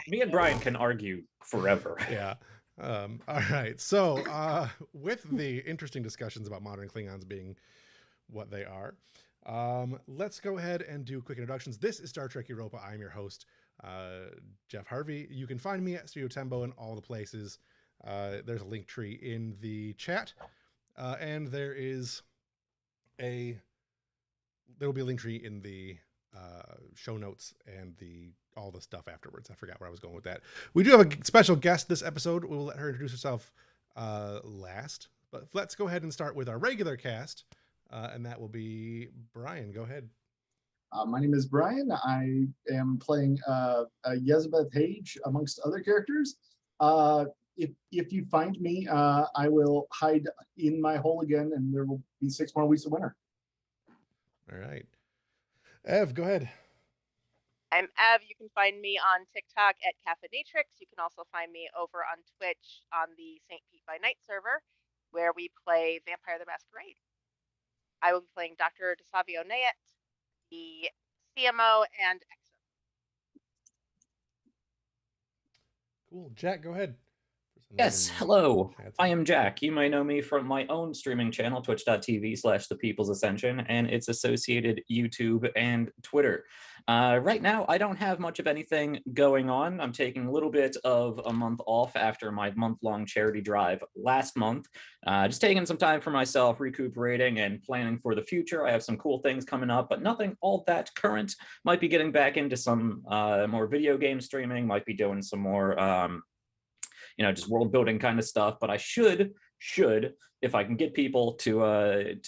Me and Brian can argue forever. Yeah. All right. So, with the interesting discussions about modern Klingons being what they are, let's go ahead and do quick introductions. This is Star Trek Europa. I'm your host, Jeff Harvey. You can find me at Studio Tembo in all the places. There's a link tree in the chat, and there will be a link tree in the show notes and all the stuff afterwards. I forgot where I was going with that. We do have a special guest this episode. We'll let her introduce herself last, but let's go ahead and start with our regular cast, and that will be Brian. Go ahead. My name is Brian. I am playing Yezabeth Hage amongst other characters. If you find me, I will hide in my hole again, and there will be 6 more weeks of winter. All right. Ev, go ahead. I'm Ev. You can find me on TikTok at Caffeinatrix. You can also find me over on Twitch on the St. Pete by Night server, where we play Vampire the Masquerade. I will be playing Dr. DeSavio Nayet, the CMO and XO. Cool. Jack, go ahead. Yes, hello. I am Jack. You may know me from my own streaming channel, twitch.tv/The People's Ascension, and its associated YouTube and Twitter. Right now, I don't have much of anything going on. I'm taking a little bit of a month off after my month-long charity drive last month. Just taking some time for myself, recuperating and planning for the future. I have some cool things coming up, but nothing all that current. Might be getting back into some more video game streaming, might be doing some more just world building kind of stuff, but I should, if I can get people to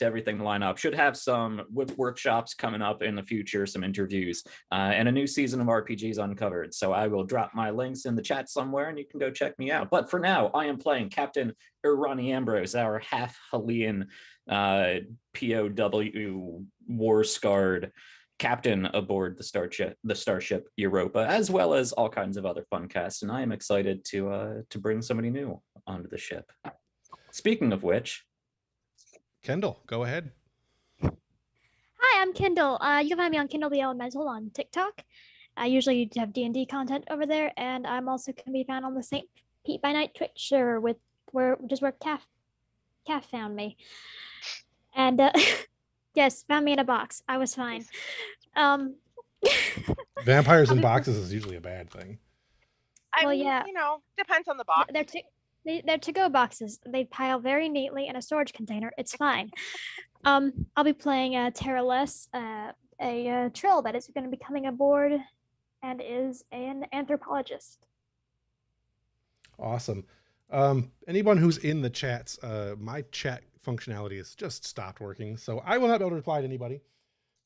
everything to line up, should have some workshops coming up in the future, some interviews, and a new season of RPGs Uncovered. So I will drop my links in the chat somewhere and you can go check me out. But for now, I am playing Captain Irani Ambrose, our half Hellion POW war-scarred captain aboard the starship Europa, as well as all kinds of other fun casts, and I am excited to bring somebody new onto the ship. Speaking of which, Kendall, go ahead. Hi, I'm Kendall. You can find me on Kendall the Elemental on TikTok. I usually have D&D content over there, and I'm also can be found on the St. Pete by Night Twitch server where Calf found me, and yes, found me in a box. I was fine. Vampires in boxes is usually a bad thing. Yeah, depends on the box. They're to-go boxes. They pile very neatly in a storage container. It's fine. I'll be playing Tara Less, a Trill that is going to be coming aboard and is an anthropologist. Awesome. Anyone who's in the chats, my chat functionality has just stopped working, so I will not be able to reply to anybody,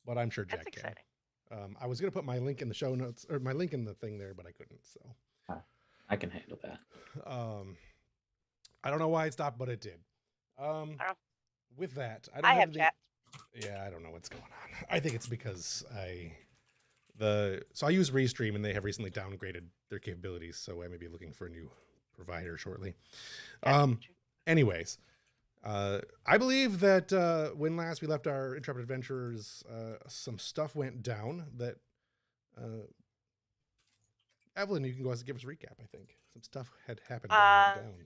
but I'm sure Jack That's can. Exciting. I was going to put my link in the show notes, or my link in the thing there, but I couldn't, so. I can handle that. I don't know why it stopped, but it did. With that, I have chat. Yeah, I don't know what's going on. I think it's because I use Restream, and they have recently downgraded their capabilities, so I may be looking for a new provider shortly. Anyways, I believe that when last we left our intrepid adventurers, some stuff went down that Evelyn, you can go ahead and give us a recap. I think some stuff had happened that went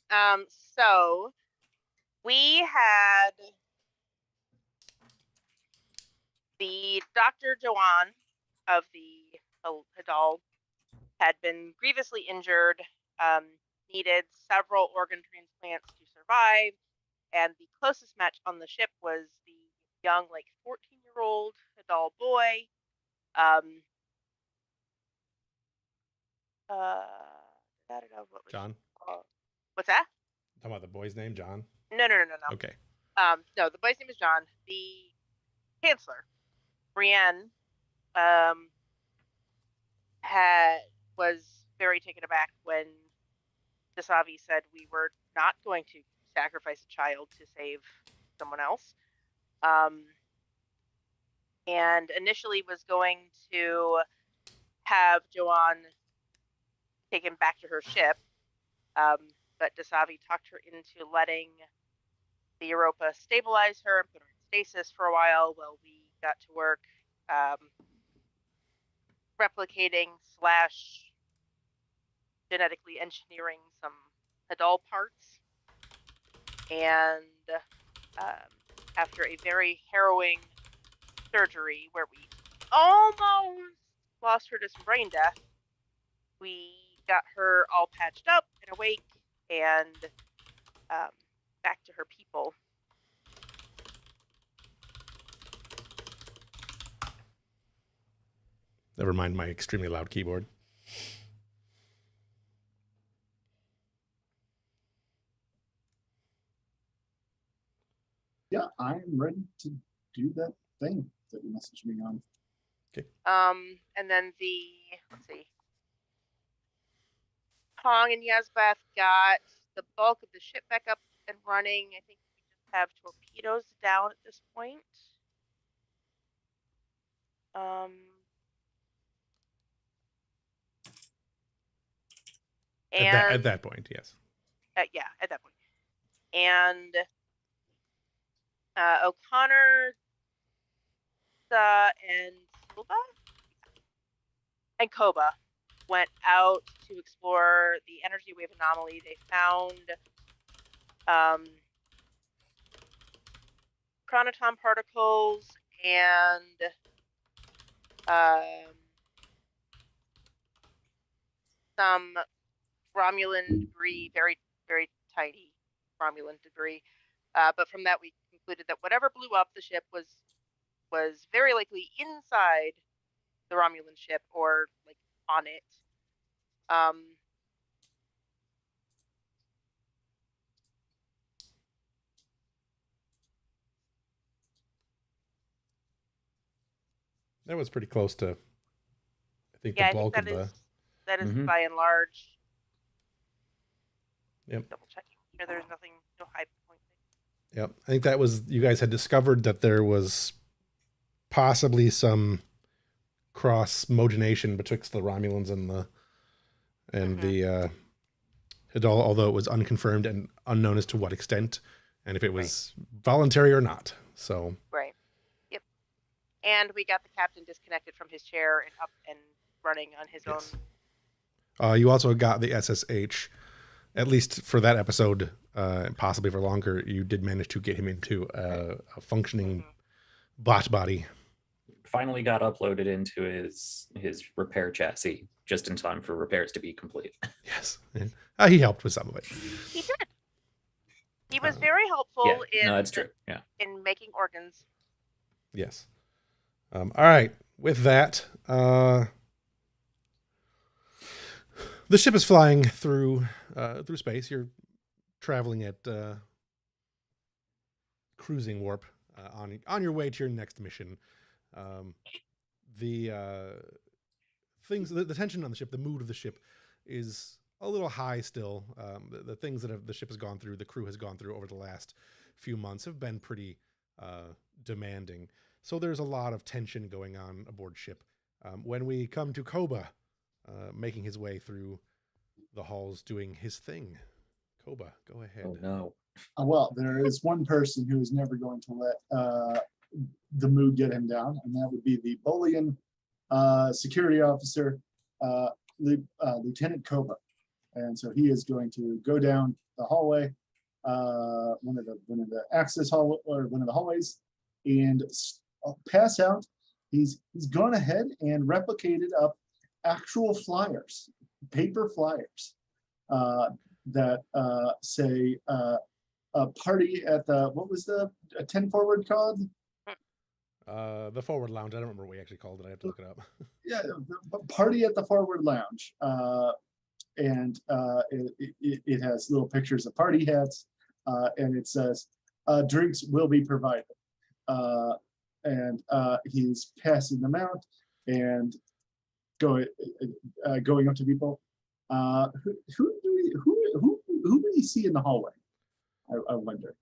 down. So we had the Dr. Joanne of the Hadal had been grievously injured, needed several organ transplants to survive, and the closest match on the ship was the young, 14-year-old Hadal boy. John? What's that? Talking about the boy's name, John? No. Okay. No, the boy's name is John. The Chancellor, Brienne, was very taken aback when Dasavi said we were not going to sacrifice a child to save someone else. And initially was going to have Joanne taken back to her ship, but Dasavi talked her into letting the Europa stabilize her and put her in stasis for a while we got to work. replicating / genetically engineering some Hadal parts. And after a very harrowing surgery where we almost lost her to some brain death, we got her all patched up and awake and back to her people. Never mind my extremely loud keyboard. Yeah, I'm ready to do that thing that you messaged me on. Okay. And then let's see. Tong and Yazbath got the bulk of the ship back up and running. I think we just have torpedoes down at this point. At that point, yes. Yeah, at that point. And O'Connor, and Silva and Koba went out to explore the energy wave anomaly. They found chronoton particles and some Romulan debris, very, very tiny Romulan debris. But from that, we concluded that whatever blew up the ship was very likely inside the Romulan ship or like on it. That was pretty close to, I think, yeah, the bulk I think of that is by and large. Yep. Double checking. Sure, there's nothing, no high point. Yep. I think that was, you guys had discovered that there was possibly some cross-mogenation betwixt the Romulans and the Hadal, although it was unconfirmed and unknown as to what extent and if it was voluntary or not. So right. Yep. And we got the captain disconnected from his chair and up and running on his own. You also got the SSH, at least for that episode, possibly for longer. You did manage to get him into a functioning bot body. Finally got uploaded into his repair chassis just in time for repairs to be complete. Yes. He helped with some of it. He did. He was very helpful that's true. Yeah. in making organs. Yes. All right. With that, the ship is flying through space. You're traveling at cruising warp on your way to your next mission. The tension on the ship, the mood of the ship, is a little high still. The things that the ship has gone through, the crew has gone through over the last few months have been pretty demanding. So there's a lot of tension going on aboard ship. When we come to Koba, making his way through the halls, doing his thing. Koba, go ahead. Oh no. Well, there is one person who is never going to let the mood get him down, and that would be the Bolian security officer, Lieutenant Koba. And so he is going to go down the hallway, one of the access hall or one of the hallways, and pass out. He's gone ahead and replicated up actual flyers, paper flyers that say a party at the, what was the 10 forward called? The Forward Lounge. I don't remember what we actually called it. I have to look it up. Yeah, the party at the Forward Lounge. And it has little pictures of party hats, and it says, drinks will be provided. And he's passing them out and going up to people. Who do we see in the hallway? I wonder.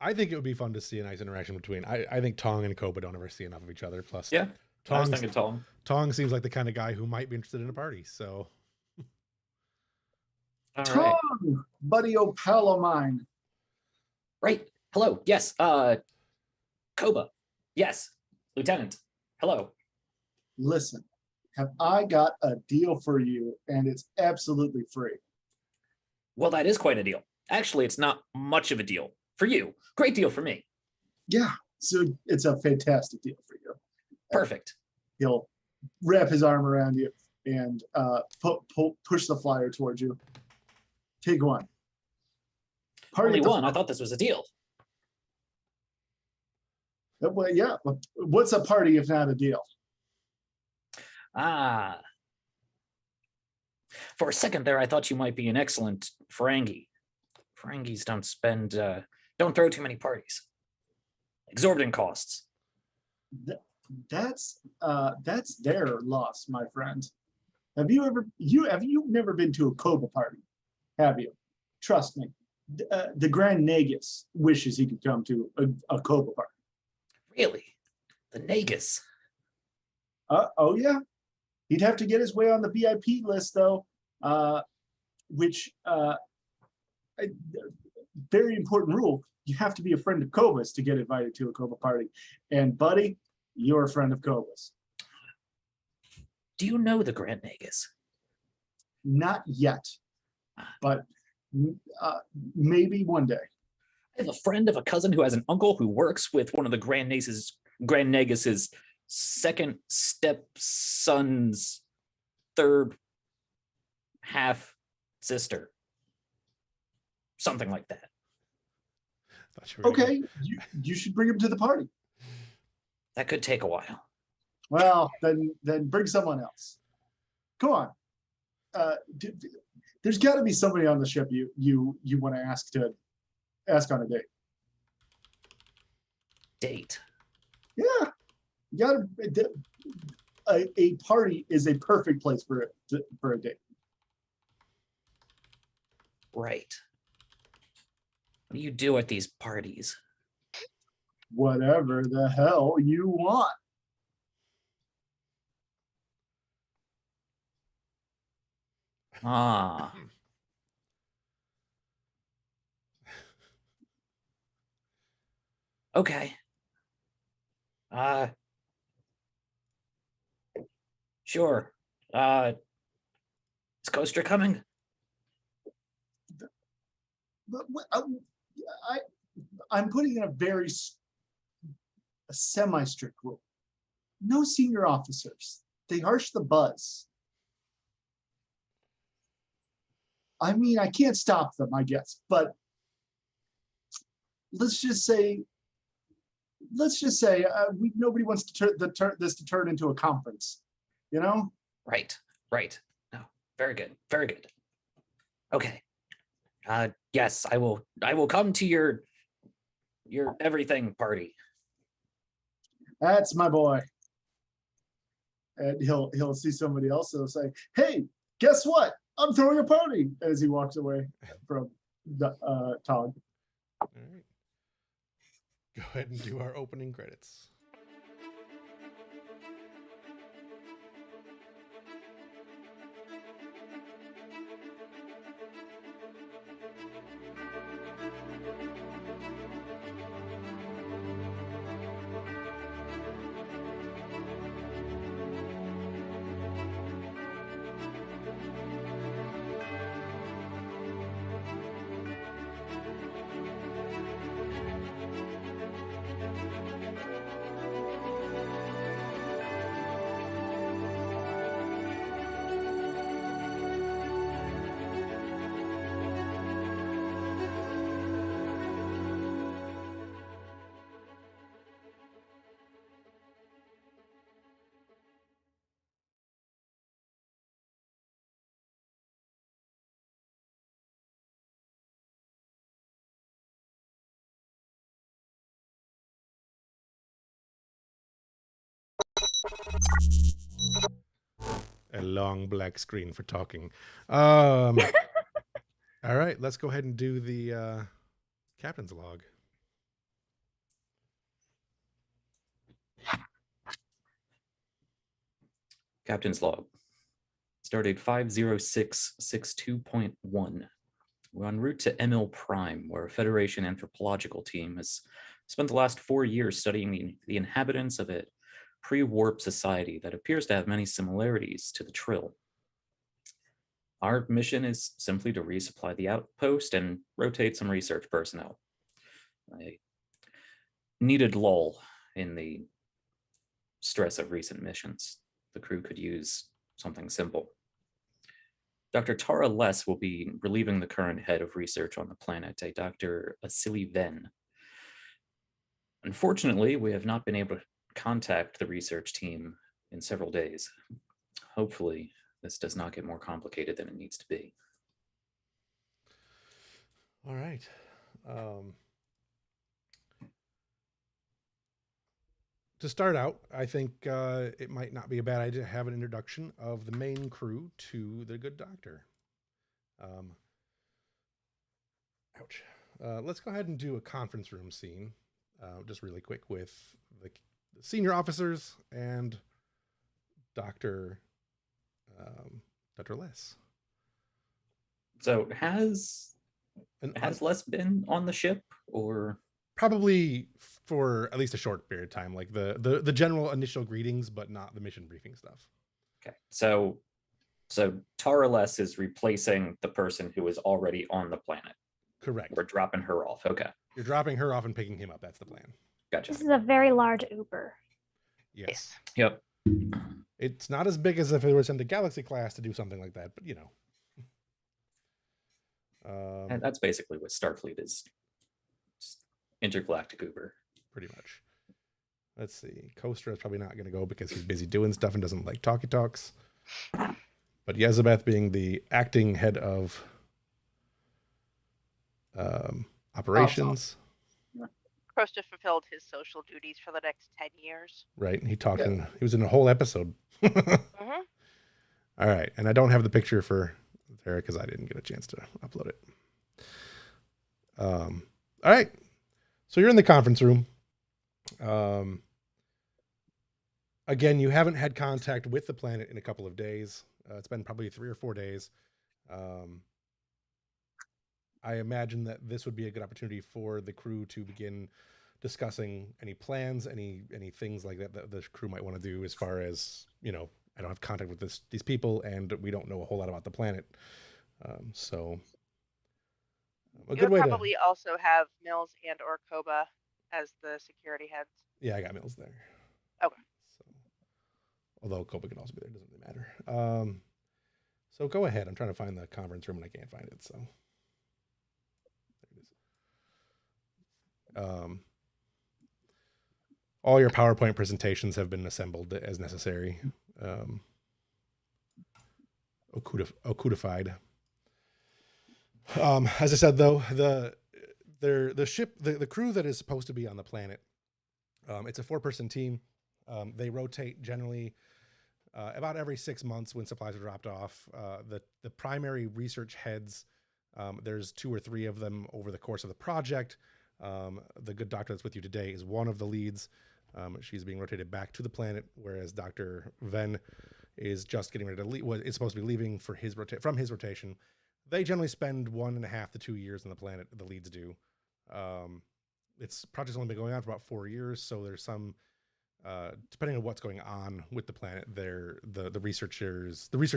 I think it would be fun to see a nice interaction between. I think Tong and Koba don't ever see enough of each other. Plus, yeah, I was thinking Tong. Tong seems like the kind of guy who might be interested in a party. So, all Tong, right. buddy, oh pal of mine. Right. Hello. Yes. Koba. Yes. Lieutenant. Hello. listen, have I got a deal for you, and it's absolutely free. Well, that is quite a deal. Actually, it's not much of a deal for you. Great deal for me. Yeah, so it's a fantastic deal for you. Perfect. He'll wrap his arm around you and push the flyer towards you. Take one. Only one. I thought this was a deal. Well, yeah. What's a party if not a deal? Ah. For a second there, I thought you might be an excellent Ferengi. Ferengis don't throw too many parties. Exorbitant costs. That's their loss, my friend. Have you never been to a Koba party? Have you? Trust me. The Grand Nagus wishes he could come to a Koba party. Really? The Nagus? Oh yeah. He'd have to get his way on the VIP list though, which very important rule. You have to be a friend of Koba's to get invited to a Koba party. And buddy, you're a friend of Koba's. Do you know the Grand Nagus? Not yet, but maybe one day. I have a friend of a cousin who has an uncle who works with one of the Grand Nagus's second stepson's third half sister. Something like that. Okay, you should bring him to the party. That could take a while. Well, then bring someone else. Come on. There's got to be somebody on the ship you want to ask on a date. Date. Yeah, you got a party is a perfect place for a date. Right. What do you do at these parties? Whatever the hell you want. Ah. Okay. Sure. Is Coaster coming? But I'm putting in a semi-strict rule. No senior officers. They harsh the buzz. I mean, I can't stop them, I guess, but let's just say nobody wants to this to turn into a conference, you know? Right. No, very good. Okay. Yes, I will come to your everything party. That's my boy. And he'll see somebody else and he'll say, hey, guess what? I'm throwing a party as he walks away from the Todd. All right. Go ahead and do our opening credits. A long black screen for talking. All right, let's go ahead and do the captain's log. Captain's log. Stardate 50662.1. We're en route to Emil Prime, where a Federation anthropological team has spent the last 4 years studying the inhabitants of it pre-warp society that appears to have many similarities to the Trill. Our mission is simply to resupply the outpost and rotate some research personnel. A needed lull in the stress of recent missions. The crew could use something simple. Dr. Tara Less will be relieving the current head of research on the planet, a Dr. Asili Ven. Unfortunately, we have not been able to contact the research team in several days. Hopefully, this does not get more complicated than it needs to be. All right. To start out, I think it might not be a bad idea to have an introduction of the main crew to the good doctor. Ouch. Let's go ahead and do a conference room scene, just really quick, with the senior officers and Dr. Less. So has Les been on the ship, or? Probably for at least a short period of time, like the general initial greetings, but not the mission briefing stuff. Okay, so Tara Less is replacing the person who is already on the planet. Correct. We're dropping her off. Okay. You're dropping her off and picking him up. That's the plan. Gotcha. This is a very large Uber. Yes. Yep. It's not as big as if it was in the Galaxy class to do something like that, but you know. And that's basically what Starfleet is. Just intergalactic Uber. Pretty much. Let's see. Coaster is probably not going to go because he's busy doing stuff and doesn't like talky talks. But Yezabeth, being the acting head of operations. Coaster fulfilled his social duties for the next 10 years. Right. He talked he was in a whole episode. Mm-hmm. All right. And I don't have the picture for there because I didn't get a chance to upload it. All right. So you're in the conference room. Again, you haven't had contact with the planet in a couple of days. It's been probably 3 or 4 days. I imagine that this would be a good opportunity for the crew to begin discussing any plans, any things like that the crew might want to do as far as, you know, I don't have contact with these people and we don't know a whole lot about the planet. So a good way probably also have Mills and or Koba as the security heads. Yeah, I got Mills there. Okay. So, although Koba can also be there, it doesn't really matter. So go ahead. I'm trying to find the conference room and I can't find it. So there it is. All your PowerPoint presentations have been assembled as necessary. Occludified. As I said, though, the ship, the crew that is supposed to be on the planet, it's a 4-person team. They rotate generally about every 6 months when supplies are dropped off. The primary research heads, there's 2 or 3 of them over the course of the project. The good doctor that's with you today is one of the leads. She's being rotated back to the planet, whereas Dr. Ven is just getting ready to leave. Is supposed to be leaving for from his rotation. They generally spend 1.5 to 2 years on the planet. The leads do. It's project's only been going on for about 4 years, so there's some, depending on what's going on with the planet, the research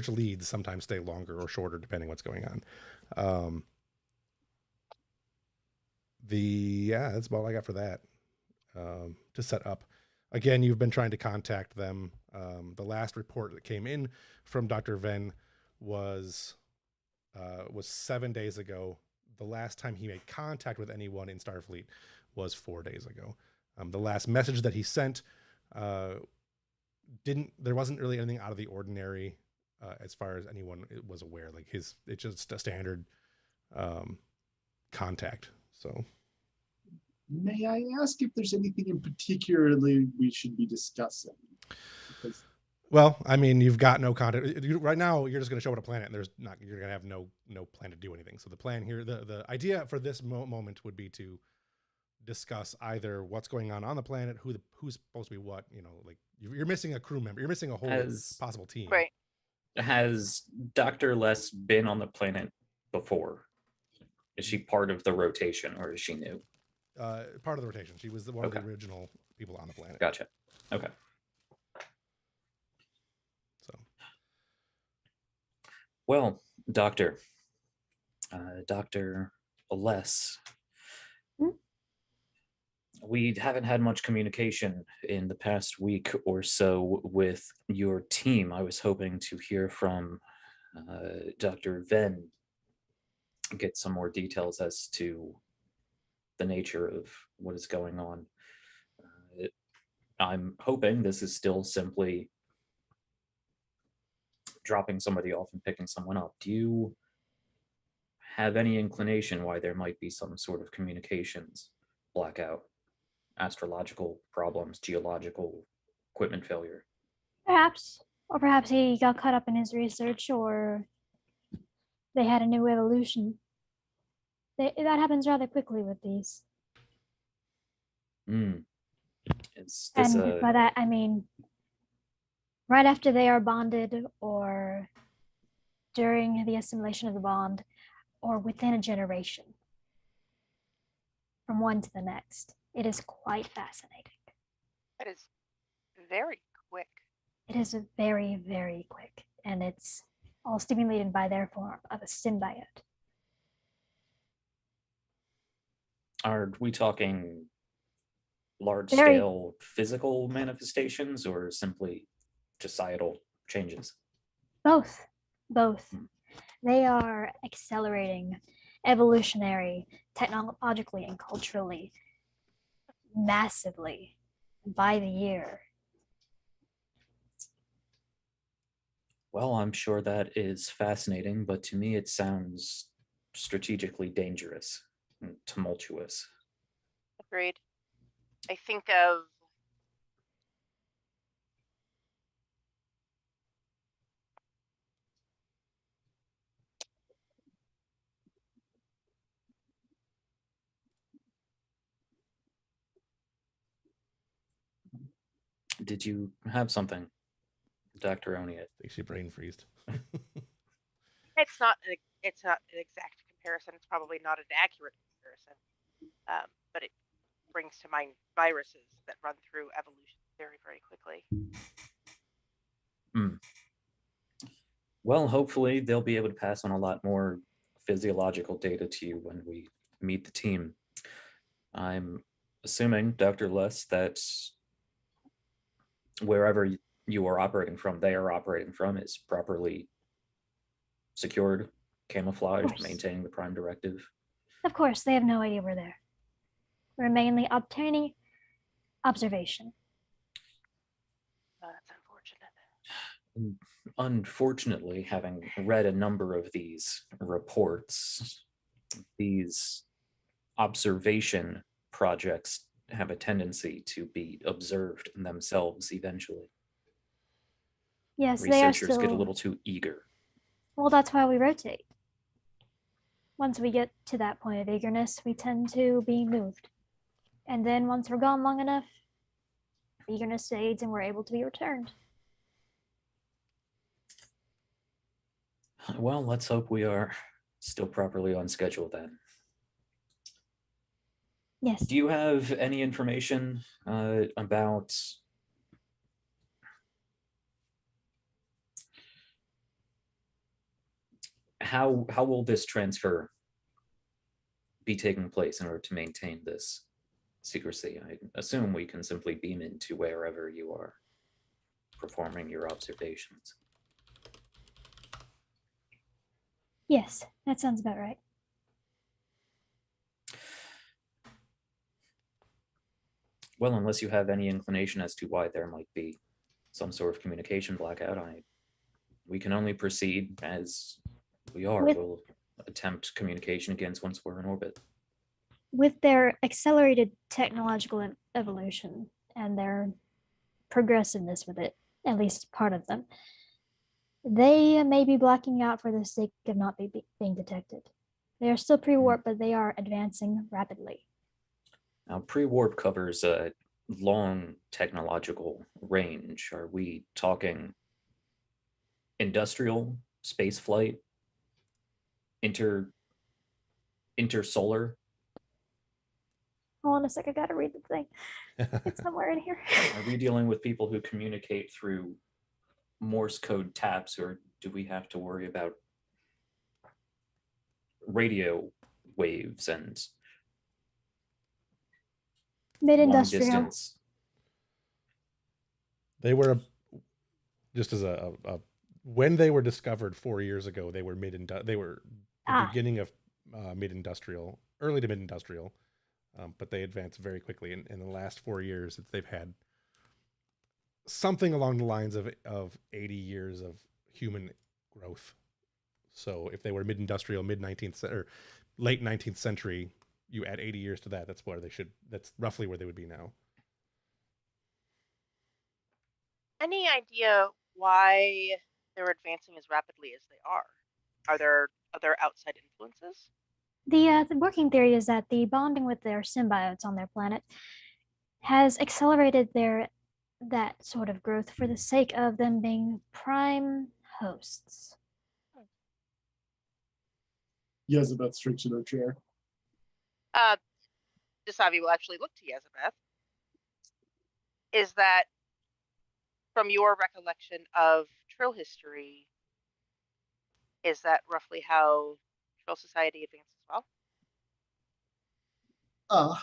leads sometimes stay longer or shorter depending what's going on. That's about all I got for that. To set up. Again, you've been trying to contact them. The last report that came in from Dr. Ven was 7 days ago. The last time he made contact with anyone in Starfleet was 4 days ago. The last message that he sent there wasn't really anything out of the ordinary as far as anyone was aware. Like it's just a standard contact. So. May I ask if there's anything in particularly we should be discussing? Well, I mean, you've got no contact right now. You're just going to show up at a planet, and you're going to have no plan to do anything. So the plan here, the idea for this moment would be to discuss either what's going on the planet, who's supposed to be what. You know, like you're missing a crew member, you're missing a whole possible team. Right. Has Dr. Less been on the planet before? Is she part of the rotation, or is she new? Part of the rotation. She was one of the original people on the planet. Gotcha. Okay. Well, Doctor, Dr. Les, Hmm? we haven't had much communication in the past week or so with your team. I was hoping to hear from Dr. Venn, get some more details as to the nature of what is going on. I'm hoping this is still simply dropping somebody off and picking someone up. Do you have any inclination why there might be some sort of communications blackout, astrological problems, geological equipment failure? Perhaps. Or perhaps he got caught up in his research, or they had a new evolution. That happens rather quickly with these. Is this And by that, I mean right after they are bonded, or during the assimilation of the bond, or within a generation, from one to the next. It is quite fascinating. That is very quick. It is very, very quick, and it's all stimulated by their form of a symbiote. Are we talking large scale physical manifestations or simply societal changes? Both. They are accelerating evolutionary, technologically, and culturally massively by the year. Well, I'm sure that is fascinating, but to me it sounds strategically dangerous and tumultuous. Agreed. I think of Did you have something, Dr. Oniet? I think she brain freezed. it's not an exact comparison. It's probably not an accurate comparison, but it brings to mind viruses that run through evolution very, very quickly. Well, hopefully they'll be able to pass on a lot more physiological data to you when we meet the team. I'm assuming, Dr. Les, that wherever you are operating from, they are operating from, is properly secured, camouflaged, maintaining the prime directive. Of course, they have no idea we're there. We're mainly obtaining observation. That's unfortunate. Unfortunately, having read a number of these reports, these observation projects have a tendency to be observed themselves eventually. Yes, Researchers get a little too eager. Well, that's why we rotate. Once we get to that point of eagerness, we tend to be moved. And then once we're gone long enough, eagerness fades and we're able to be returned. Well, let's hope we are still properly on schedule then. Yes. Do you have any information about how will this transfer be taking place in order to maintain this secrecy? I assume we can simply beam into wherever you are performing your observations. Yes, that sounds about right. Well, unless you have any inclination as to why there might be some sort of communication blackout, we can only proceed as we are. We'll attempt communication again once we're in orbit. With their accelerated technological evolution and their progressiveness with it, at least part of them, they may be blacking out for the sake of not being detected. They are still pre-warp, but they are advancing rapidly. Now, pre-warp covers a long technological range. Are we talking industrial, space flight, intersolar? Hold on a sec, I gotta read the thing. It's somewhere in here. Are we dealing with people who communicate through Morse code taps, or do we have to worry about radio waves and long Mid-industrial. distance. They were just as a when they were discovered 4 years ago, they were they were the beginning of mid-industrial, early to mid-industrial, but they advanced very quickly. In the last 4 years, they've had something along the lines of 80 years of human growth. So if they were mid-industrial, mid-19th or late 19th century, you add 80 years to that. That's where they should. That's roughly where they would be now. Any idea why they're advancing as rapidly as they are? Are there other outside influences? The working theory is that the bonding with their symbiotes on their planet has accelerated that sort of growth for the sake of them being prime hosts. Yezebeth strikes in her chair. Dasavi will actually look to Yezebeth. Is that, from your recollection of Trill history, is that roughly how Trill society advanced as well?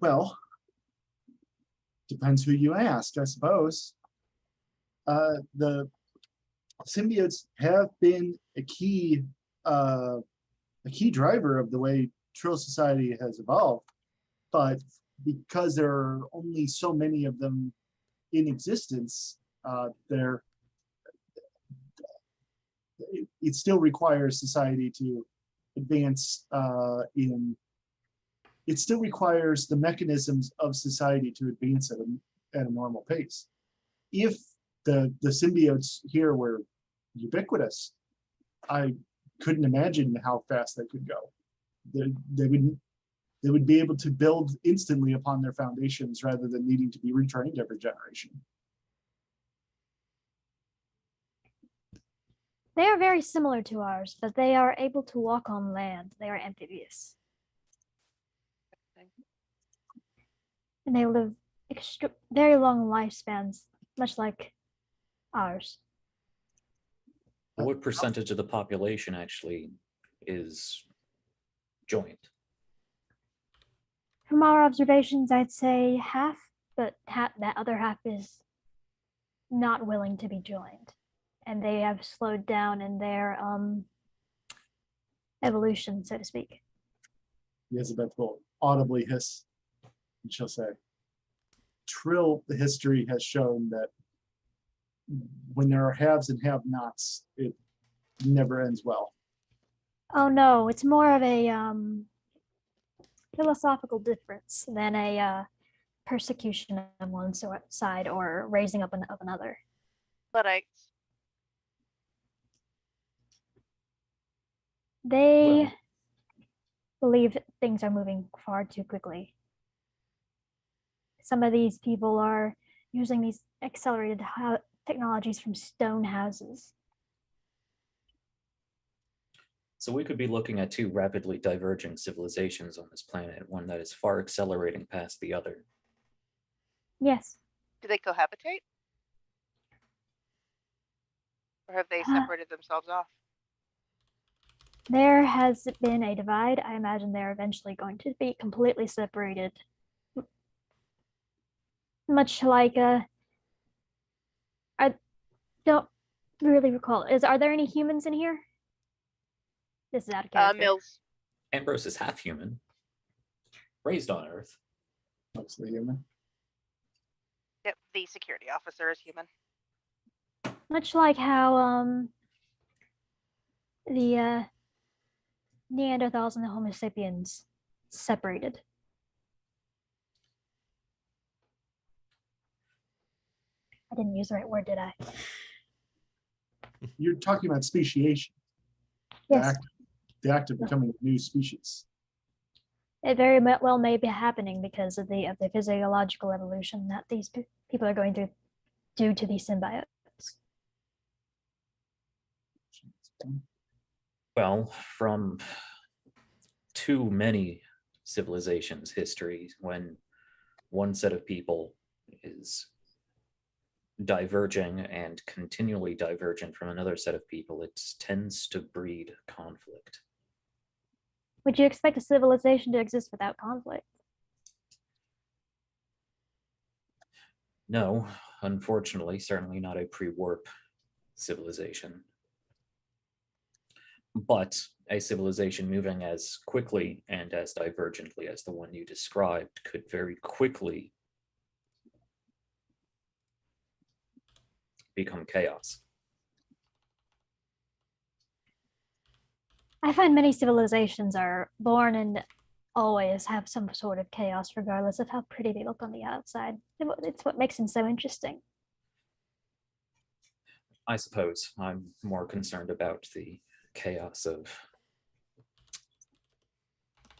Well, depends who you ask, I suppose. The symbiotes have been a key driver of the way Trill society has evolved, but because there are only so many of them in existence, it still requires society to advance it still requires the mechanisms of society to advance at a normal pace. If the symbiotes here were ubiquitous, I couldn't imagine how fast they could go. They would be able to build instantly upon their foundations rather than needing to be retrained every generation. They are very similar to ours, but they are able to walk on land. They are amphibious. And they live very long lifespans, much like ours. What percentage of the population actually is joined? From our observations, I'd say half, but that other half is not willing to be joined. And they have slowed down in their evolution, so to speak. Elizabeth will audibly hiss, and she'll say, Trill history has shown that when there are haves and have-nots, it never ends well. Oh no, it's more of a philosophical difference than a persecution on one side or raising up of another. Luddites. They believe things are moving far too quickly. Some of these people are using these accelerated technologies from stone houses. So we could be looking at two rapidly diverging civilizations on this planet, one that is far accelerating past the other. Yes. Do they cohabitate? Or have they separated themselves off? There has been a divide. I imagine they're eventually going to be completely separated. Much like I don't really recall. Are there any humans in here? This is out of character. Mills. Ambrose is half human, raised on Earth. Mostly human. Yep, the security officer is human. Much like how the Neanderthals and the Homo sapiens separated. I didn't use the right word, did I? You're talking about speciation. Yes. The act of becoming a new species. It very well may be happening because of the physiological evolution that these people are going to do to these symbiotes. Well, from too many civilizations' history, when one set of people is diverging and continually divergent from another set of people, it tends to breed conflict. Would you expect a civilization to exist without conflict? No, unfortunately, certainly not a pre-warp civilization. But a civilization moving as quickly and as divergently as the one you described could very quickly become chaos. I find many civilizations are born and always have some sort of chaos, regardless of how pretty they look on the outside. It's what makes them so interesting. I suppose I'm more concerned about the chaos of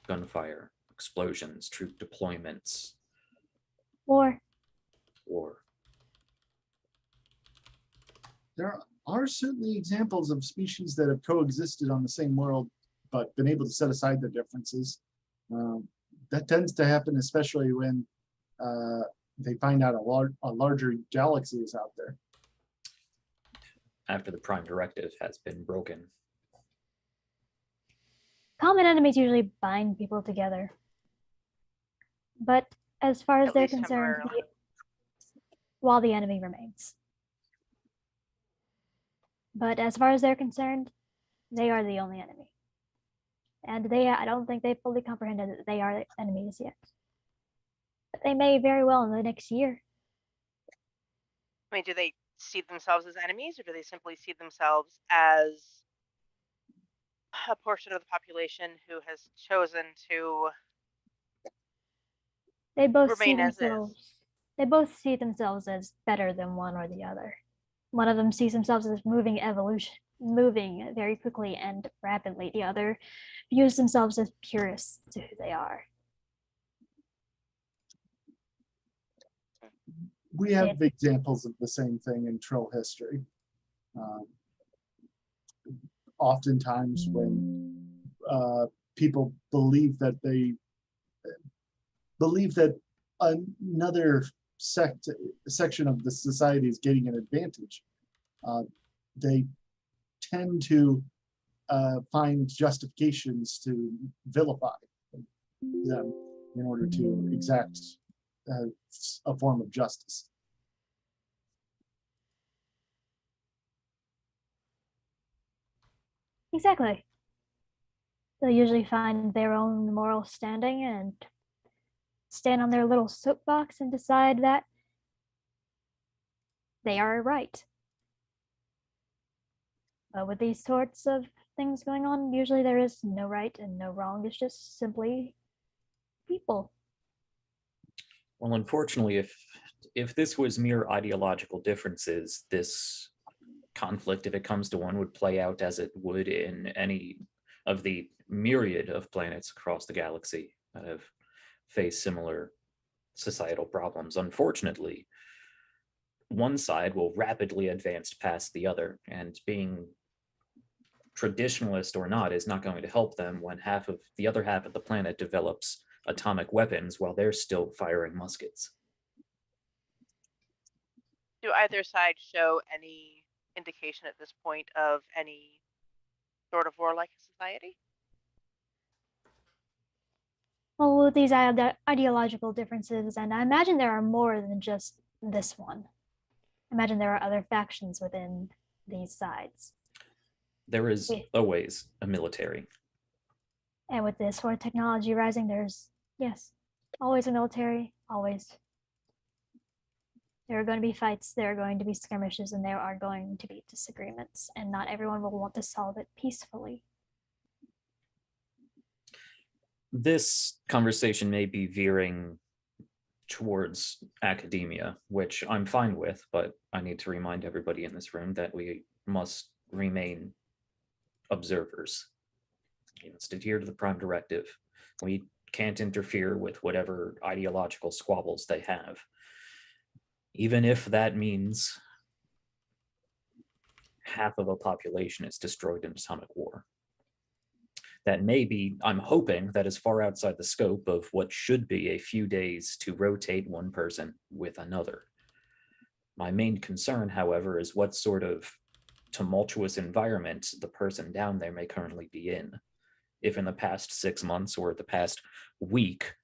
gunfire, explosions, troop deployments, War. war. There are certainly examples of species that have coexisted on the same world, but been able to set aside their differences. That tends to happen, especially when they find out a larger galaxy is out there. After the Prime Directive has been broken. Common enemies usually bind people together. But as far as At they're least concerned, temporarily. while the enemy remains. But as far as they're concerned, they are the only enemy. And I don't think they fully comprehended that they are enemies yet. But they may very well in the next year. I mean, do they see themselves as enemies, or do they simply see themselves as a portion of the population who has chosen to They both see remain as is? themselves. They both see themselves as better than one or the other. One of them sees themselves as moving very quickly and rapidly. The other views themselves as purists to who they are. We have examples of the same thing in troll history. Oftentimes when people believe that another section of the society is getting an advantage, they tend to find justifications to vilify them in order to exact a form of justice. Exactly. They'll usually find their own moral standing and stand on their little soapbox and decide that they are right. But with these sorts of things going on, usually there is no right and no wrong. It's just simply people. Well, unfortunately, if this was mere ideological differences, this conflict, if it comes to one, would play out as it would in any of the myriad of planets across the galaxy that have faced similar societal problems. Unfortunately, one side will rapidly advance past the other, and being traditionalist or not is not going to help them when the other half of the planet develops atomic weapons while they're still firing muskets. Do either side show any indication at this point of any sort of warlike society? Well, with these ideological differences, and I imagine there are more than just this one. I imagine there are other factions within these sides. There is always a military. And with this sort of technology rising, there's, yes, always a military, always. There are going to be fights, there are going to be skirmishes, and there are going to be disagreements, and not everyone will want to solve it peacefully. This conversation may be veering towards academia, which I'm fine with, but I need to remind everybody in this room that we must remain observers. We must adhere to the Prime Directive. We can't interfere with whatever ideological squabbles they have, even if that means half of a population is destroyed in atomic war. That may be, I'm hoping, that is far outside the scope of what should be a few days to rotate one person with another. My main concern, however, is what sort of tumultuous environment the person down there may currently be in. if in the past 6 months or the past week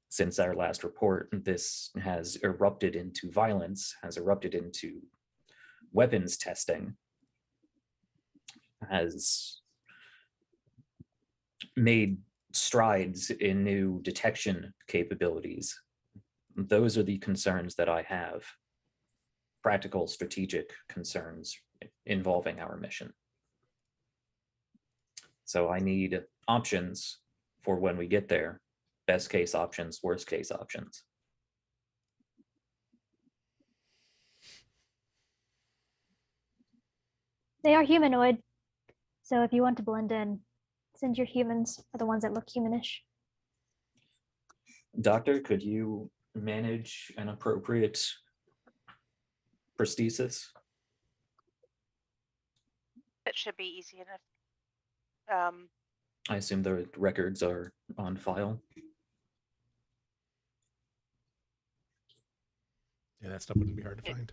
since our last report, this has erupted into violence, has erupted into weapons testing, has made strides in new detection capabilities. Those are the concerns that I have. Practical, strategic concerns involving our mission. So I need options for when we get there. Best case options, worst case options. They are humanoid, so if you want to blend in, since your humans are the ones that look humanish. Doctor, could you manage an appropriate prosthesis? It should be easy enough. I assume the records are on file. Yeah, that stuff wouldn't be hard to find.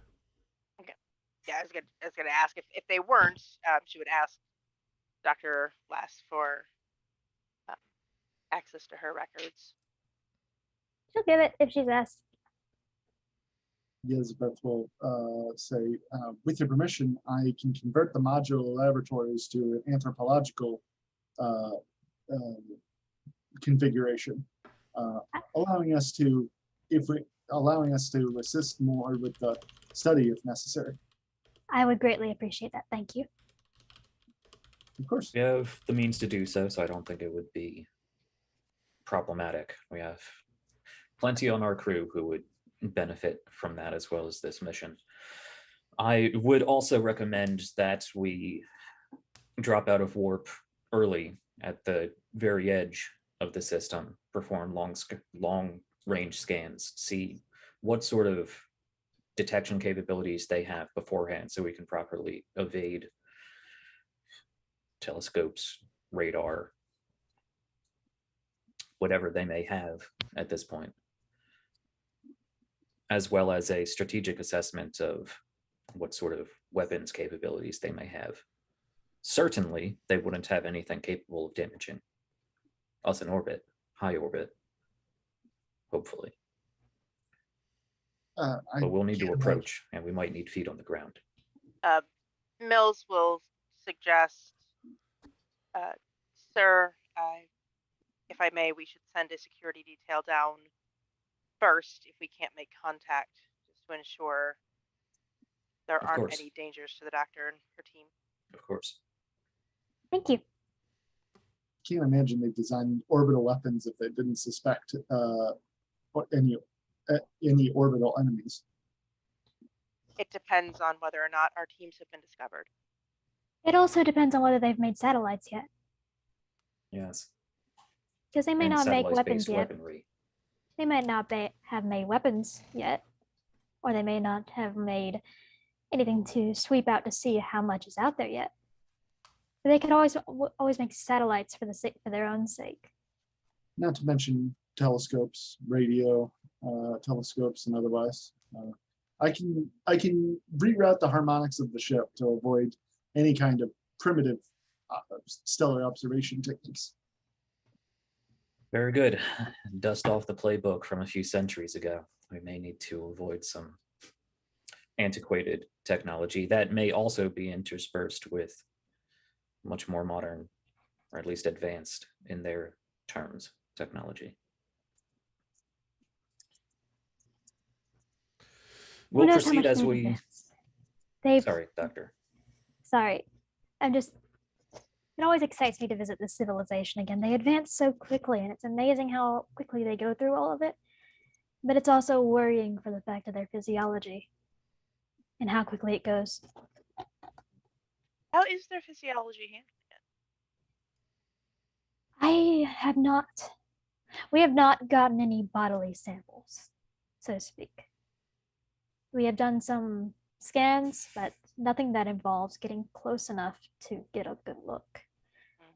Yeah, I was gonna ask if they weren't. She would ask Dr. Lass for access to her records. She'll give it if she's asked. Elizabeth will say, with your permission, I can convert the modular laboratories to an anthropological configuration, allowing us to assist more with the study if necessary. I would greatly appreciate that. Thank you. Of course. We have the means to do so, so I don't think it would be problematic. We have plenty on our crew who would benefit from that as well as this mission. I would also recommend that we drop out of warp early at the very edge of the system, perform long range scans, see what sort of detection capabilities they have beforehand so we can properly evade telescopes, radar, whatever they may have at this point, as well as a strategic assessment of what sort of weapons capabilities they may have. Certainly, they wouldn't have anything capable of damaging us in orbit, high orbit, hopefully. But we'll need to approach, and we might need feet on the ground. Mills will suggest, sir, if I may, we should send a security detail down first if we can't make contact, just to ensure there aren't any dangers to the doctor and her team. Of course. Thank you. Can't imagine they designed orbital weapons if they didn't suspect any orbital enemies. It depends on whether or not our teams have been discovered. It also depends on whether they've made satellites yet. Yes. Because they may not make weapons yet. Weaponry. They might not have made weapons yet, or they may not have made anything to sweep out to see how much is out there yet. But they could always make satellites for their own sake. Not to mention telescopes, radio telescopes, and otherwise. I can reroute the harmonics of the ship to avoid any kind of primitive stellar observation techniques. Very good. Dust off the playbook from a few centuries ago. We may need to avoid some antiquated technology that may also be interspersed with much more modern, or at least advanced in their terms, technology. We'll proceed as we... Sorry, Doctor. Sorry. It always excites me to visit this civilization again. They advance so quickly, and it's amazing how quickly they go through all of it. But it's also worrying for the fact of their physiology and how quickly it goes. How is their physiology handled? We have not gotten any bodily samples, so to speak. We have done some scans, but nothing that involves getting close enough to get a good look.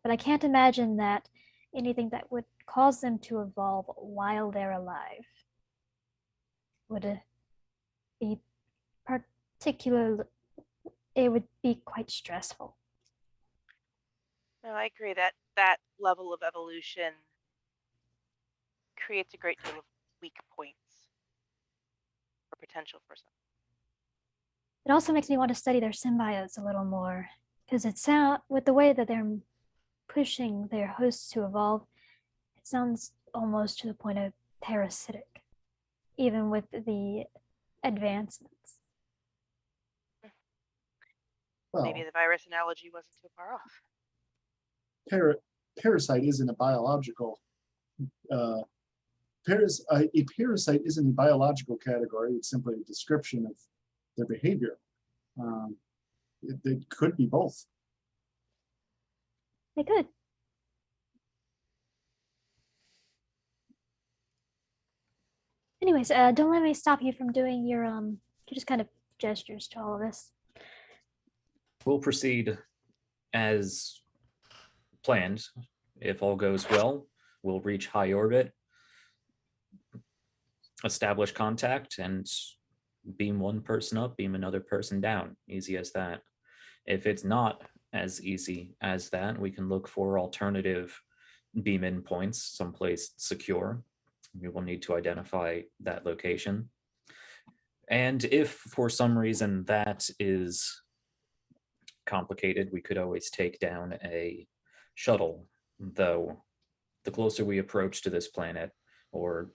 But I can't imagine that anything that would cause them to evolve while they're alive would be it would be quite stressful. No, I agree that that level of evolution creates a great deal of weak points or potential for some. It also makes me want to study their symbiotes a little more, because it sounds, with the way that they're pushing their hosts to evolve, it sounds almost to the point of parasitic, even with the advancements. Well, Maybe the virus analogy wasn't too far off. Parasite isn't a biological. A parasite isn't a biological category. It's simply a description of their behavior. It could be both. They could. Anyways, don't let me stop you from doing your just kind of gestures to all of this. We'll proceed as planned. If all goes well, we'll reach high orbit, establish contact, and beam one person up, beam another person down. Easy as that. If it's not as easy as that, we can look for alternative beam in points, someplace secure. We will need to identify that location. And if for some reason that is complicated, we could always take down a shuttle, though the closer we approach to this planet or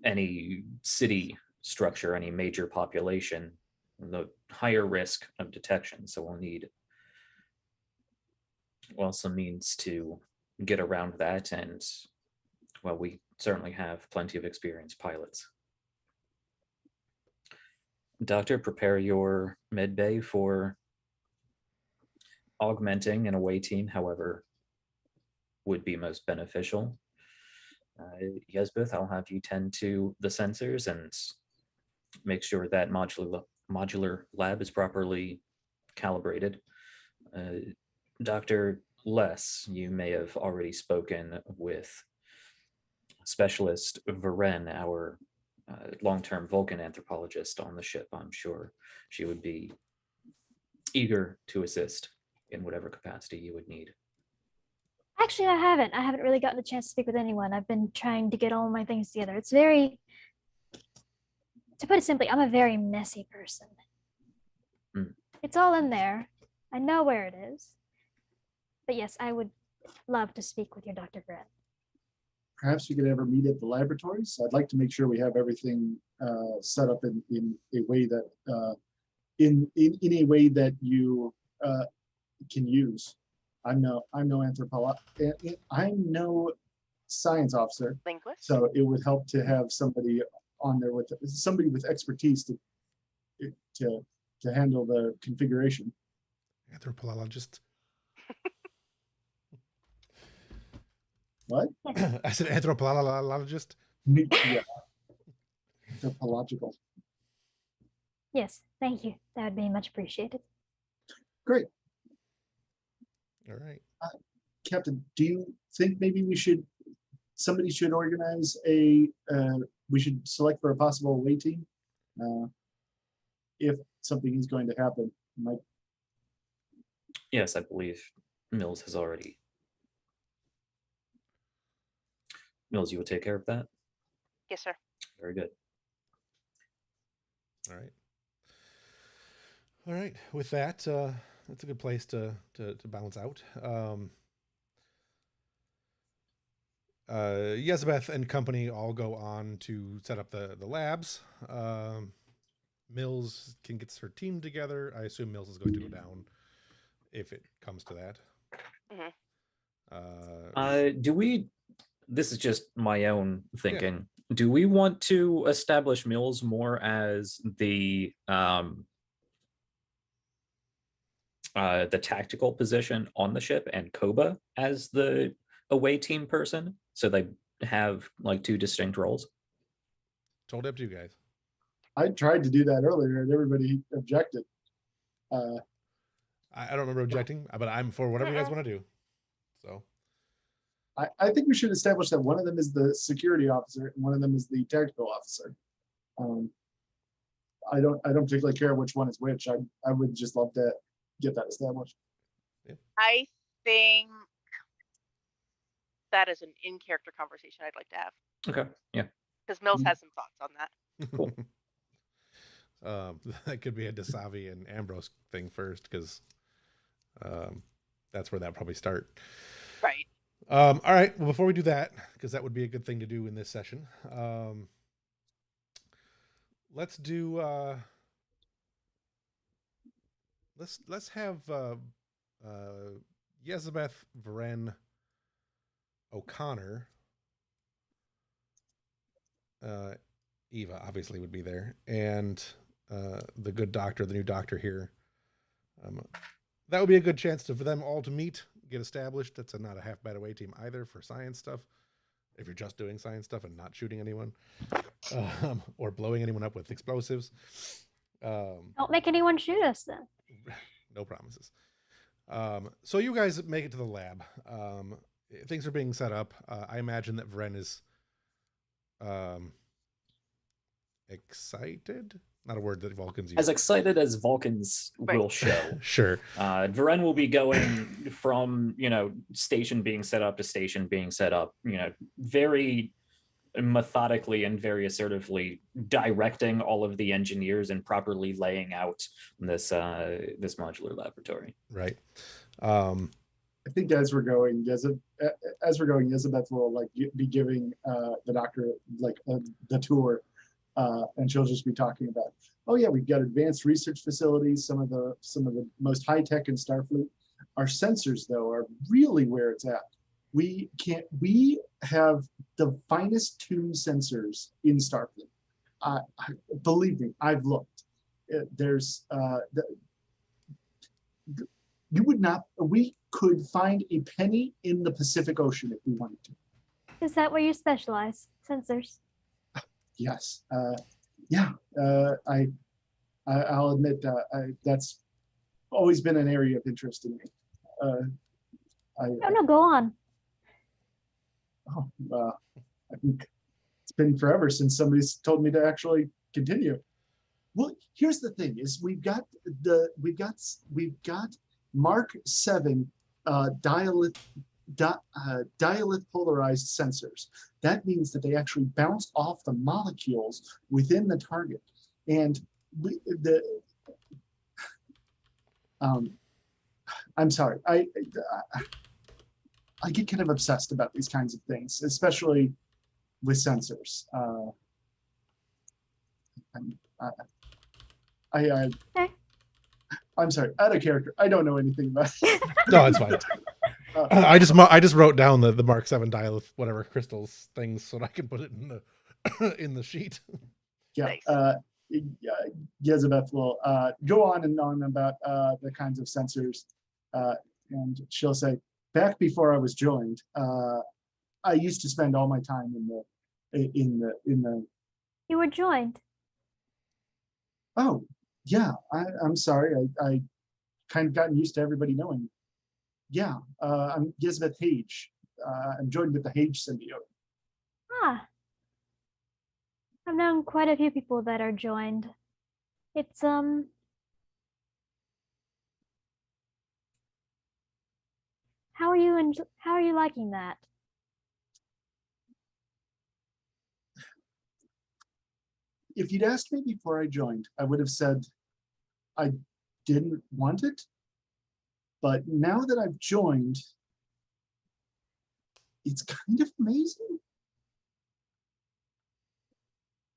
any city structure, any major population, the higher risk of detection. So we'll need, well, some means to get around that. And, well, we certainly have plenty of experienced pilots. Doctor, prepare your med bay for augmenting an away team, however would be most beneficial. Yesbeth, I'll have you tend to the sensors and make sure that modular lab is properly calibrated. Dr. Les, you may have already spoken with Specialist Varen, our long-term Vulcan anthropologist on the ship. I'm sure she would be eager to assist in whatever capacity you would need. Actually, I haven't. I haven't really gotten a chance to speak with anyone. I've been trying to get all my things together. It's very, to put it simply, I'm a very messy person. It's all in there. I know where it is. But yes, I would love to speak with your Dr. Grant. Perhaps we could ever meet at the laboratories. I'd like to make sure we have everything set up in a way that in a way that you can use. I'm no science officer. Linguist. So it would help to have somebody on there with expertise to handle the configuration. Anthropologist. What? I said anthropologist. Yeah. Anthropological. Yes, thank you. That would be much appreciated. Great. All right. Captain, do you think maybe somebody should organize we should select for a possible away team if something is going to happen? Yes, I believe Mills has already. Mills, you will take care of that? Yes, sir. Very good. All right. All right. With that, that's a good place to balance out. Yezebeth and company all go on to set up the labs. Mills can get her team together. I assume Mills is going to go down if it comes to that. Do we, this is just my own thinking, do we want to establish Mills more as the tactical position on the ship and Koba as the away team person, so they have like two distinct roles? Totally up to you guys. I tried to do that earlier and everybody objected. I don't remember objecting, but I'm for whatever you guys want to do. So I think we should establish that one of them is the security officer and one of them is the tactical officer. I don't particularly care which one is which. I would just love to get that established. I think that is an in-character conversation I'd like to have. Okay. Yeah. Because Mills has some thoughts on that. Cool. That could be a Desavi and Ambrose thing first, because that's where that probably start. Right. All right. Well, before we do that, because that would be a good thing to do in this session, let's do. Let's have Yezabeth Vren O'Connor. Eva obviously would be there, and the good doctor, the new doctor here. That would be a good chance for them all to meet, get established. That's not a half bad away team either for science stuff. If you're just doing science stuff and not shooting anyone, or blowing anyone up with explosives. Don't make anyone shoot us then. No promises. So you guys make it to the lab. Things are being set up. I imagine that Vren is excited. Not a word that Vulcans use. As excited as Vulcans will show. Sure. Vren will be going from, station being set up to station being set up, very methodically and very assertively directing all of the engineers and properly laying out this modular laboratory. Right. I think as we're going, Yezabeth will be giving the doctor the tour, and she'll just be talking about, oh yeah, we've got advanced research facilities, some of the most high tech in Starfleet. Our sensors though are really where it's at. We have the finest tuned sensors in Starfleet. Believe me, I've looked. We could find a penny in the Pacific Ocean if we wanted to. Is that where you specialize? Sensors? Yes. I'll admit that's always been an area of interest in me. No, go on. I think it's been forever since somebody's told me to actually continue. Well, here's the thing: is we've got Mark 7 dialith polarized sensors. That means that they actually bounce off the molecules within the target, and I'm sorry, I get kind of obsessed about these kinds of things, especially with sensors. I'm sorry, out of character. I don't know anything about it. No, it's fine. I just wrote down the Mark 7 dial whatever crystals things so that I can put it in the sheet. Yeah. Yezabeth will go on and on about the kinds of sensors, and she'll say, back before I was joined, I used to spend all my time in the. You were joined. Oh, yeah. I'm sorry. I kind of gotten used to everybody knowing. Yeah, I'm Yezabeth Hage. I'm joined with the Hage symbiote. Ah. I've known quite a few people that are joined. It's how are you liking that? If you'd asked me before I joined, I would have said I didn't want it. But now that I've joined, it's kind of amazing.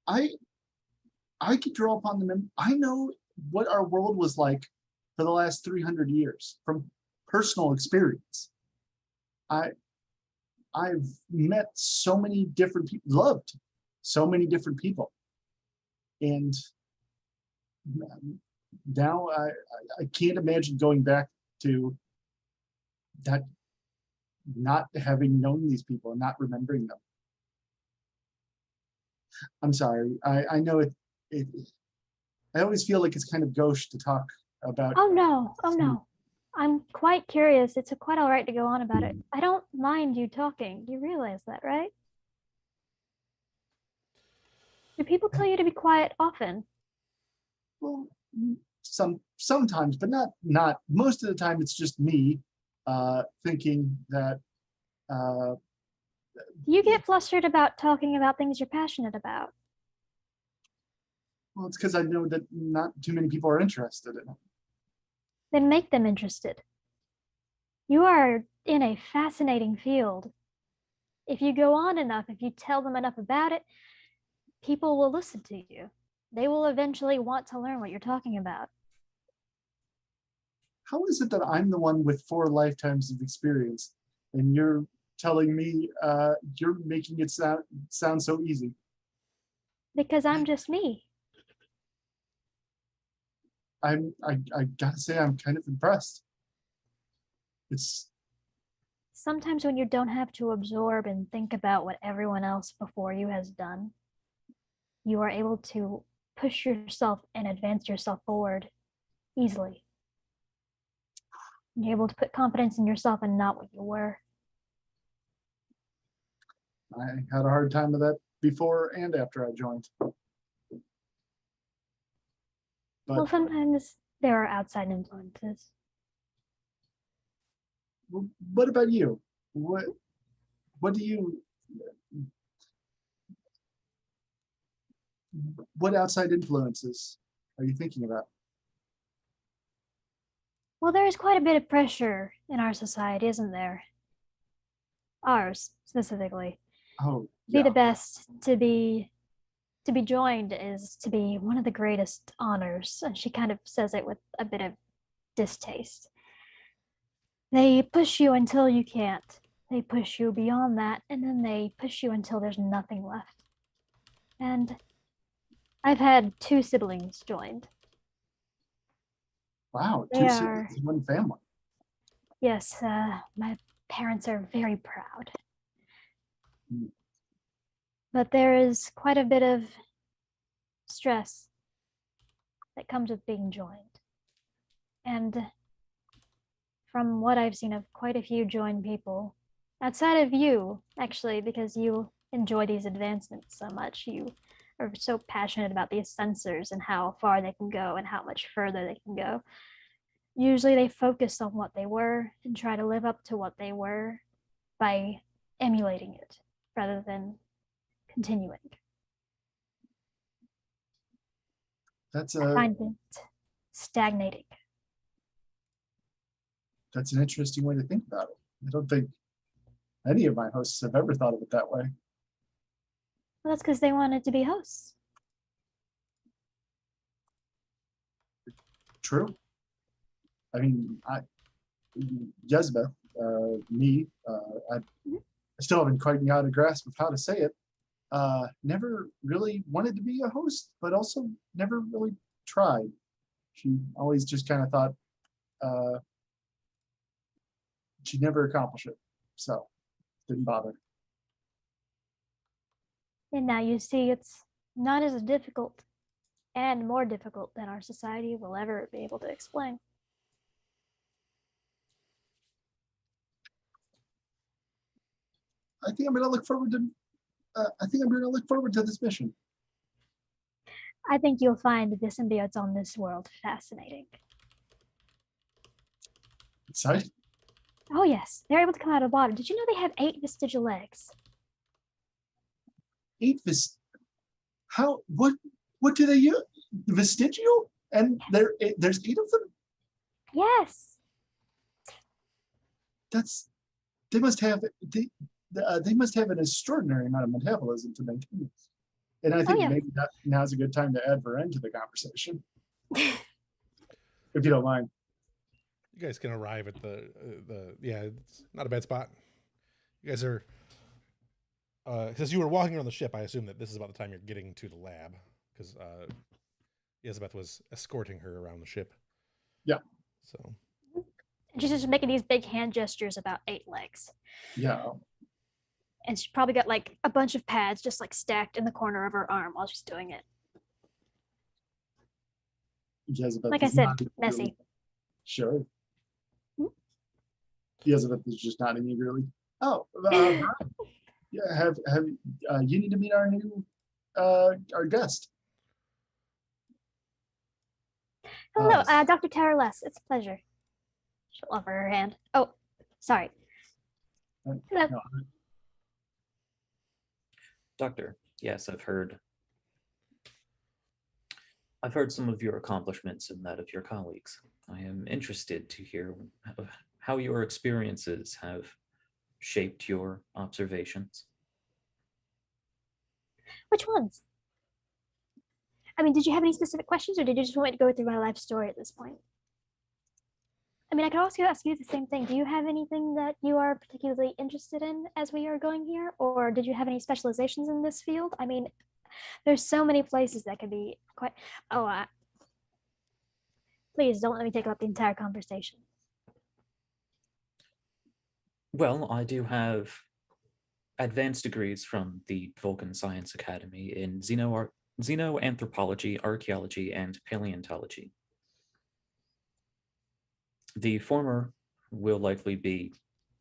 I could draw upon the I know what our world was like for the last 300 years from personal experience. I've met so many different people, loved so many different people, and now I can't imagine going back to that, not having known these people and not remembering them. I'm sorry. I know it. I always feel like it's kind of gauche to talk about. Oh no! Oh no! I'm quite curious. It's quite all right to go on about it. I don't mind you talking. You realize that, right? Do people tell you to be quiet often? Well, sometimes, but not most of the time. It's just me thinking that. You get flustered about talking about things you're passionate about. Well, it's because I know that not too many people are interested in it. Then make them interested. You are in a fascinating field. If you go on enough, if you tell them enough about it, people will listen to you. They will eventually want to learn what you're talking about. How is it that I'm the one with 4 lifetimes of experience and you're telling me you're making it sound so easy? Because I'm just me. I gotta say, I'm kind of impressed. It's Sometimes when you don't have to absorb and think about what everyone else before you has done, you are able to push yourself and advance yourself forward easily. You're able to put confidence in yourself and not what you were. I had a hard time with that before and after I joined. Well, sometimes there are outside influences. What about you? What do you? What outside influences are you thinking about? Well, there is quite a bit of pressure in our society, isn't there? Ours, specifically. Oh, Be yeah. the best, to be joined is to be one of the greatest honors. And she kind of says it with a bit of distaste. They push you until you can't. They push you beyond that, and then they push you until there's nothing left. And I've had 2 siblings joined. Wow, They 2 are, siblings in one family. yes, my parents are very proud. But there is quite a bit of stress that comes with being joined. And from what I've seen of quite a few joined people, outside of you, actually, because you enjoy these advancements so much, you are so passionate about these sensors and how far they can go and how much further they can go. Usually they focus on what they were and try to live up to what they were by emulating it rather than continuing. I find it stagnating. That's an interesting way to think about it. I don't think any of my hosts have ever thought of it that way. Well, that's because they wanted to be hosts. True. I mean, Yezbeth, me, I still haven't quite got a grasp of how to say it. Never really wanted to be a host, but also never really tried. She always just kind of thought she'd never accomplish it, so didn't bother. And now you see it's not as difficult and more difficult than our society will ever be able to explain. I think I'm going to look forward to. I think I'm going to look forward to this mission. I think you'll find the symbiotes on this world fascinating. Excited? Oh yes, they're able to come out of the water. Did you know they have 8 vestigial legs? 8 How? What do they use? Vestigial? And there's 8 of them? Yes. They must have an extraordinary amount of metabolism to maintain this. And I think maybe now's a good time to add Varen to the conversation. If you don't mind. You guys can arrive at the it's not a bad spot. You guys are since you were walking around the ship, I assume that this is about the time you're getting to the lab, because Elizabeth was escorting her around the ship. Yeah. So she's just making these big hand gestures about 8 legs. Yeah. And she's probably got like a bunch of pads just like stacked in the corner of her arm while she's doing it. Elizabeth, like I said, messy. Really, sure. Elizabeth is just nodding eagerly. Oh, yeah. Have you need to meet our new our guest? Hello, Yes. Dr. Tara Less. It's a pleasure. She'll offer her hand. Oh, sorry. Hello. No, Doctor, yes, I've heard some of your accomplishments and that of your colleagues. I am interested to hear how your experiences have shaped your observations. Which ones? I mean, did you have any specific questions, or did you just want me to go through my life story at this point? I mean, I could also ask you the same thing. Do you have anything that you are particularly interested in as we are going here? Or did you have any specializations in this field? I mean, there's so many places that could be quite. Oh, please don't let me take up the entire conversation. Well, I do have advanced degrees from the Vulcan Science Academy in xenoanthropology, archaeology, and paleontology. The former will likely be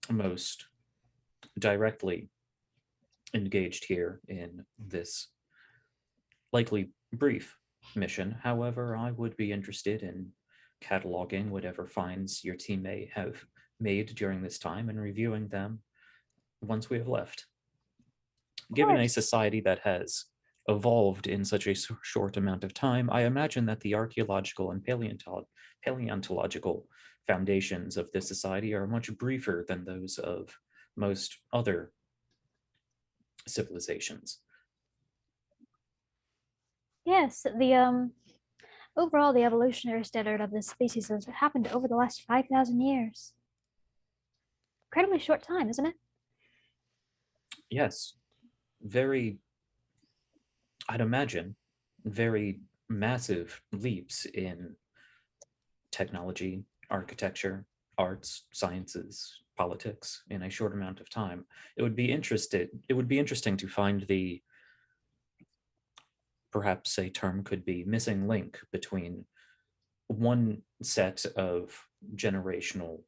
most directly engaged here in this likely brief mission. However, I would be interested in cataloging whatever finds your team may have made during this time and reviewing them once we have left. Given a society that has evolved in such a short amount of time, I imagine that the archaeological and paleontological foundations of this society are much briefer than those of most other civilizations. Yes, the overall the evolutionary standard of this species has happened over the last 5,000 years. Incredibly short time, isn't it? Yes, very, I'd imagine, very massive leaps in technology, architecture, arts, sciences, politics in a short amount of time. It would be interesting to find the, perhaps a term could be, missing link between one set of generational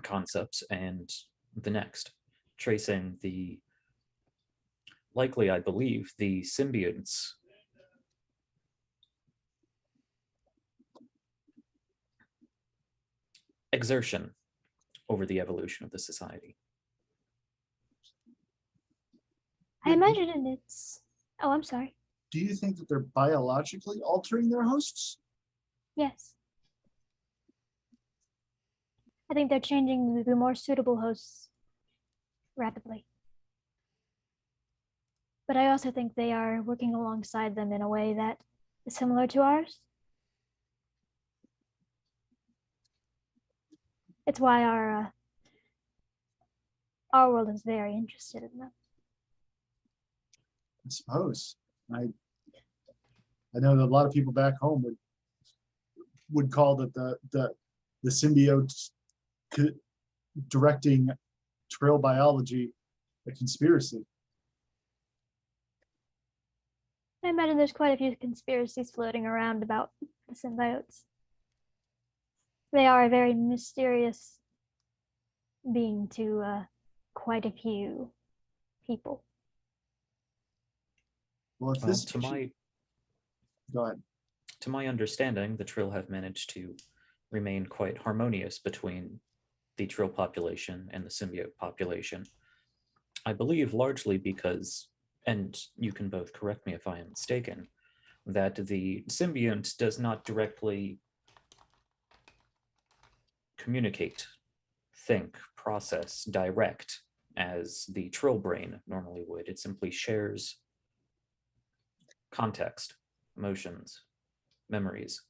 concepts and the next, tracing the likely, I believe, the symbionts exertion over the evolution of the society. I imagine it's. Oh, I'm sorry. do you think that they're biologically altering their hosts? Yes. I think they're changing to be more suitable hosts rapidly. But I also think they are working alongside them in a way that is similar to ours. It's why our world is very interested in them. I suppose. I know that a lot of people back home would call that the symbiotes directing trail biology a conspiracy. I imagine there's quite a few conspiracies floating around about the symbiotes. They are a very mysterious being to quite a few people. Well, if Well, this go ahead. to my understanding, the Trill have managed to remain quite harmonious between the Trill population and the symbiote population. I believe largely because, and you can both correct me if I am mistaken, that the symbiont does not directly communicate, think, process, direct as the Trill brain normally would. It simply shares context, emotions, memories.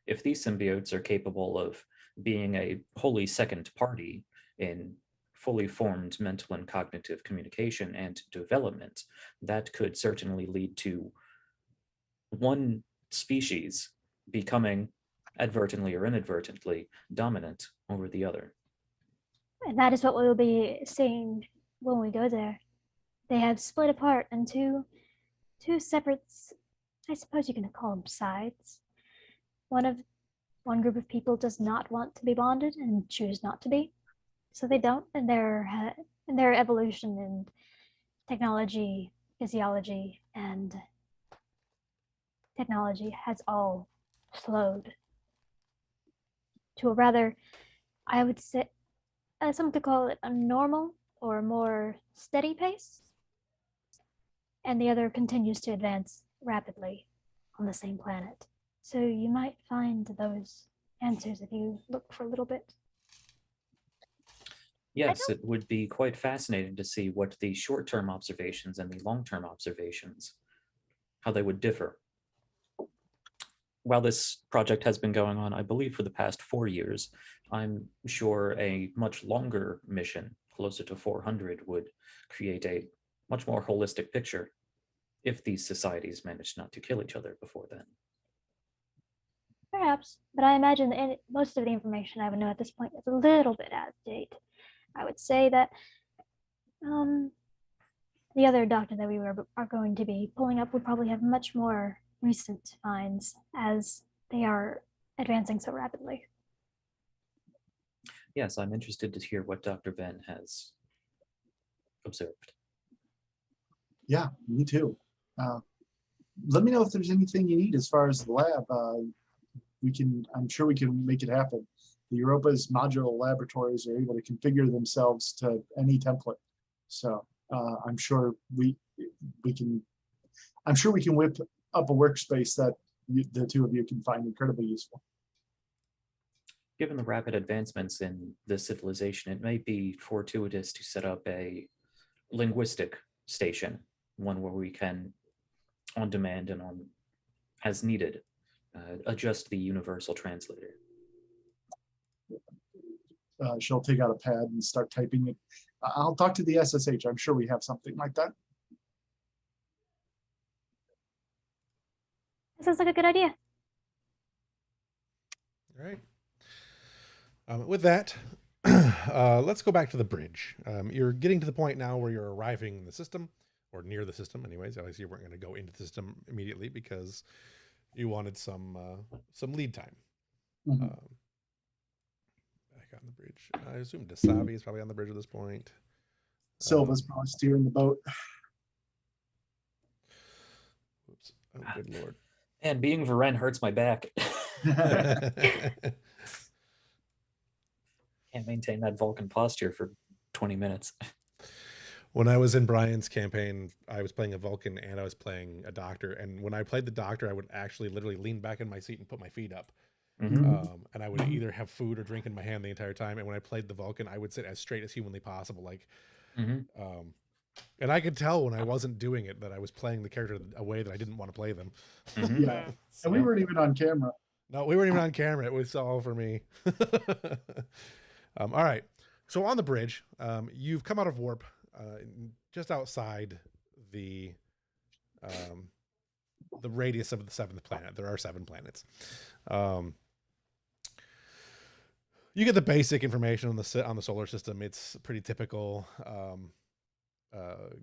If these symbiotes are capable of being a wholly second party in fully formed mental and cognitive communication and development, that could certainly lead to one species becoming, advertently or inadvertently, dominant over the other. And that is what we will be seeing when we go there. They have split apart into two separate, I suppose you can call them sides. One group of people does not want to be bonded and choose not to be, so they don't. And their evolution and physiology, and technology has all slowed to a rather, I would say, some could call it a normal or more steady pace, and the other continues to advance rapidly on the same planet. So you might find those answers if you look for a little bit. Yes, it would be quite fascinating to see what the short-term observations and the long-term observations, how they would differ. While this project has been going on, I believe, for the past 4 years, I'm sure a much longer mission, closer to 400, would create a much more holistic picture if these societies managed not to kill each other before then. Perhaps, but I imagine that most of the information I would know at this point is a little bit out of date. I would say that the other doctor that we are going to be pulling up would probably have much more recent finds as they are advancing so rapidly. Yes, I'm interested to hear what Dr. Ben has observed. Yeah, me too. Let me know if there's anything you need as far as the lab. I'm sure we can make it happen. The Europa's modular laboratories are able to configure themselves to any template. So I'm sure we can whip up a workspace that the two of you can find incredibly useful. Given the rapid advancements in this civilization, it may be fortuitous to set up a linguistic station, one where we can, on demand and on as needed, adjust the universal translator. She'll take out a pad and start typing it. I'll talk to the SSH. I'm sure we have something like that. That sounds like a good idea. All right. With that, let's go back to the bridge. You're getting to the point now where you're arriving in the system, or near the system anyways. Obviously, you weren't going to go into the system immediately because you wanted some lead time. Mm-hmm. Back on the bridge. I assume Dasavi is probably on the bridge at this point. Silva's probably steering the boat. Oops. Oh, good Lord. And being Varen hurts my back. Can't maintain that Vulcan posture for 20 minutes. When I was in Brian's campaign, I was playing a Vulcan and I was playing a doctor. And when I played the doctor, I would actually literally lean back in my seat and put my feet up. Mm-hmm. And I would either have food or drink in my hand the entire time. And when I played the Vulcan, I would sit as straight as humanly possible. And I could tell when I wasn't doing it that I was playing the character a way that I didn't want to play them. Mm-hmm. Yeah, so, and we weren't even on camera. No, we weren't even on camera. It was all for me. All right. So on the bridge, you've come out of warp just outside the radius of the 7th planet. There are 7 planets. You get the basic information on the solar system. It's pretty typical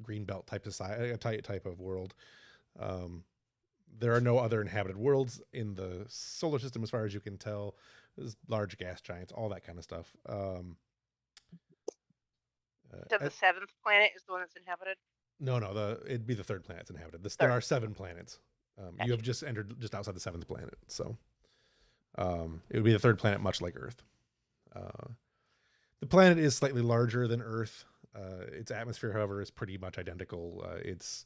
green belt type of world. There are no other inhabited worlds in the solar system as far as you can tell. There's large gas giants, all that kind of stuff. So the 7th planet is the one that's inhabited? No, it'd be the 3rd planet that's inhabited. There are 7 planets. Gotcha. You have just entered just outside the 7th planet, so it would be the 3rd planet, much like Earth. The planet is slightly larger than Earth. Its atmosphere, however, is pretty much identical. It's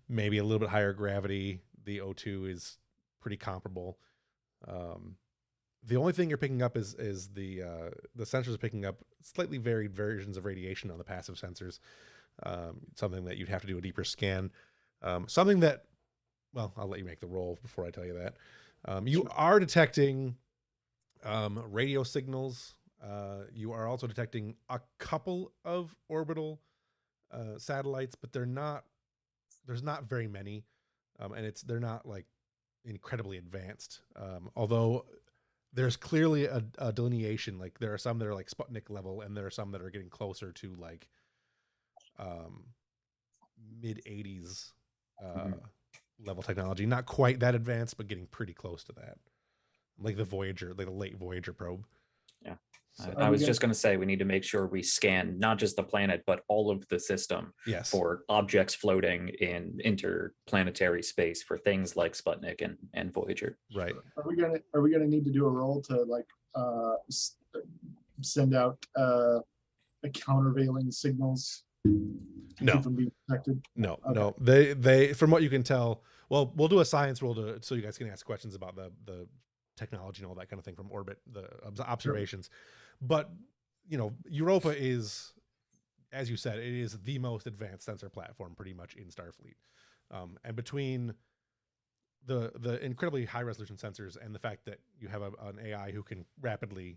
maybe a little bit higher gravity. The O2 is pretty comparable. The only thing you're picking up is the sensors are picking up slightly varied versions of radiation on the passive sensors. Something that you'd have to do a deeper scan. Something that, well, I'll let you make the roll before I tell you that. You are detecting radio signals. You are also detecting a couple of orbital satellites, but there's not very many, and they're not like incredibly advanced. Although there's clearly a delineation. Like there are some that are like Sputnik level, and there are some that are getting closer to like mid 80s level technology. Not quite that advanced, but getting pretty close to that. Like the Voyager, like the late Voyager probe. So, I was just going to say we need to make sure we scan not just the planet, but all of the system yes. for objects floating in interplanetary space for things like Sputnik and Voyager. Right. Are we gonna need to do a roll to like send out countervailing signals to keep them being detected? No, Okay. no. They from what you can tell, well, we'll do a science roll so you guys can ask questions about the technology and all that kind of thing from orbit, the observations. Sure. But Europa is, as you said, it is the most advanced sensor platform pretty much in Starfleet. And between the incredibly high resolution sensors and the fact that you have an AI who can rapidly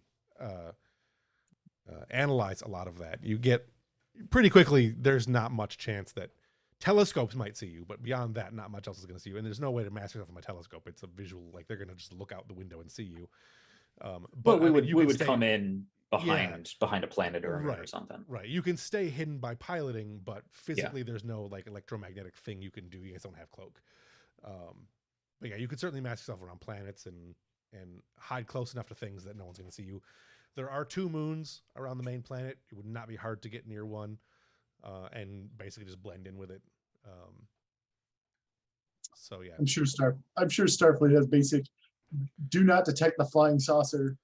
analyze a lot of that, you get pretty quickly, there's not much chance that telescopes might see you, but beyond that, not much else is going to see you. And there's no way to mask yourself from a telescope. It's a visual, like they're going to just look out the window and see you. But we would come in behind a planet or something. Right. You can stay hidden by piloting, but physically there's no like electromagnetic thing you can do. You guys don't have cloak. But yeah, you could certainly mask yourself around planets and hide close enough to things that no one's going to see you. There are 2 moons around the main planet. It would not be hard to get near one. And basically just blend in with it. So yeah, I'm sure Starfleet has basic do not detect the flying saucer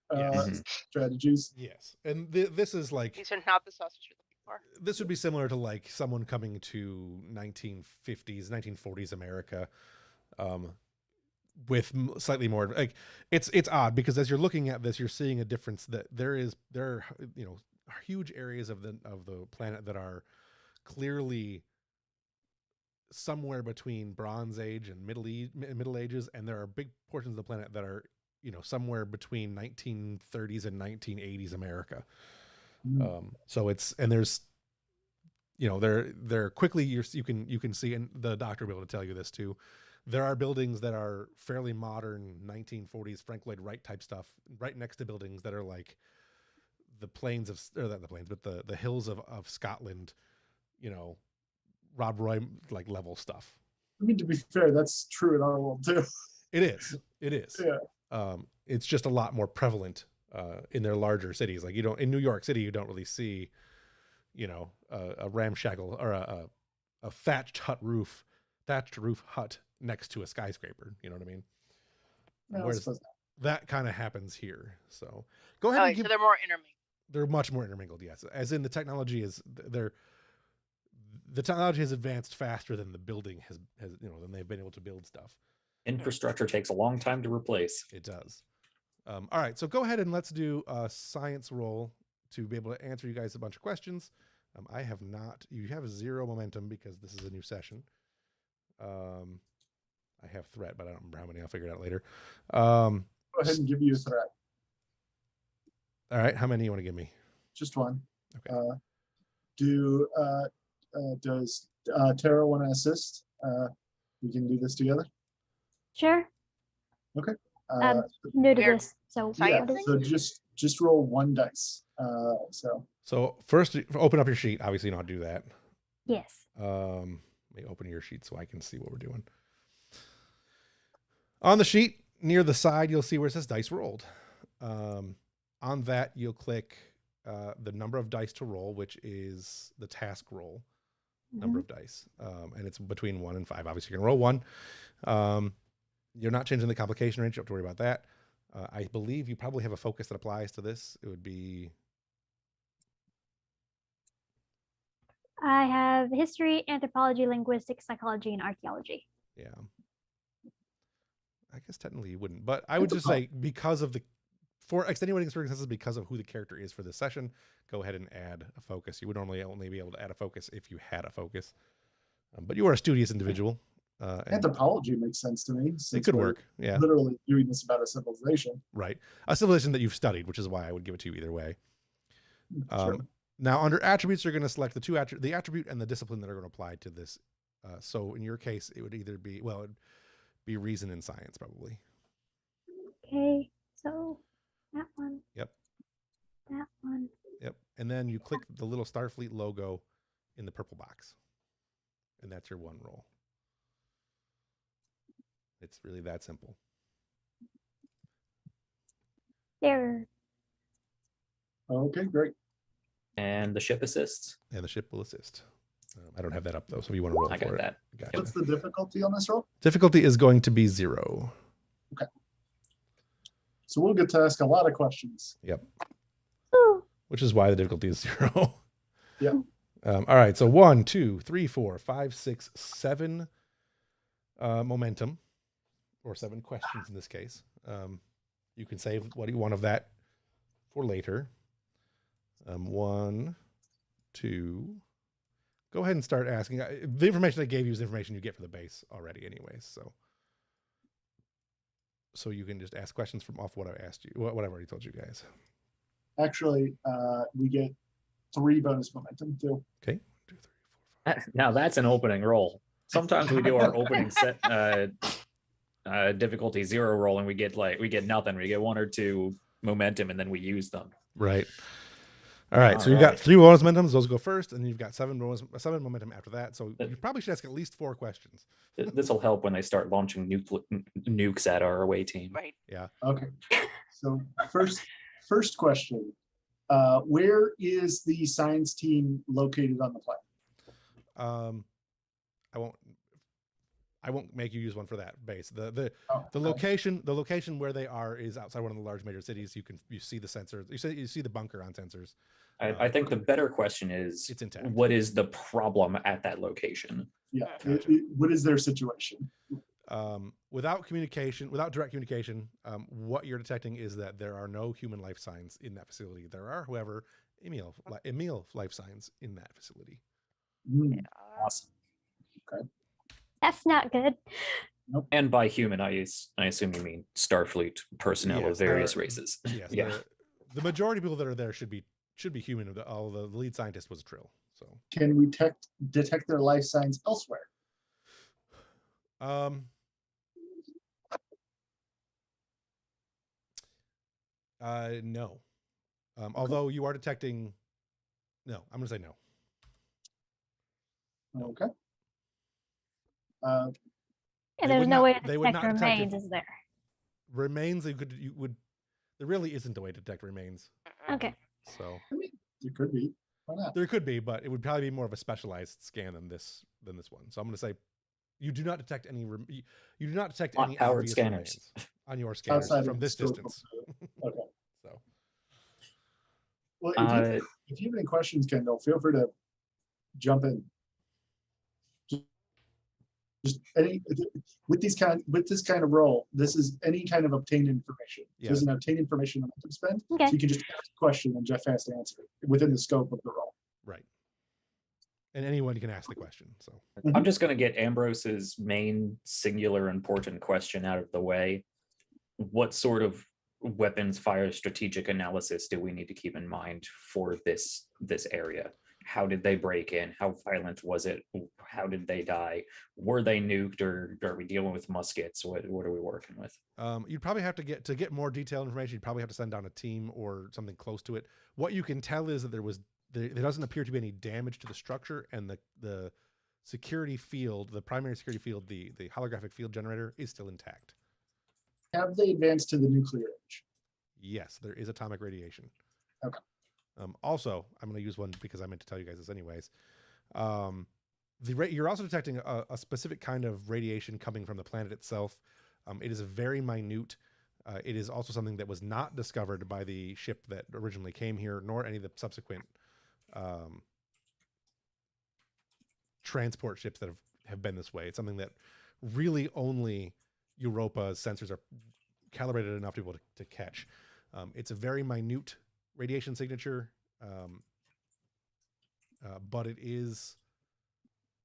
strategies. Yes, and this is like, these are not the saucers you're looking for. This would be similar to like someone coming to 1950s, 1940s America, with slightly more like it's odd because as you're looking at this, you're seeing a difference that there are huge areas of the planet that are clearly somewhere between Bronze Age and Middle Ages, and there are big portions of the planet that are somewhere between 1930s and 1980s America. So there's there quickly you can see, and the doctor will be able to tell you this too. There are buildings that are fairly modern 1940s Frank Lloyd Wright type stuff right next to buildings that are like the plains of, or not the plains, but the hills of Scotland, Rob Roy like level stuff. I mean, to be fair, that's true in our world too. It is. Yeah. It's just a lot more prevalent in their larger cities. Like in New York City, you don't really see, a ramshackle or a thatched roof hut next to a skyscraper. You know what I mean? No, whereas that kind of happens here. So go ahead. So they're more intermingled. They're much more intermingled, yes. As in the technology has advanced faster than the building has than they've been able to build stuff. Infrastructure takes a long time to replace. It does. All right, so go ahead and let's do a science roll to be able to answer you guys a bunch of questions. You have 0 momentum because this is a new session. I have threat, but I don't remember how many. I'll figure it out later. Go ahead and give you a threat. All right, how many you want to give me? Just one. Okay. Does Tara want to assist? We can do this together. Sure. Okay. I'm new to this, so yeah, so just roll 1 dice. So first, open up your sheet. Obviously, you know how to do that. Yes. Let me open your sheet so I can see what we're doing. On the sheet near the side, you'll see where it says dice rolled. On that, you'll click the number of dice to roll, which is the task roll number of dice. And it's between 1 and 5. Obviously, you're going to roll 1. You're not changing the complication range. You don't have to worry about that. I believe you probably have a focus that applies to this. It would be... I have history, anthropology, linguistics, psychology, and archaeology. Yeah. I guess technically you wouldn't, but I would just say because of for extenuating circumstances, because of who the character is for this session, go ahead and add a focus. You would normally only be able to add a focus if you had a focus. But you are a studious individual. Anthropology makes sense to me. It could work. Yeah. Literally doing this about a civilization. Right. A civilization that you've studied, which is why I would give it to you either way. Sure. Now, under attributes, you're going to select the attribute and the discipline that are going to apply to this. So in your case, it would either be, it'd be reason and science, probably. Okay. So that one. Yep. That one. Yep. And then you click the little Starfleet logo in the purple box. And that's your 1 roll. It's really that simple. There. Okay, great. And the ship assists. And the ship will assist. I don't have that up though, so if you want to roll I for got it. that. Gotcha. What's the difficulty on this roll? Difficulty is going to be 0. Okay. So we'll get to ask a lot of questions. Yep. Ooh. Which is why the difficulty is 0. Yeah. All right. So 1, 2, 3, 4, 5, 6, 7 momentum, or 7 questions in this case. You can save what you want of that for later. 1, 2. Go ahead and start asking. The information I gave you is information you get for the base already, anyways. So you can just ask questions from off what I asked you, what I've already told you guys. Actually, we get 3 bonus momentum too. Okay. 2, 3, 4, 5. Now that's an opening roll. Sometimes we do our opening set difficulty 0 roll, and we get nothing. We get 1 or 2 momentum, and then we use them. Right. All right. So you've All got 3 bonus momentums. Those go first, and you've got 7 momentum after that. So you probably should ask at least 4 questions. This will help when they start launching nukes at our away team. Right. Yeah. Okay. So first question. Where is the science team located on the planet? I won't make you use one for that base. The Okay. location where they are is outside one of the large major cities. You see the sensors. You see the bunker on sensors. I think the better question is, It's intact. what is the problem at that location? Yeah. Gotcha. What is their situation? Without direct communication, what you're detecting is that there are no human life signs in that facility. There are, however, Emil life signs in that facility. Awesome. Okay. That's not good. And by human, I assume you mean Starfleet personnel Yes, of various races. Yes. Yeah. The majority of people that are there should be human. The lead scientist was a Trill. So Can we detect their life signs elsewhere? No. Although you are detecting. No, I'm gonna say no. Okay. And They there's would no not- way to they would detect not detect remains, if- is there? Remains, there really isn't a way to detect remains. Okay. So I mean, it could be. Why not? there could be, but it would probably be more of a specialized scan than this one. So I'm going to say you do not detect any any Powered obvious scanners remains on your scanners Outside from of this the scope distance. Okay. So Well, if you have any questions, Kendall, feel free to jump in. Just any with this kind of role, this is any kind of obtained information. Yeah. There's an obtained information momentum spend. Okay. So you can just ask a question and Jeff has to answer it within the scope of the role. right, and anyone can ask the question. So I'm just going to get Ambrose's main singular important question out of the way. What sort of weapons fire strategic analysis do we need to keep in mind for this area? How did they break in? How violent was it? How did they die? Were they nuked, or are we dealing with muskets? What are we working with? you'd probably have to get more detailed information. You'd probably have to send down a team or something close to it. What you can tell is that there doesn't appear to be any damage to the structure, and the security field, the primary security field, the holographic field generator is still intact. Have they advanced to the nuclear age? Yes, there is atomic radiation. Okay. Also, I'm going to use one because I meant to tell you guys this anyways. You're also detecting a specific kind of radiation coming from the planet itself. It is very minute. It is also something that was not discovered by the ship that originally came here, nor any of the subsequent transport ships that have been this way. It's something that really only Europa's sensors are calibrated enough to be able to catch. It's a very minute radiation signature, but it is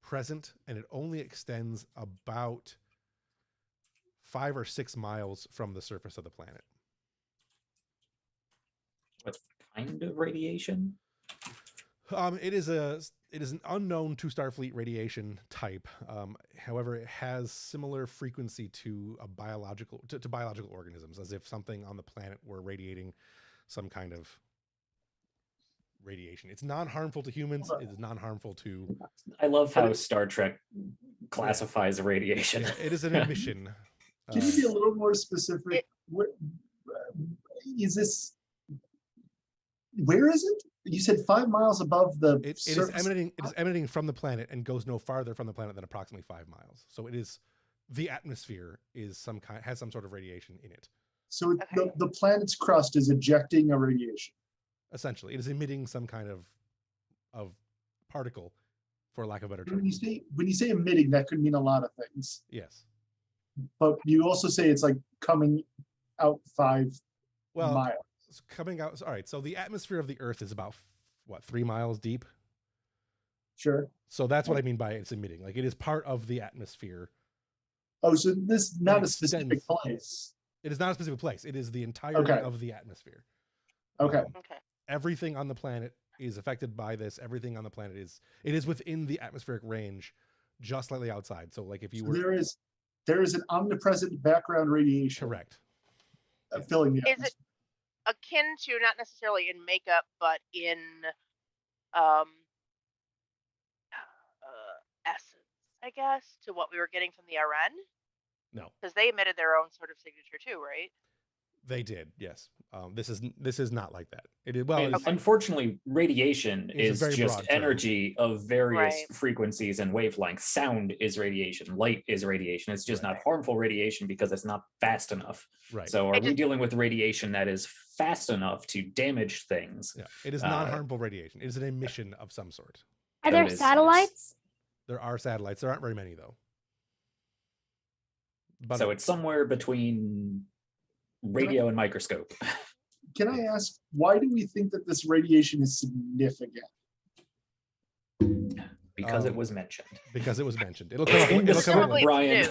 present, and it only extends about 5 or 6 miles from the surface of the planet. What kind of radiation? It is an unknown to Starfleet radiation type. However, it has similar frequency to biological organisms, as if something on the planet were radiating some kind of radiation. It's non-harmful to humans. It is non-harmful to. I love how Star Trek classifies radiation. Yeah, it is an emission. Can you be a little more specific? What is this? Where is it? You said 5 miles above the It is surface. emanating from the planet and goes no farther from the planet than approximately 5 miles. So it is, the atmosphere is has some sort of radiation in it. So the planet's crust is ejecting a radiation. Essentially, it is emitting some kind of particle, for lack of a better term. When you say emitting, that could mean a lot of things. Yes. But you also say it's like coming out 5 miles. It's coming out. All right. So the atmosphere of the Earth is about, what, 3 miles deep? Sure. So that's what I mean by it's emitting. Like, it is part of the atmosphere. Oh, so this is not a specific place. It is not a specific place. It is the entirety of the atmosphere. Okay. Everything on the planet is affected by this. Everything on the planet is within the atmospheric range, just slightly outside. So like if you were, there is an omnipresent background radiation. Correct. Filling the atmosphere. Is it akin to, not necessarily in makeup, but in essence, I guess, to what we were getting from the RN? No, because they emitted their own sort of signature too, right? They did, yes. This is not like that. It is unfortunately, radiation is just energy of various Right. frequencies and wavelengths. Sound is radiation. Light is radiation. It's just not harmful radiation because it's not fast enough. Right. So are we dealing with radiation that is fast enough to damage things? Yeah. It is not harmful radiation. It is an emission of some sort. Are there satellites? There are satellites. There aren't very many though. But so it's somewhere between radio and microscope. Can I ask, why do we think that this radiation is significant? Because it was mentioned. Because it was mentioned. It'll come up, Brian.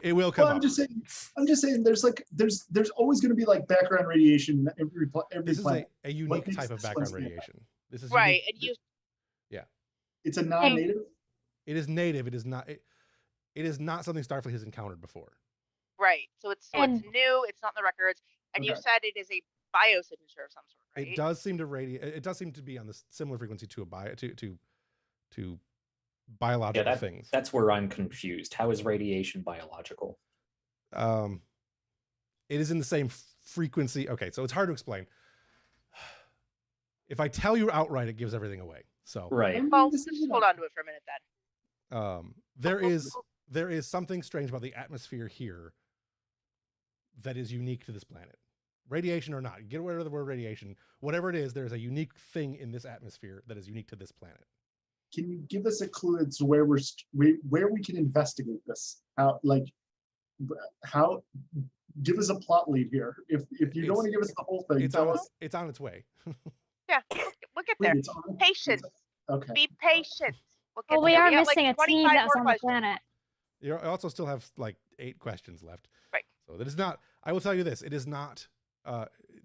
It will come up. I'm just saying there's always going to be like background radiation every This is planet. a unique type of background radiation. This is right. Unique. And it's a non-native? It is native. It is not something Starfleet has encountered before. Right. So it's new, it's not in the records. And you said it is a biosignature of some sort, right? It does seem to radiate. It does seem to be on the similar frequency to to biological things. That's where I'm confused. How is radiation biological? It is in the same frequency. Okay, so it's hard to explain. If I tell you outright, it gives everything away. So right. Well, just hold on to it for a minute then. There is something strange about the atmosphere here that is unique to this planet. Radiation or not, get rid of the word radiation. Whatever it is, there's a unique thing in this atmosphere that is unique to this planet. Can you give us a clue as to where we can investigate this? Give us a plot lead here. If you don't want to give us the whole thing, it's on its way. Yeah, we'll get there. Patience. Okay. Be patient. We are missing a team that's on the planet. You also still have like 8 questions left. Right. So that is not, I will tell you this, it is not,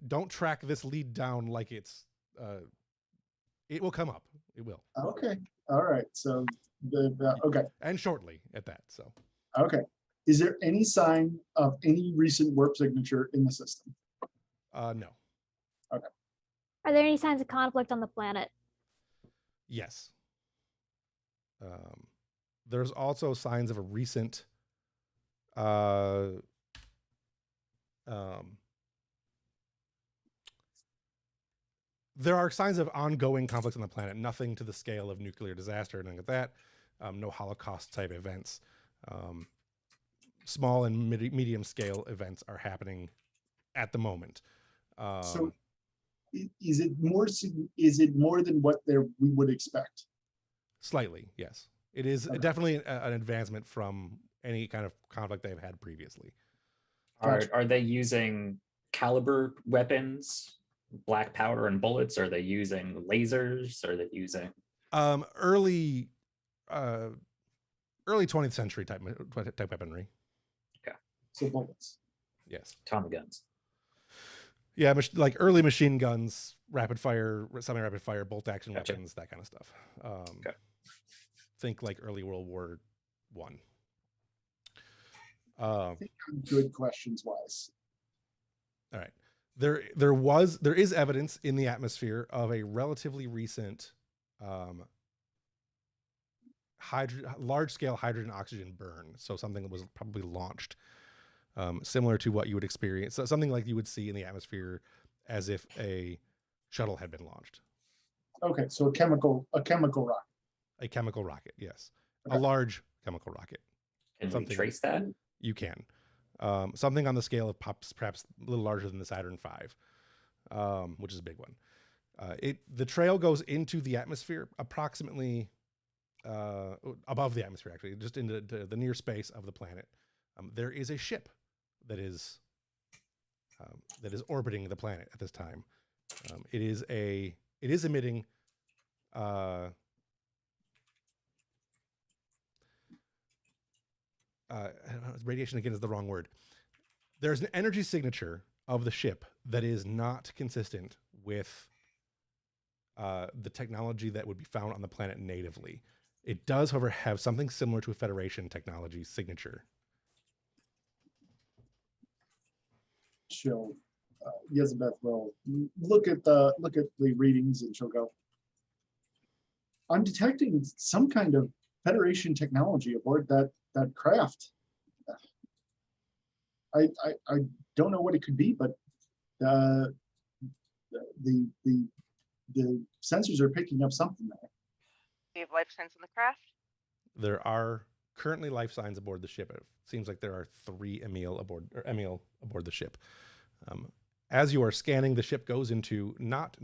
don't track this lead down like it's, it will come up. It will. Okay. All right. So, okay. And shortly at that, so. Okay. Is there any sign of any recent warp signature in the system? No. Okay. Are there any signs of conflict on the planet? Yes. There's also signs of a recent there are signs of ongoing conflicts on the planet, nothing to the scale of nuclear disaster or anything like that. No Holocaust type events. Small and medium scale events are happening at the moment. So is it more than what we would expect? Slightly, yes. It is definitely an advancement from any kind of conflict they've had previously. Are they using caliber weapons, black powder and bullets? Are they using lasers? Are they using early 20th century type weaponry? Okay. So bullets. Yes. Tommy guns. Yeah, like early machine guns, rapid fire, semi-rapid fire, bolt action weapons, that kind of stuff. Okay. Think like early World War I. I think good questions wise. All right. There is evidence in the atmosphere of a relatively recent large-scale hydrogen oxygen burn. So something that was probably launched, similar to what you would experience. So something like you would see in the atmosphere as if a shuttle had been launched. Okay, so a chemical rocket. A chemical rocket, yes. Okay. A large chemical rocket. Can Something- we trace that? You can. Something on the scale of perhaps a little larger than the Saturn V, which is a big one. The trail goes into the atmosphere approximately above the atmosphere, actually, just into the near space of the planet. There is a ship that is orbiting the planet at this time. It is emitting radiation, again, is the wrong word. There's an energy signature of the ship that is not consistent with the technology that would be found on the planet natively. It does, however, have something similar to a Federation technology signature. She'll Elizabeth will look at the readings, and she'll go, I'm detecting some kind of Federation technology aboard that craft. I don't know what it could be, but the sensors are picking up something there. Do you have life signs in the craft? There are currently life signs aboard the ship. It seems like there are 3 Emil aboard the ship. As you are scanning, the ship goes into not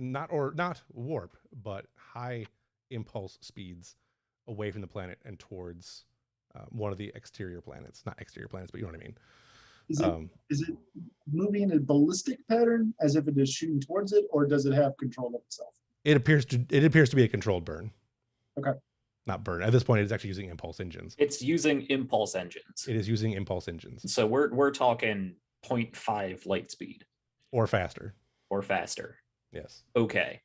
warp, but high impulse speeds away from the planet and towards one of the exterior planets. Not exterior planets, but you know what I mean. Is it moving in a ballistic pattern as if it is shooting towards it, or does it have control of itself? It appears to be a controlled burn. Okay. Not burn. At this point, it's actually using impulse engines. It's using impulse engines. It is using impulse engines. So we're talking 0.5 light speed. Or faster. Or faster. Yes. Okay.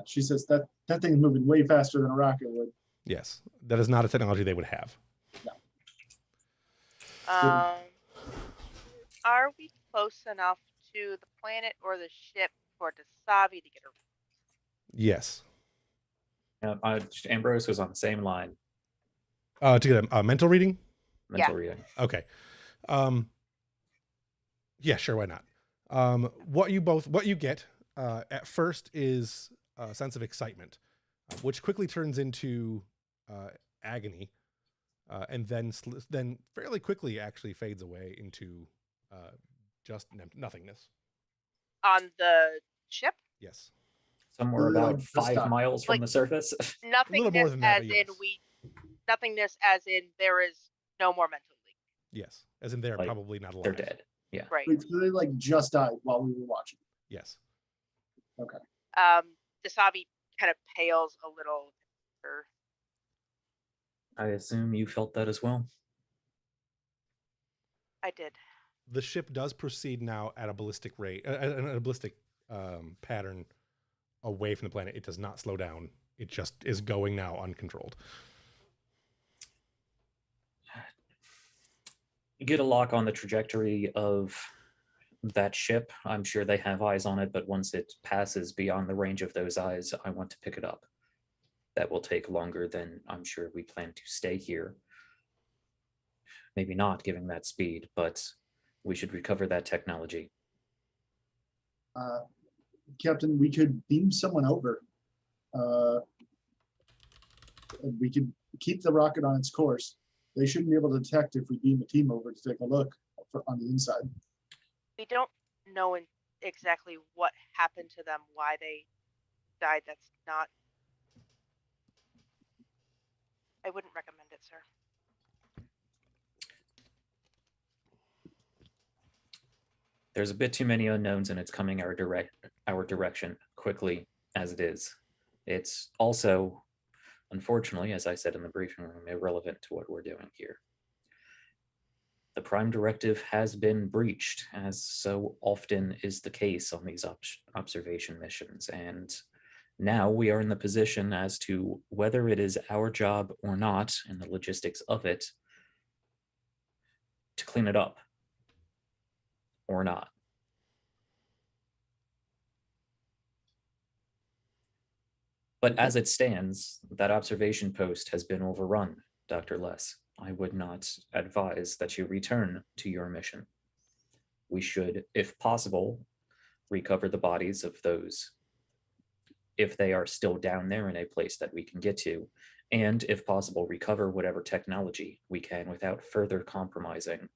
She says that thing is moving way faster than a rocket would. Yes. That is not a technology they would have. No. Are we close enough to the planet or the ship for Dasavi to get a... Yes. Ambrose was on the same line. To get a mental reading? Mental reading. Okay. Yeah, sure, why not? What you get at first is a sense of excitement, which quickly turns into agony, and then fairly quickly actually fades away into just nothingness. On the ship? Yes. Somewhere about 5 miles from the surface. Nothingness, a little more than that, as but yes. Nothingness as in there is no more mental leak. Yes, as in they're probably not alive. They're dead. Yeah. Right. So they just died while we were watching. Yes. Okay. Dasavi kind of pales a little. I assume you felt that as well. I did. The ship does proceed now at a ballistic rate, a ballistic pattern away from the planet. It does not slow down. It just is going now uncontrolled. You get a lock on the trajectory of that ship. I'm sure they have eyes on it, but once it passes beyond the range of those eyes, I want to pick it up. That will take longer than I'm sure we plan to stay here. Maybe not giving that speed, but we should recover that technology. Captain, we could beam someone over. We could keep the rocket on its course. They shouldn't be able to detect if we beam a team over to take a look on the inside. We don't know exactly what happened to them, why they died. That's not... I wouldn't recommend it, sir. There's a bit too many unknowns, and it's coming our direction quickly as it is. It's also, unfortunately, as I said in the briefing room, irrelevant to what we're doing here. The Prime Directive has been breached, as so often is the case on these observation missions, and now we are in the position as to whether it is our job or not, and the logistics of it, to clean it up or not. But as it stands, that observation post has been overrun, Dr. Less. I would not advise that you return to your mission. We should, if possible, recover the bodies of those if they are still down there in a place that we can get to, and if possible, recover whatever technology we can without further compromising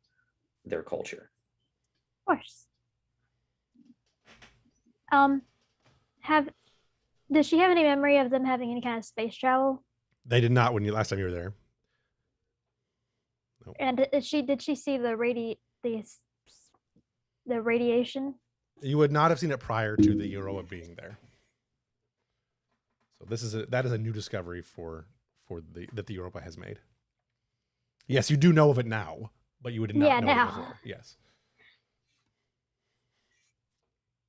their culture. Of course. Does she have any memory of them having any kind of space travel? They did not when last time you were there. Nope. And did she see the radiation? You would not have seen it prior to the Europa being there. So that is a new discovery that the Europa has made. Yes, you do know of it now, but you would not know it before. Yes.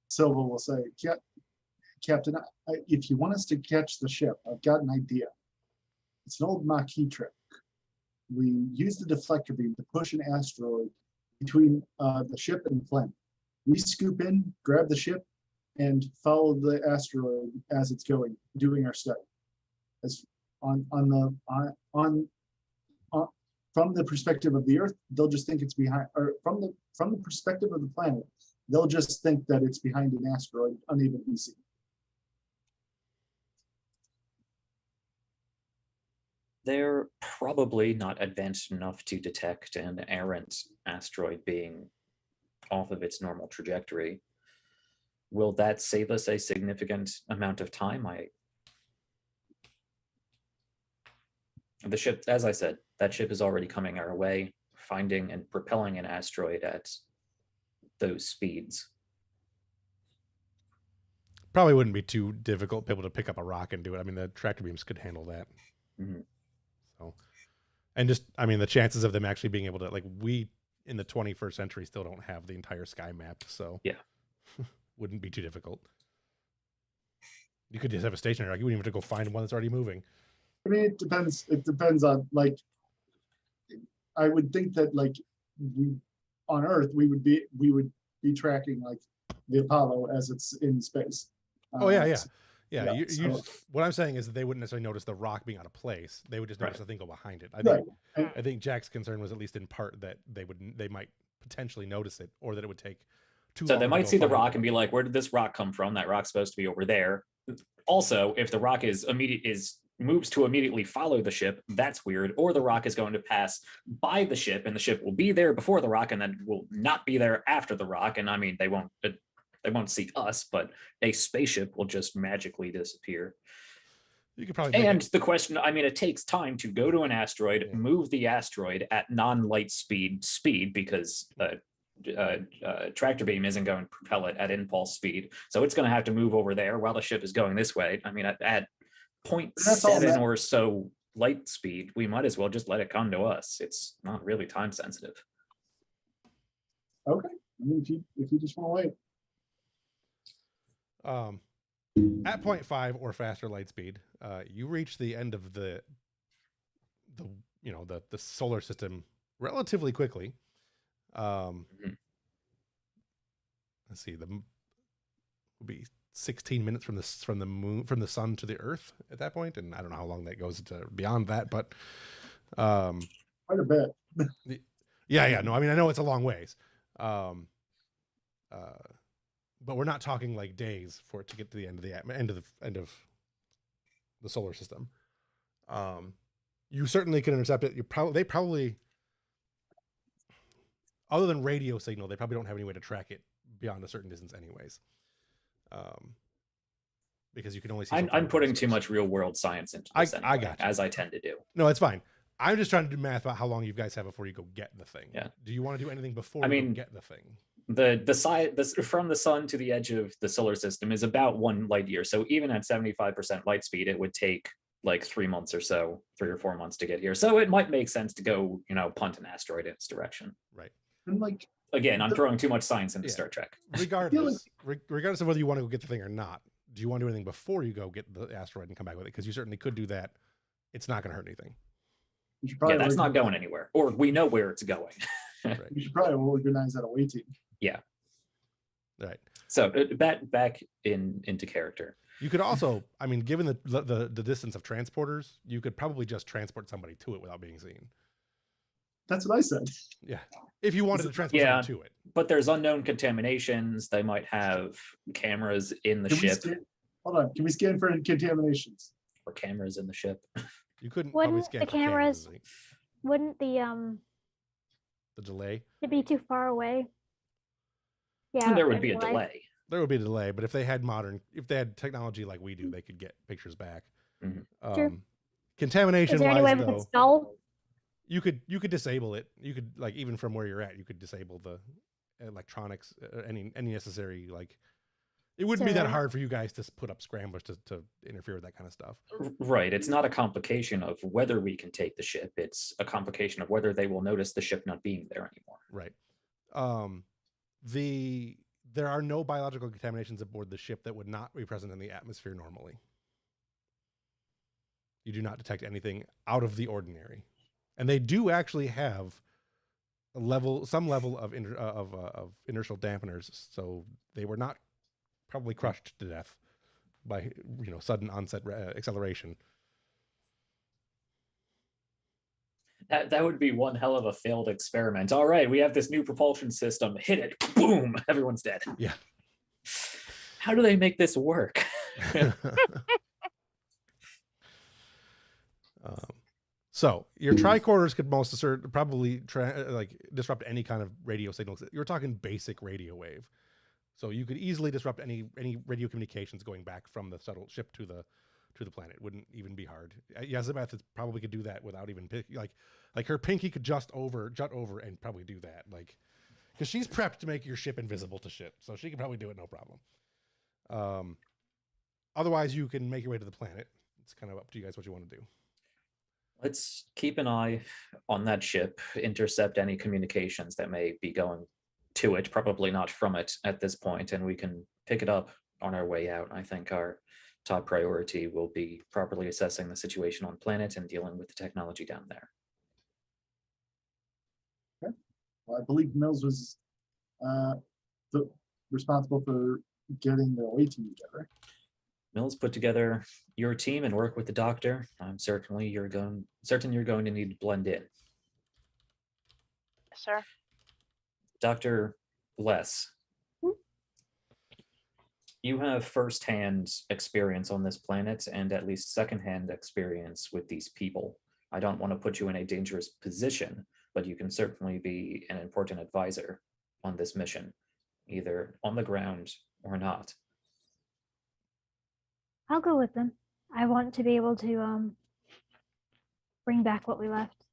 Silva will say, Captain, if you want us to catch the ship, I've got an idea. It's an old Maquis trick. We use the deflector beam to push an asteroid between the ship and the planet. We scoop in, grab the ship, and follow the asteroid as it's going, doing our study. As from the perspective of the Earth, they'll just think it's behind, or from the perspective of the planet, they'll just think that it's behind an asteroid, unable to be seen. They're probably not advanced enough to detect an errant asteroid being off of its normal trajectory. Will that save us a significant amount of time? The ship, as I said, that ship is already coming our way, finding and propelling an asteroid at those speeds. Probably wouldn't be too difficult for people to pick up a rock and do it. I mean, the tractor beams could handle that. Mm-hmm. So, and just, I mean, the chances of them actually being able to, like, we in the 21st century still don't have the entire sky mapped, so yeah, wouldn't be too difficult. You could just have a stationary rock. You wouldn't even have to go find one that's already moving. I mean, it depends. It depends on, like, I would think that, like, on Earth we would be tracking, like, the Apollo as it's in space. Oh yeah. What I'm saying is that they wouldn't necessarily notice the rock being out of place. They would just notice the thing go behind it. I think Jack's concern was at least in part that they might potentially notice it, or that it would take too long. So they might see the rock and be like, "Where did this rock come from? That rock's supposed to be over there." Also, if the rock moves to immediately follow the ship, that's weird. Or the rock is going to pass by the ship, and the ship will be there before the rock, and then will not be there after the rock. And I mean, they won't see us, but a spaceship will just magically disappear. You could probably. And the question, I mean, it takes time to go to an asteroid, move the asteroid at non-light speed because tractor beam isn't going to propel it at impulse speed, so it's going to have to move over there while the ship is going this way. I mean, at 0.7 or so light speed, we might as well just let it come to us. It's not really time sensitive. Okay, I mean, if you just want to wait. At 0.5 or faster light speed, you reach the end of the solar system relatively quickly. Let's see, will be 16 minutes from the sun to the Earth at that point, and I don't know how long that goes to beyond that, but quite a bit. No, I mean, I know it's a long ways, but we're not talking like days for it to get to the end of the solar system. You certainly can intercept it. They probably, other than radio signal, they probably don't have any way to track it beyond a certain distance anyways. Because you can only see. I'm putting too much real world science into this anyway, I got you. As I tend to do. No, it's fine. I'm just trying to do math about how long you guys have before you go get the thing. Yeah. Do you want to do anything before you go get the thing? The from the sun to the edge of the solar system is about 1 light year. So even at 75% light speed, it would take like 3 months or so, 3 or 4 months to get here. So it might make sense to go, punt an asteroid in its direction. Right. And like, again, I'm throwing too much science into Star Trek. Regardless of whether you want to go get the thing or not, do you want to do anything before you go get the asteroid and come back with it? Because you certainly could do that. It's not going to hurt anything. Yeah, that's not going anywhere. Or we know where it's going. Right. You should probably organize that away team. Yeah. Right. So back into character. You could also, I mean, given the distance of transporters, you could probably just transport somebody to it without being seen. That's what I said. Yeah. If you wanted to transport someone to it. But there's unknown contaminations. They might have cameras in the ship. Hold on. Can we scan for contaminations? Or cameras in the ship. You couldn't probably Wouldn't scan the for cameras, cameras? like, Wouldn't the delay. it be too far away? Yeah, And there would there's be a delay. There would be a delay, but if they had technology like we do, they could get pictures back. True. Contamination Is there any wise, way we though, could stall? you could disable it. You could, like, even from where you're at, you could disable the electronics, any necessary, like, it wouldn't be that hard for you guys to put up scramblers to interfere with that kind of stuff. Right. It's not a complication of whether we can take the ship. It's a complication of whether they will notice the ship not being there anymore. Right. There are no biological contaminations aboard the ship that would not be present in the atmosphere normally. You do not detect anything out of the ordinary, and they do actually have some level of inertial dampeners, so they were not probably crushed to death by sudden onset acceleration. That would be one hell of a failed experiment. All right, we have this new propulsion system. Hit it. Boom. Everyone's dead. Yeah. How do they make this work? So your tricorders could probably disrupt any kind of radio signals. You're talking basic radio wave. So you could easily disrupt any radio communications going back from the ship to the planet. Wouldn't even be hard. Yazabeth probably could do that without even like her pinky could jut over and probably do that, like, because she's prepped to make your ship invisible to ship, so she can probably do it no problem. Otherwise, you can make your way to the planet. It's kind of up to you guys what you want to do. Let's keep an eye on that ship, intercept any communications that may be going to it, probably not from it at this point, and we can pick it up on our way out. I think our top priority will be properly assessing the situation on planet and dealing with the technology down there. Okay. Well, I believe Mills was responsible for getting the away team together. Mills put together your team and work with the doctor. I'm certain you're going to need to blend in. Yes, sir. Dr. Les, you have firsthand experience on this planet and at least secondhand experience with these people. I don't want to put you in a dangerous position, but you can certainly be an important advisor on this mission, either on the ground or not. I'll go with them. I want to be able to bring back what we left.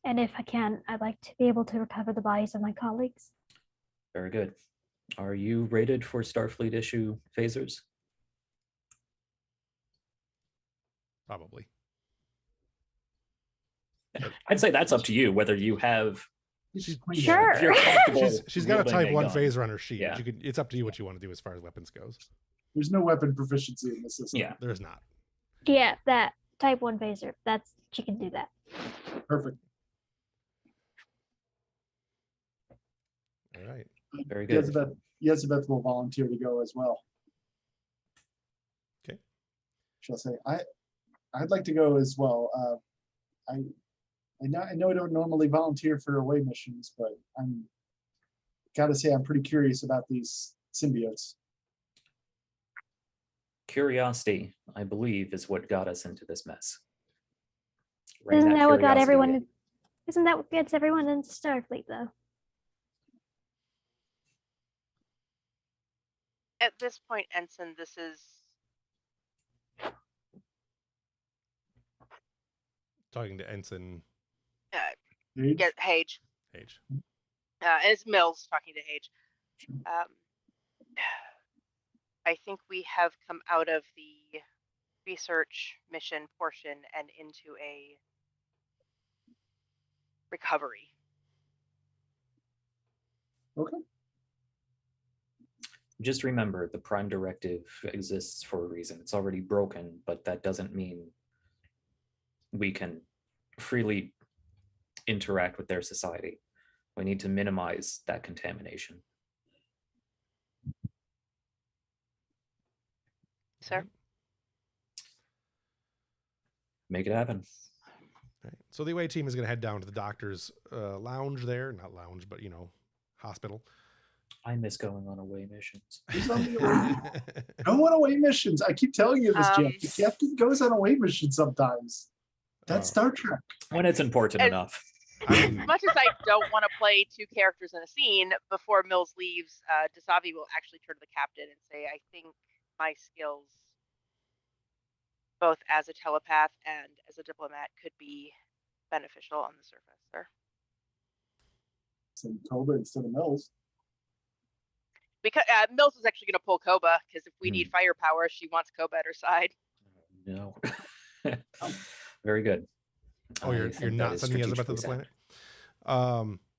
And if I can, I'd like to be able to recover the bodies of my colleagues. Very good. Are you rated for Starfleet issue phasers? Probably. I'd say that's up to you, whether you have... Sure. If you're comfortable She's got a wielding type 1 gun. phaser on her sheet. Yeah. It's up to you what you want to do as far as weapons goes. There's no weapon proficiency in this system. Yeah. There is not. Yeah, that type 1 phaser. She can do that. Perfect. All right. Very good. Yezabeth will volunteer to go as well. Okay. She'll say, I'd like to go as well. I know I don't normally volunteer for away missions, but I'm gotta say I'm pretty curious about these symbiotes. Curiosity, I believe, is what got us into this mess. Isn't that what got curiosity everyone? in. Isn't that what gets everyone into Starfleet, though? At this point, Ensign, this is Talking to Ensign Hage. H. It's Mills talking to Hage. I think we have come out of the research mission portion and into a recovery. Okay. Just remember, the Prime Directive exists for a reason. It's already broken, but that doesn't mean we can freely interact with their society. We need to minimize that contamination. Sir? Make it happen. Right. So the away team is going to head down to the doctor's lounge there. Not lounge, but, hospital. I miss going on away missions. Who's on the away? Go on away missions. I keep telling you this, Jeff. The captain goes on away missions sometimes. That's Star Trek. When it's important enough. As much as I don't want to play two characters in a scene, before Mills leaves, Dasavi will actually turn to the captain and say, I think my skills, both as a telepath and as a diplomat, could be beneficial on the surface, sir. So Koba instead of Mills. Because Mills is actually going to pull Koba, because if we need firepower, she wants Koba at her side. No. Very good. Oh, you're not sending Yezebeth to the planet?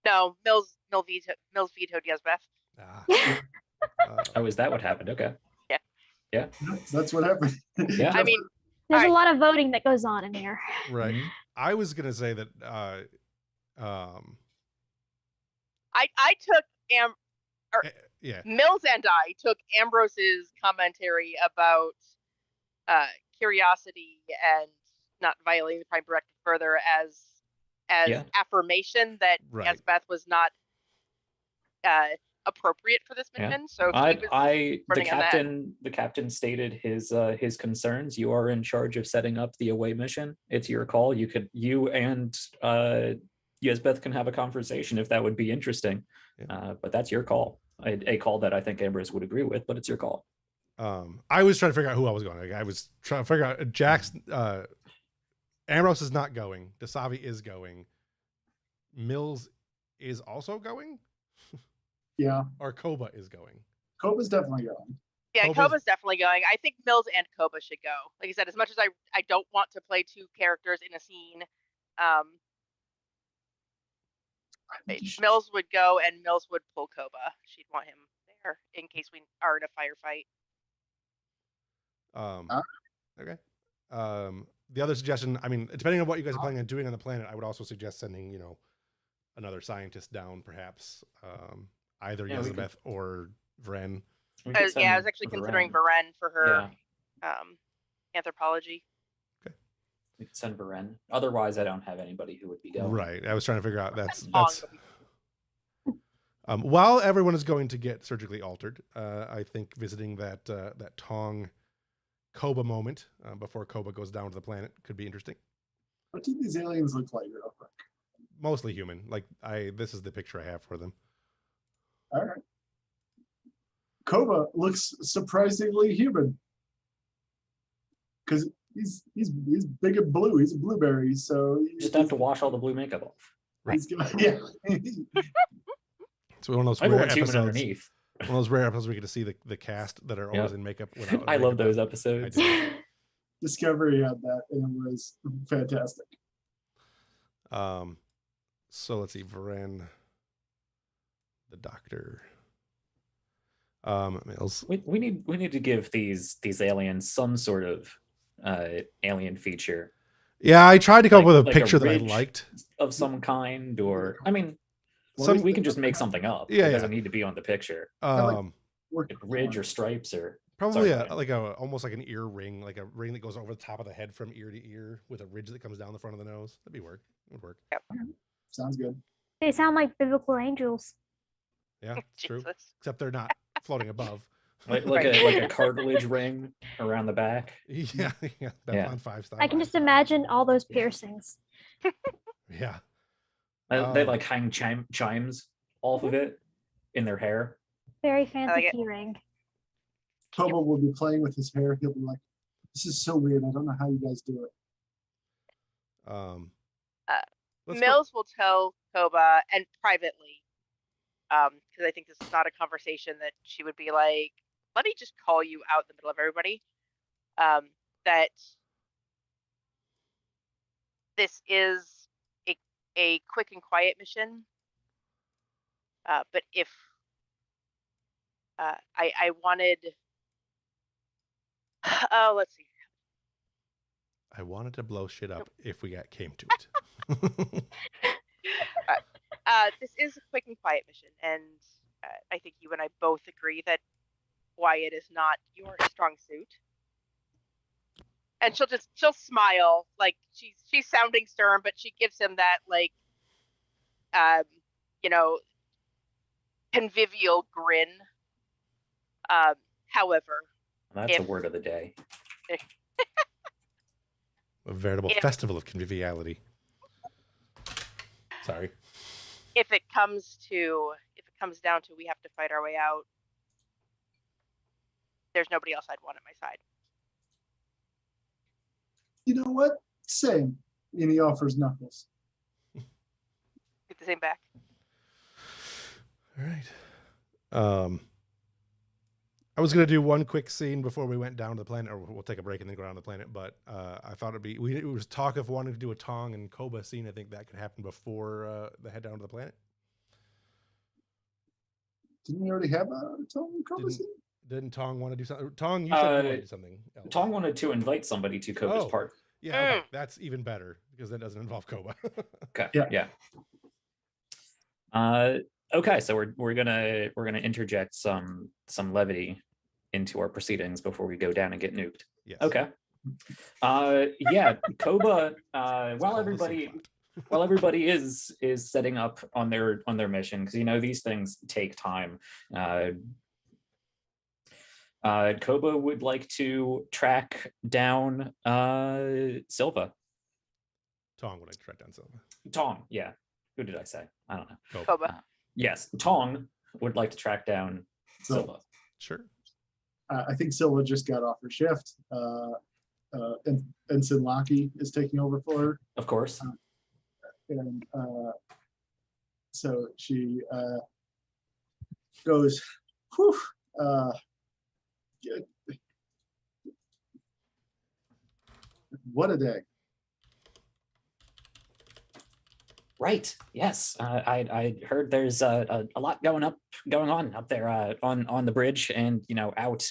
No, Mills vetoed Yezebeth. Oh, is that what happened? Okay. Yeah. That's what happened. Yeah. I mean, There's a lot of voting that goes on in here. Right. I was gonna say that I took yeah. Mills and I took Ambrose's commentary about curiosity and not violating the Prime Directive further as affirmation that Yezebeth was not appropriate for this mission. So the captain stated his concerns. You are in charge of setting up the away mission. It's your call. You and Yezebeth can have a conversation if that would be interesting. But that's your call. A call that I think Ambrose would agree with, but it's your call. I was trying to figure out who I was going. I was trying to figure out Jack's. Ambrose is not going. Dasavi is going. Mills is also going. Yeah. Or Koba is going. Koba's definitely going. Yeah, Koba's definitely going. I think Mills and Koba should go. Like I said, as much as I don't want to play two characters in a scene, Mills would go and Mills would pull Koba. She'd want him there in case we are in a firefight. Okay. The other suggestion, I mean, depending on what you guys are planning on doing on the planet, I would also suggest sending, another scientist down, perhaps. Either Yezebeth or Vren. I was actually considering Varen for her anthropology. Okay. We could send Varen. Otherwise, I don't have anybody who would be going. Right. I was trying to figure out that's while everyone is going to get surgically altered, I think visiting that Tong Koba moment before Koba goes down to the planet could be interesting. What do these aliens look like real quick? Mostly human. This is the picture I have for them. All right. Koba looks surprisingly human. Because he's big and blue. He's a blueberry, so you just have to wash all the blue makeup off. Right. Yeah. It's one of those rare episodes. Underneath. One of those rare episodes where you get to see the cast that are always in makeup. I love those episodes. Discovery had that, and it was fantastic. So let's see, Varen, the doctor. Mills. We need to give these aliens some sort of alien feature. Yeah, I tried to come up with a picture that I liked of some kind, or I mean, we can just make something up. Yeah, it doesn't need to be on the picture. Like ridge or stripes or probably almost like an ear ring, like a ring that goes over the top of the head from ear to ear with a ridge that comes down the front of the nose. That'd be work. It would work. Yep. Sounds good. They sound like biblical angels. Yeah, it's true. Except they're not floating above. Like a cartilage ring around the back. Yeah. Babylon 5 style. I can just imagine all those piercings. Yeah. They hang chimes off of it in their hair. Very fancy key ring. Koba will be playing with his hair. He'll be like, "This is so weird. I don't know how you guys do it." Mills will tell Koba, and privately, because I think this is not a conversation that she would be like, "Let me just call you out in the middle of everybody." That this is a quick and quiet mission, but if I wanted, let's see. I wanted to blow shit up if we came to it. This is a quick and quiet mission, and I think you and I both agree that quiet is not your strong suit. And she'll smile, like she's sounding stern, but she gives him that convivial grin. However, That's a word of the day. A veritable festival of conviviality. Sorry. If it comes down to we have to fight our way out, there's nobody else I'd want at my side. You know what? Same. And he offers knuckles. Get the same back. All right. I was going to do one quick scene before we went down to the planet, or we'll take a break and then go down to the planet, but I thought it was talk of wanting to do a Tong and Koba scene. I think that could happen before the head down to the planet. Didn't we already have a Tong and Koba scene? Didn't Tong want to do something? Tong, you said you wanted to do something else. Tong wanted to invite somebody to Koba's party. Yeah, okay. That's even better because that doesn't involve Koba. Okay. Yeah. Okay, so we're gonna interject some levity into our proceedings before we go down and get nuked. Yes. Okay. Yeah, Koba. While everybody is setting up on their mission, because these things take time. Koba would like to track down Silva. Tong would like to track down Silva. Tong, yeah. Who did I say? I don't know. Koba. Yes, Tong would like to track down Silva. Sure. I think Silva just got off her shift. Ensign Lockie is taking over for her. Of course. And so she goes, whew, what a day. Right. Yes. I heard there's a lot going on up there on the bridge and out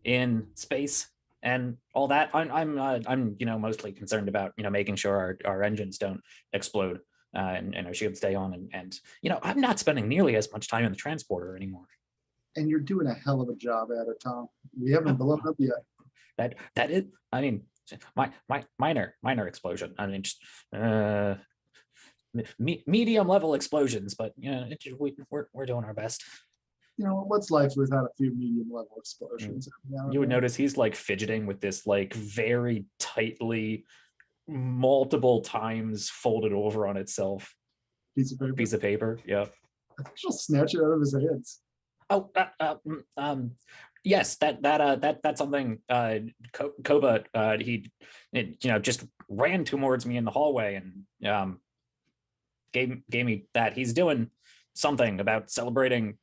in space and all that. I'm mostly concerned about making sure our engines don't explode and our shields stay on and I'm not spending nearly as much time in the transporter anymore. And you're doing a hell of a job at it, Tom. We haven't blown up yet. That is. I mean, minor explosion. I mean, just medium level explosions, but we're doing our best. What's life without a few medium level explosions? You would notice he's like fidgeting with this like very tightly multiple times folded over on itself piece of paper. Yeah. I think she'll snatch it out of his hands. Oh, yes, that's something Koba he just ran towards me in the hallway and gave me that. He's doing something about celebrating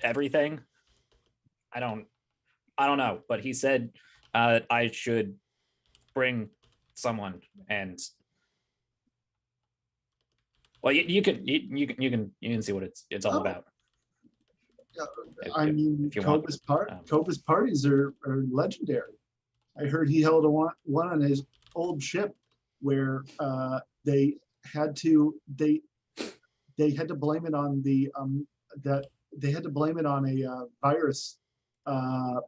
everything. I don't know, but he said I should bring someone, and well, you can see what it's all about. Koba's parties are legendary. I heard he held one on his old ship where they had to blame it on a virus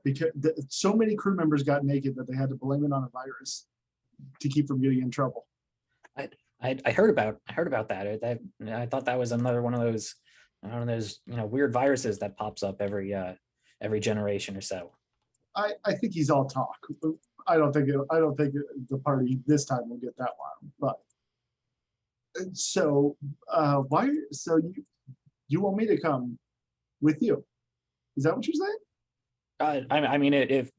because so many crew members got naked that they had to blame it on a virus to keep from getting in trouble. I heard about that. I thought that was another one of those weird viruses that pops up every generation or so. I think he's all talk. I don't think the party this time will get that wild. But so why? So you want me to come with you? Is that what you're saying? I mean, if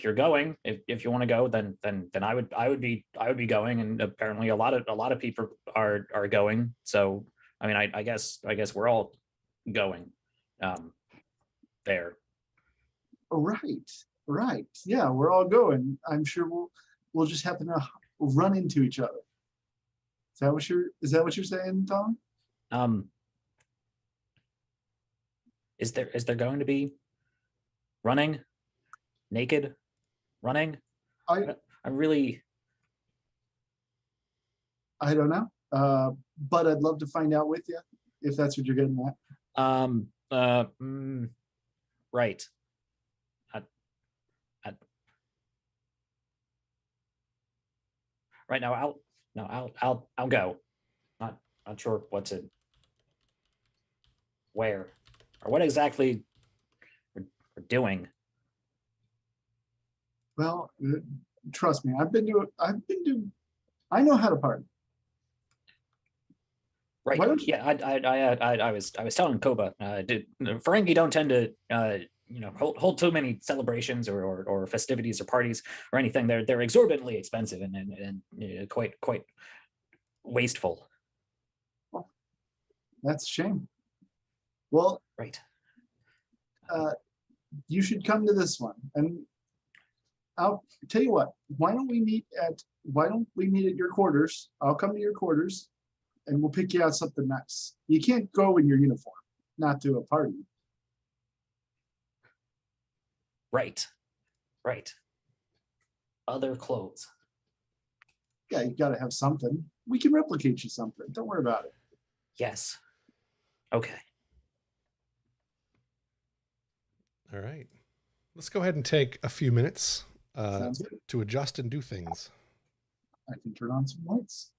you're going, if you want to go, then I would be going, and apparently a lot of people are going. So I mean, I guess we're all going there. Right. Yeah, we're all going. I'm sure we'll just happen to run into each other. Is that what you're saying, Tom? Is there going to be running? Naked running? I don't know. But I'd love to find out with you if that's what you're getting at. Right. Right now, I'll go. Not sure what to Where? Or what exactly we're doing? Well, trust me, I know how to party. Right. Why don't you- Yeah. I was telling Koba. Ferengi don't tend to hold too many celebrations or festivities or parties or anything. They're exorbitantly expensive and quite wasteful. That's a shame. Well, Right. you should come to this one, and I'll tell you what. Why don't we meet at your quarters? I'll come to your quarters, and we'll pick you out something nice. You can't go in your uniform, not to a party. Right. Right. Other clothes. Yeah, you got to have something. We can replicate you something. Don't worry about it. Yes. Okay. All right. Let's go ahead and take a few minutes Sounds good. to adjust and do things. I can turn on some lights.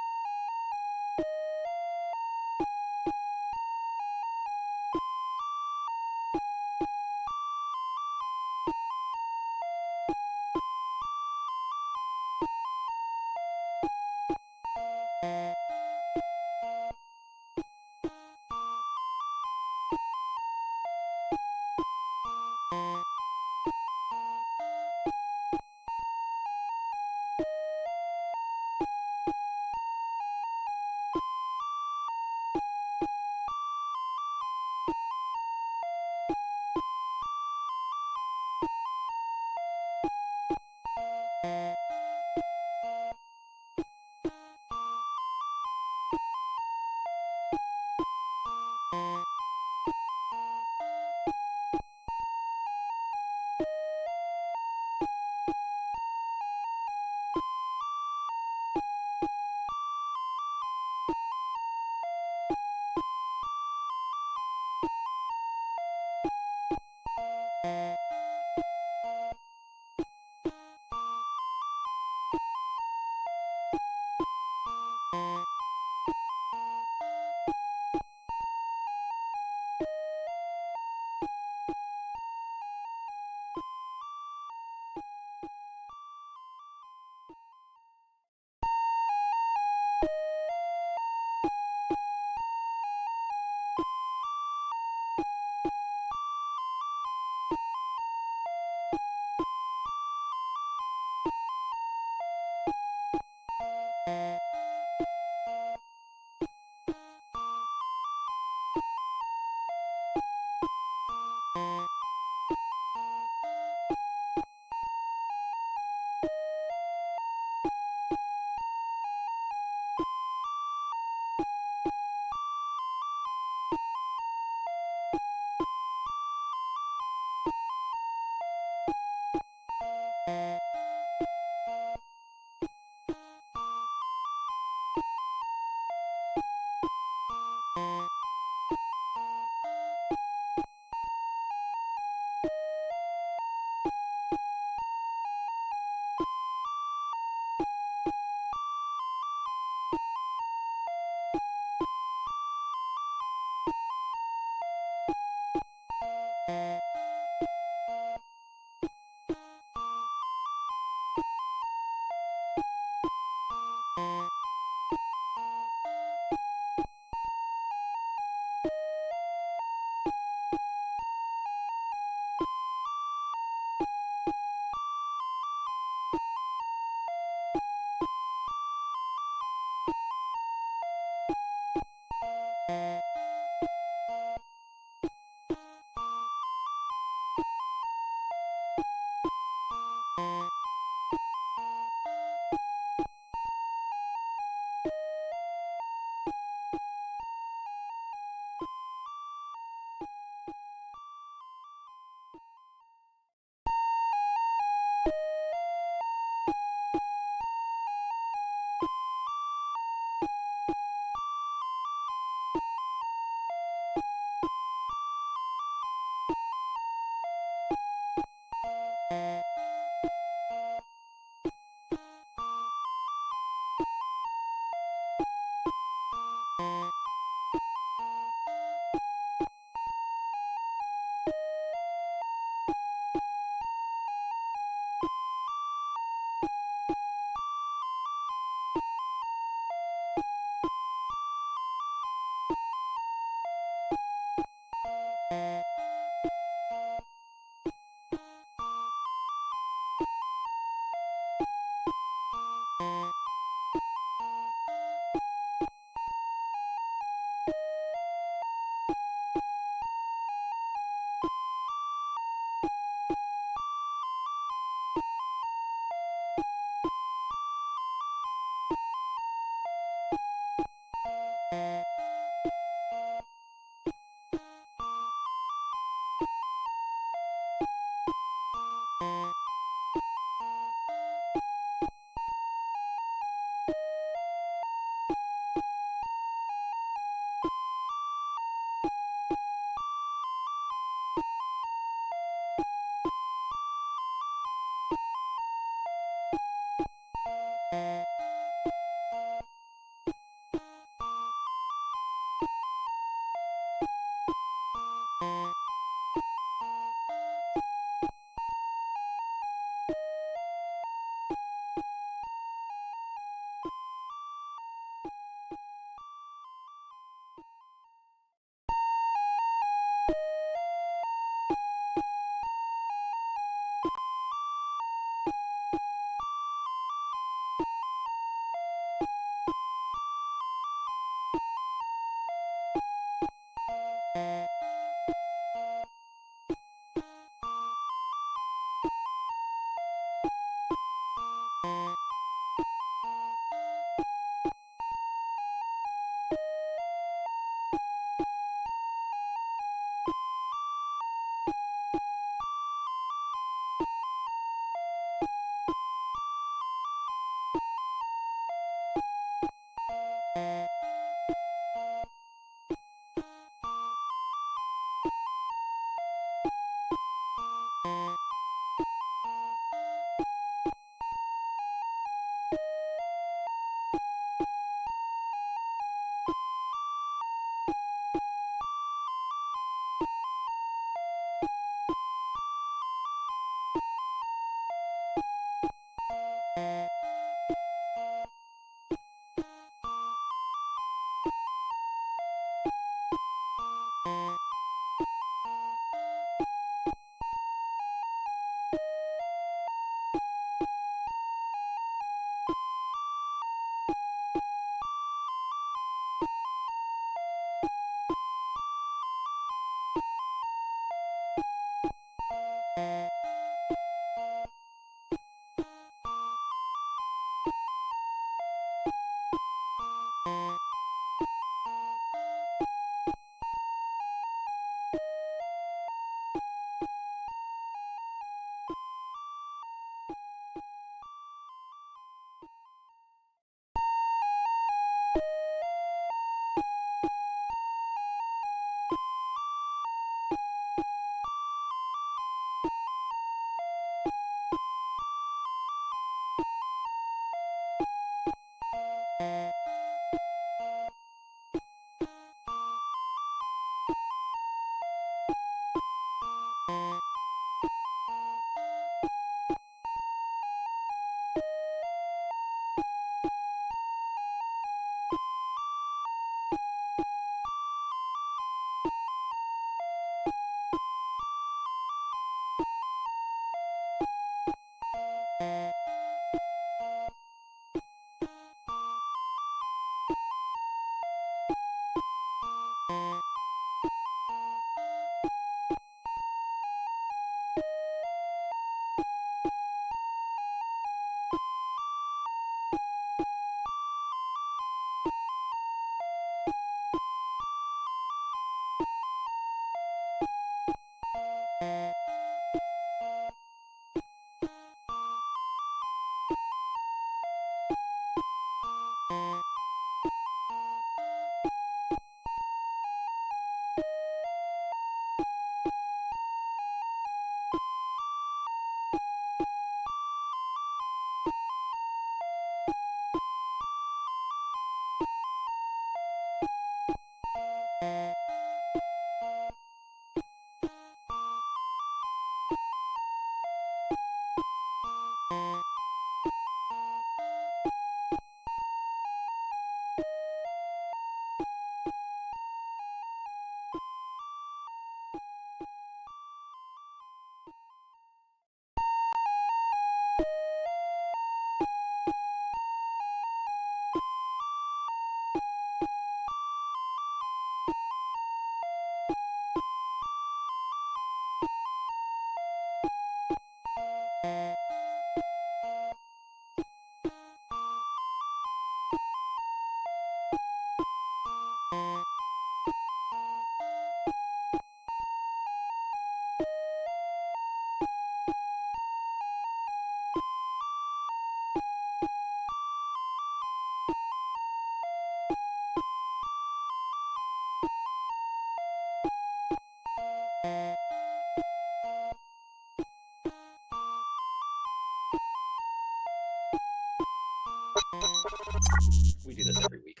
do this every week.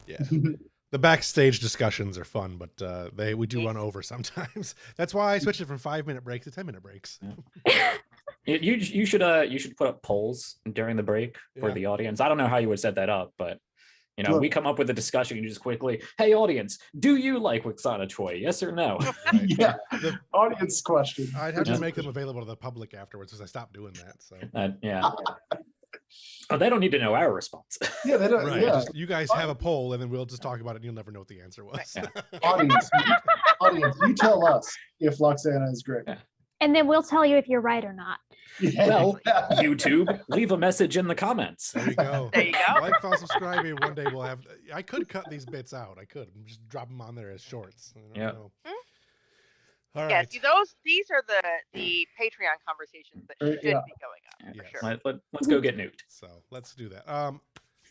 Yeah. The backstage discussions are fun, but we do run over sometimes. That's why I switched it from 5-minute breaks to 10-minute breaks. Yeah. You should put up polls during the break for the audience. I don't know how you would set that up, but we come up with a discussion. You just quickly, hey audience, do you like Waxana Choi? Yes or no? Right. Yeah, the audience question. I'd have to make them available to the public afterwards because I stopped doing that. So yeah. Oh, they don't need to know our response. Yeah, they don't. right. Yeah, Just, you guys have a poll, and then we'll just talk about it, and you'll never know what the answer was. Yeah. audience, you tell us if Loxana is great. Yeah. And then we'll tell you if you're right or not. Yeah. Well, YouTube, leave a message in the comments. There you go. There you go. Like, follow, subscribe. Maybe one day we'll have. I could cut these bits out. I could just drop them on there as shorts. Yeah. All right. Yeah, see, these are the Patreon conversations that should be going on Yes. for sure. Let's go get nuked. So let's do that. Let's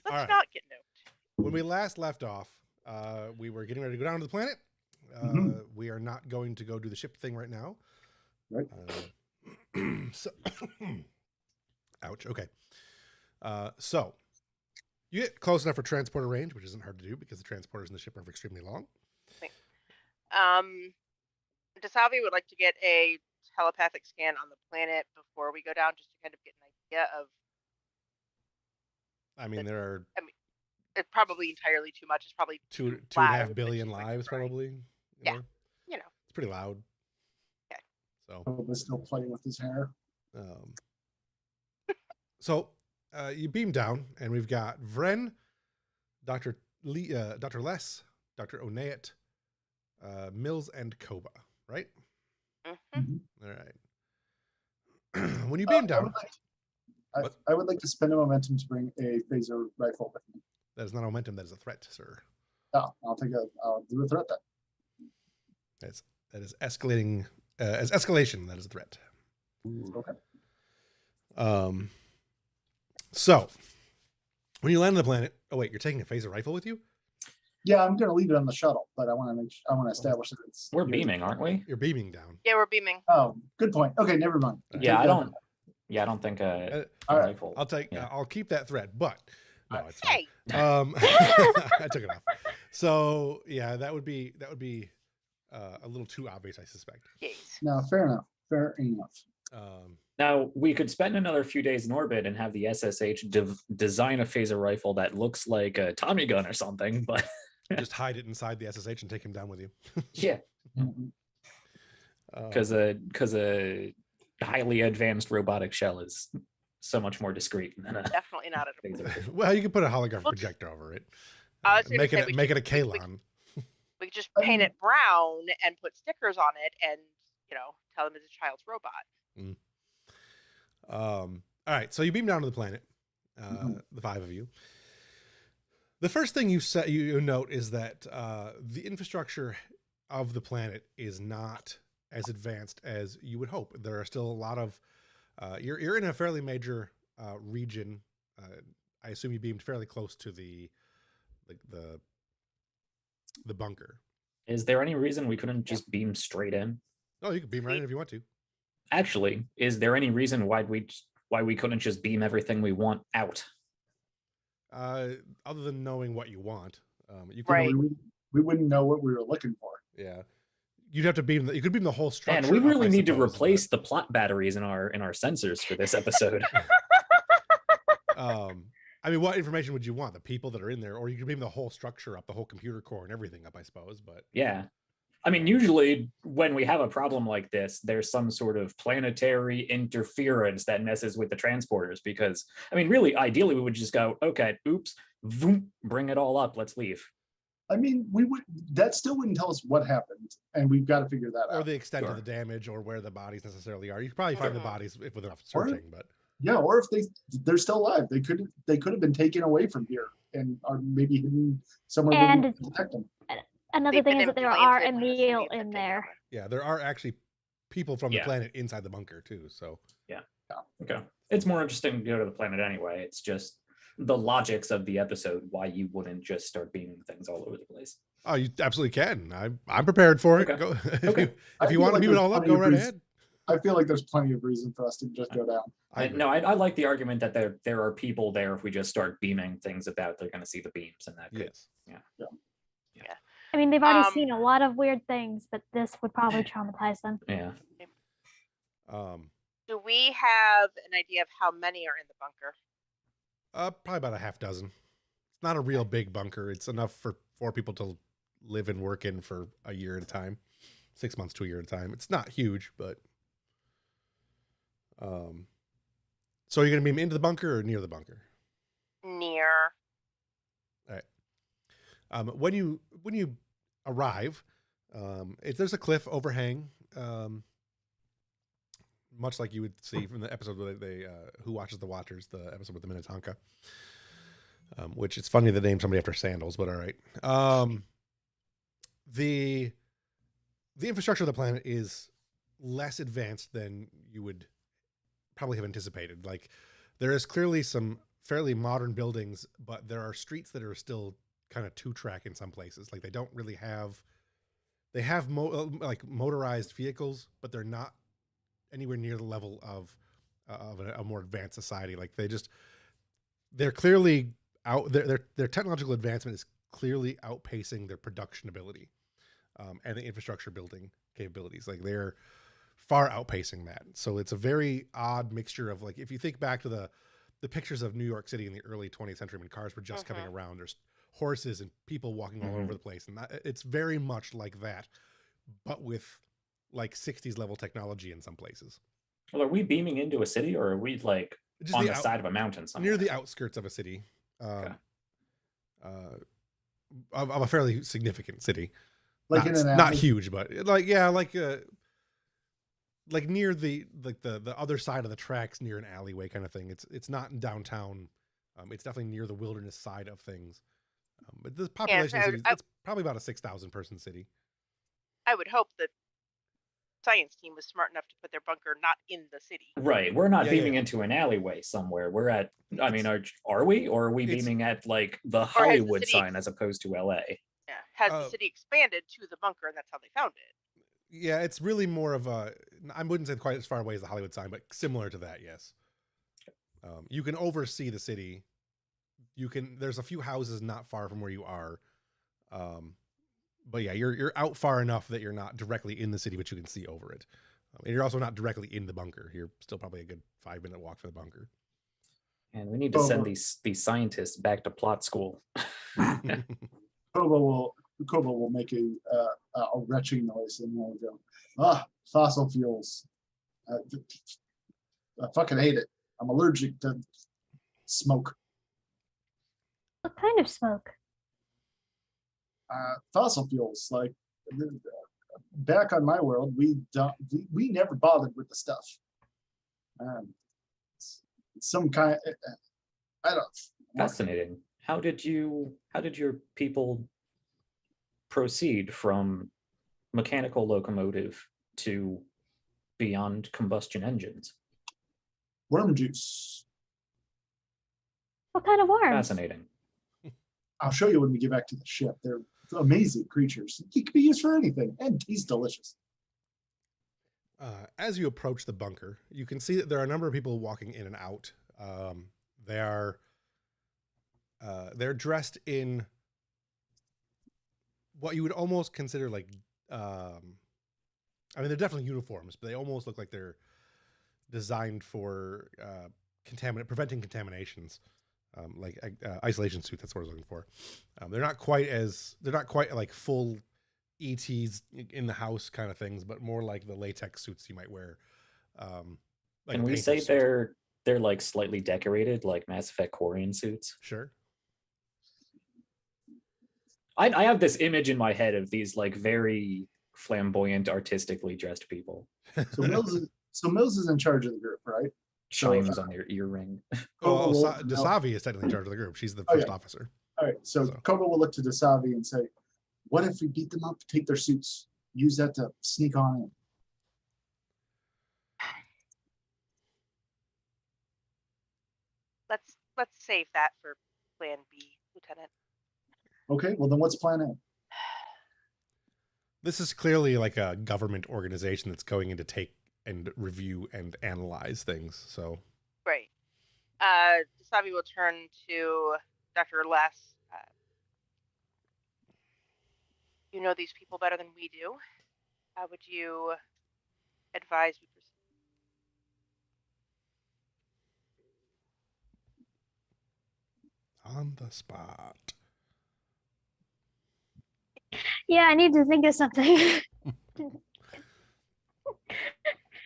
right. not get nuked. When we last left off, we were getting ready to go down to the planet. We are not going to go do the ship thing right now. Right. So, ouch. Okay. So you get close enough for transporter range, which isn't hard to do because the transporters in the ship are extremely long. Dasavi would like to get a telepathic scan on the planet before we go down, just to kind of get an idea of. I mean, there are. It's probably entirely too much. It's probably 2.5 billion lives, probably. Yeah. It's pretty loud. Okay. So. Probably still playing with his hair. So you beam down, and we've got Vren, Dr. Lee, Dr. Les, Dr. Oneat, Mills, and Koba, right? Mm-hmm. All right. When you beam down, I would like to spend a momentum to bring a phaser rifle with me. that is not a momentum, that is a threat, sir. Oh, I'll do a threat then. That is escalating. As escalation, that is a threat. Okay. So when you land on the planet, oh wait, you're taking a phaser rifle with you? Yeah, I'm going to leave it on the shuttle, but I want to establish that it's. We're beaming, aren't we? You're beaming down. Yeah, we're beaming. Oh, good point. Okay, never mind. Yeah, I don't think a all right. rifle. I'll keep that threat, but no, it's fine. Hey, I took it off. So yeah, that would be a little too obvious, I suspect. yes. No, fair enough. Fair enough. Now, we could spend another few days in orbit and have the SSH design a phaser rifle that looks like a Tommy gun or something, but just hide it inside the SSH and take him down with you. yeah, because a highly advanced robotic shell is so much more discreet than a Definitely not at a phaser rifle. Well, you can put a holographic projector over it. I was gonna Make say it a Kalon. We could just paint it brown and put stickers on it, and tell them it's a child's robot. All right, so you beam down to the planet, the 5 of you. The first thing you note is that the infrastructure of the planet is not as advanced as you would hope. There are still a lot of you're in a fairly major region. I assume you beamed fairly close to the bunker. Is there any reason we couldn't just beam straight in? Oh, you can beam right in if you want to. Actually, is there any reason why we couldn't just beam everything we want out? Other than knowing what you want, you could. Right. We wouldn't know what we were looking for. Yeah, you'd have to beam. You could beam the whole structure. And we really up, I need to suppose, replace the plot batteries in our sensors for this episode. I mean, what information would you want? The people that are in there, or you could beam the whole structure up, the whole computer core and everything up, I suppose. But yeah. I mean, usually when we have a problem like this, there's some sort of planetary interference that messes with the transporters because, I mean, really, ideally, we would just go, okay, oops, voom, bring it all up, let's leave. I mean, that still wouldn't tell us what happened, and we've got to figure that out. Or the extent Sure. of the damage, or where the bodies necessarily are. You could probably find the bodies with enough searching, but Yeah, or if they're still alive, they could have been taken away from here and are maybe hidden somewhere where we And- can detect them. Another They've thing been is that there implanted are and Emil they've been in taken there. over. yeah, there are actually people from the Yeah. planet inside the bunker too. So Okay. It's more interesting to go to the planet anyway. It's just the logics of the episode, why you wouldn't just start beaming things all over the place. oh, you absolutely can. I'm prepared for it. Okay. Go, Okay. if I you feel want to like beam it there's all up, plenty go of right reason- ahead. I feel like there's plenty of reason for us to just go down. I like the argument that there are people there. If we just start beaming things about, they're going to see the beams, and that could, yes. Yeah. I mean, they've already seen a lot of weird things, but this would probably traumatize them. Yeah. Do we have an idea of how many are in the bunker? Probably about a half dozen. It's not a real big bunker. It's enough for 4 people to live and work in for a year at a time, 6 months to a year at a time. It's not huge, but so you're gonna beam into the bunker or near the bunker? Near. All right. When you arrive, there's a cliff overhang, much like you would see from the episode where they Who Watches the Watchers, the episode with the Minnetonka. Which it's funny to name somebody after sandals, but all right. The infrastructure of the planet is less advanced than you would probably have anticipated. Like, there is clearly some fairly modern buildings, but there are streets that are still kind of 2-track in some places. Like, they don't really have, they have motorized vehicles, but they're not anywhere near the level of a more advanced society. Like, they're clearly out, their technological advancement is clearly outpacing their production ability, and the infrastructure building capabilities. Like, they're far outpacing that. So it's a very odd mixture of, like, if you think back to the pictures of New York City in the early 20th century when cars were just coming around, there's horses and people walking all over the place. And it's very much like that, but with like 60s level technology in some places. Well, are we beaming into a city, or are we like just on the side of a mountain somewhere? Near the outskirts of a city. Of a fairly significant city. Like not huge, but like near the other side of the tracks, near an alleyway kind of thing. It's not in downtown. It's definitely near the wilderness side of things. But the population it's probably about a 6,000 person city. I would hope that science team was smart enough to put their bunker not in the city. Right. We're not beaming into an alleyway somewhere. We're at, I mean, are we? Or are we beaming at like the Hollywood sign as opposed to LA? Yeah. Has the city expanded to the bunker, and that's how they found it? Yeah, it's really more of a, I wouldn't say quite as far away as the Hollywood sign, but similar to that, yes. You can oversee the city. There's a few houses not far from where you are. But yeah, you're out far enough that you're not directly in the city, but you can see over it. And you're also not directly in the bunker. You're still probably a good 5-minute walk from the bunker. And we need to send these scientists back to plot school. Kobo will make a retching noise, and we'll go, fossil fuels. I fucking hate it. I'm allergic to smoke. What kind of smoke? Fossil fuels. Like, back on my world, we never bothered with the stuff. Some kind. I don't. Fascinating. How did your people proceed from mechanical locomotive to beyond combustion engines? Worm juice. What kind of worms? Fascinating. I'll show you when we get back to the ship. They're amazing creatures. It can be used for anything, and taste delicious. As you approach the bunker, you can see that there are a number of people walking in and out. They're dressed in what you would almost consider like, I mean, they're definitely uniforms, but they almost look like they're designed for preventing contaminations. Like isolation suit. That's what I was looking for. They're not quite like full ETs in the house kind of things, but more like the latex suits you might wear. Like, can we say they're like slightly decorated, like Mass Effect Quarian suits? Sure. I have this image in my head of these like very flamboyant, artistically dressed people. So Mills is in charge of the group, right? Chimes on their ear ring. Dasavi is technically in charge of the group. She's the first officer. All right, so Kobo will look to Dasavi and say, what if we beat them up, take their suits, use that to sneak on in? Let's save that for plan B, Lieutenant. Okay, well then what's plan A? This is clearly like a government organization that's going in to take and review and analyze things. So Great. Savi will turn to Dr. Les. You know these people better than we do. How would you advise we proceed? on the spot. Yeah, I need to think of something.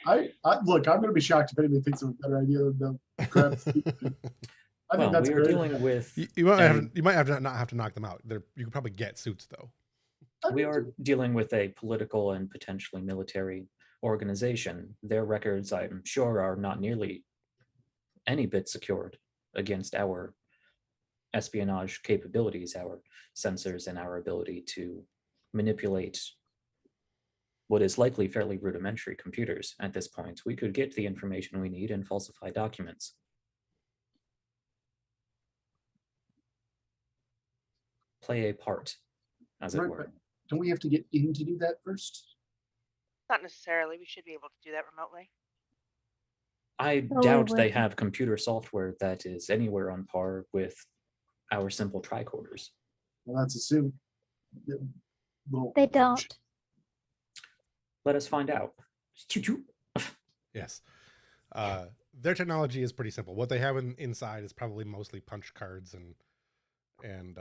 I look. I'm going to be shocked if anybody thinks of a better idea than the grab. I think that's we are great. dealing with. You might have to not have to knock them out. You could probably get suits though. We are dealing with a political and potentially military organization. Their records, I'm sure, are not nearly any bit secured against our espionage capabilities, our sensors, and our ability to manipulate what is likely fairly rudimentary computers at this point. We could get the information we need and falsify documents. Play a part, as it were. Don't we have to get in to do that first? Not necessarily. We should be able to do that remotely. I doubt they have computer software that is anywhere on par with our simple tricorders. Well, that's assumed. They don't. Let us find out. Yes. Their technology is pretty simple. What they have inside is probably mostly punch cards and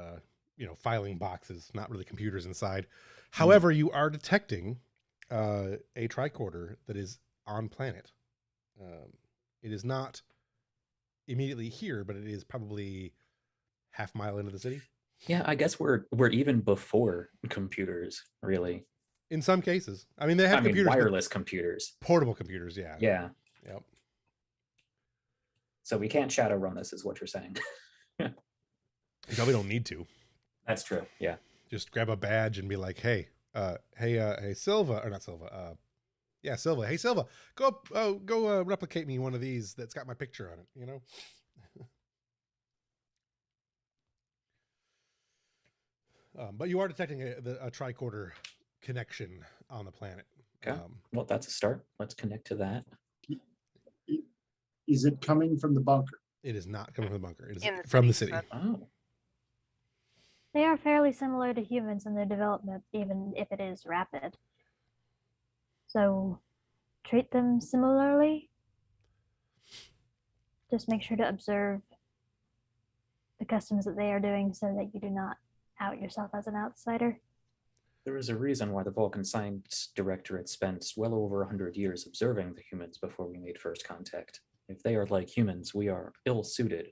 filing boxes, not really computers inside. However, you are detecting a tricorder that is on planet. It is not immediately here, but it is probably half mile into the city. Yeah, I guess we're even before computers, really. In some cases. I mean, they have computers. Wireless computers. Portable computers, yeah. Yeah. Yep. So we can't shadow run this, is what you're saying. You probably don't need to. That's true, yeah. Just grab a badge and be like, hey, Silva, or not Silva, yeah, Silva. Hey, Silva, go replicate me one of these that's got my picture on it, you know? But you are detecting a tricorder connection on the planet. Okay. Well, that's a start. Let's connect to that. Is it coming from the bunker? It is not coming from the bunker. It is from the city. Oh. They are fairly similar to humans in their development, even if it is rapid. So treat them similarly. Just make sure to observe the customs that they are doing so that you do not out yourself as an outsider. There is a reason why the Vulcan Science Directorate spent well over 100 years observing the humans before we made first contact. If they are like humans, we are ill-suited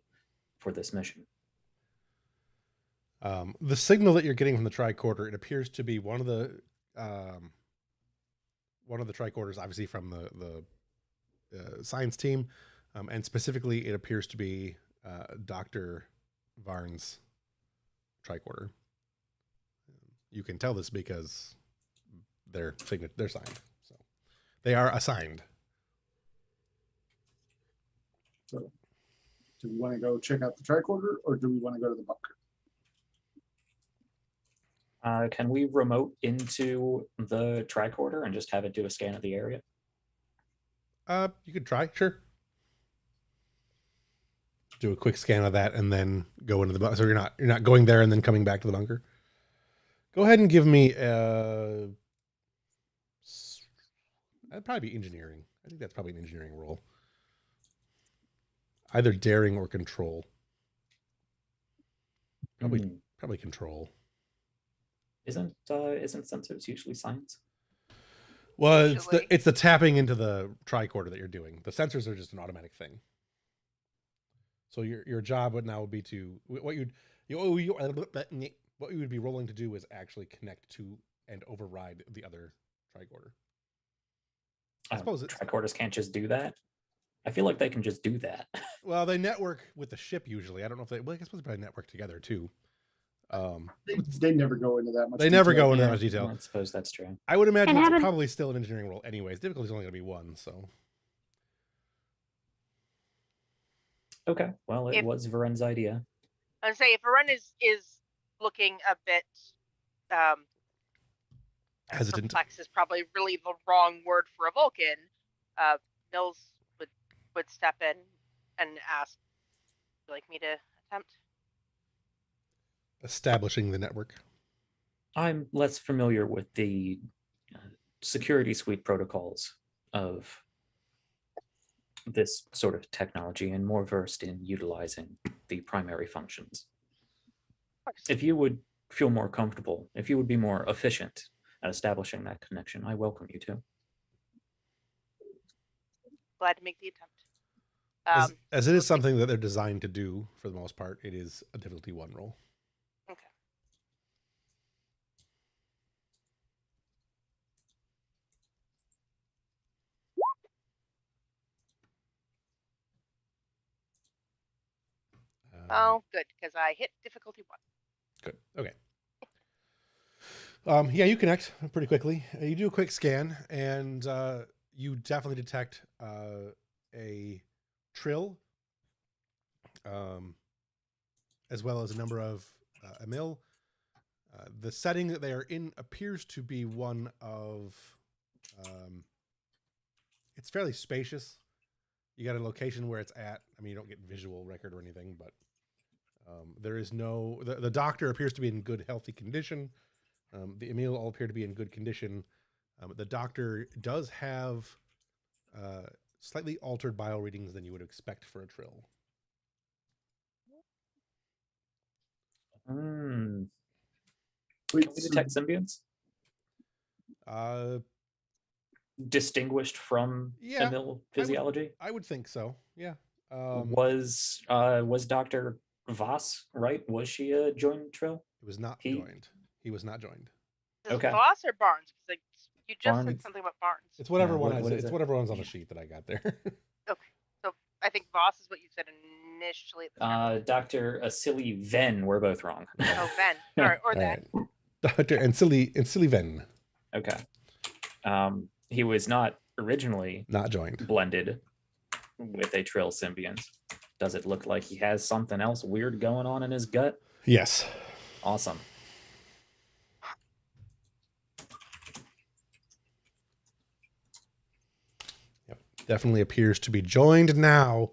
for this mission. The signal that you're getting from the tricorder, it appears to be one of the tricorders, obviously from the science team, and specifically, it appears to be Dr. Varn's tricorder. You can tell this because they're signed, so they are assigned. So, do we want to go check out the tricorder, or do we want to go to the bunker? Can we remote into the tricorder and just have it do a scan of the area? You could try, sure. Do a quick scan of that and then go into the bunker. So you're not going there and then coming back to the bunker. Go ahead and give me that'd probably be engineering. I think that's probably an engineering role. Either daring or control. Probably control. Isn't sensors usually science? Well, it's the tapping into the tricorder that you're doing. The sensors are just an automatic thing. So your job would be to what you would be rolling to do is actually connect to and override the other tricorder. I suppose tricorders can't just do that. I feel like they can just do that. Well, they network with the ship usually. I don't know if they. Well, I suppose they probably network together too. They never go into that much. They never go into that much detail. I suppose that's true. I would imagine it's probably still an engineering role, anyways. Difficulty is only going to be one, so. Okay. Well, it was Varen's idea. I'd say if Varen is looking a bit hesitant. Complex is probably really the wrong word for a Vulcan. Mills would step in and ask, "Would you like me to attempt?" Establishing the network. I'm less familiar with the security suite protocols of this sort of technology and more versed in utilizing the primary functions. Of course. If you would feel more comfortable, if you would be more efficient at establishing that connection, I welcome you to. Glad to make the attempt. As it is something that they're designed to do for the most part, it is a difficulty 1 roll. Okay. Oh, good, because I hit difficulty 1. Good. Okay. Yeah, you connect pretty quickly. You do a quick scan, and you definitely detect a trill, as well as a number of Emil. The setting that they are in appears to be one of... it's fairly spacious. You got a location where it's at. I mean, you don't get visual record or anything, but there is no... The doctor appears to be in good, healthy condition. The Emil all appear to be in good condition. The doctor does have slightly altered bio readings than you would expect for a trill. Can Wait, we detect symbionts? Distinguished from Emil physiology? I would think so. Yeah. Was Dr. Voss right? Was she a joined trill? It was not joined. He was not joined. Is Okay. it Voss or Barnes? Because like, you just Barnes. said something about Barnes. It's whatever Yeah, one. what is It's it? whatever one's on the sheet that I got there. Okay. So I think Voss is what you said initially at the start. Dr. Asili Venn. We're both wrong. Oh, Venn. Or that. Right. Dr. Ansili Venn. Okay. He was not originally Not joined. blended with a trill symbiont. Does it look like he has something else weird going on in his gut? Yes. Awesome. Yep. Definitely appears to be joined now.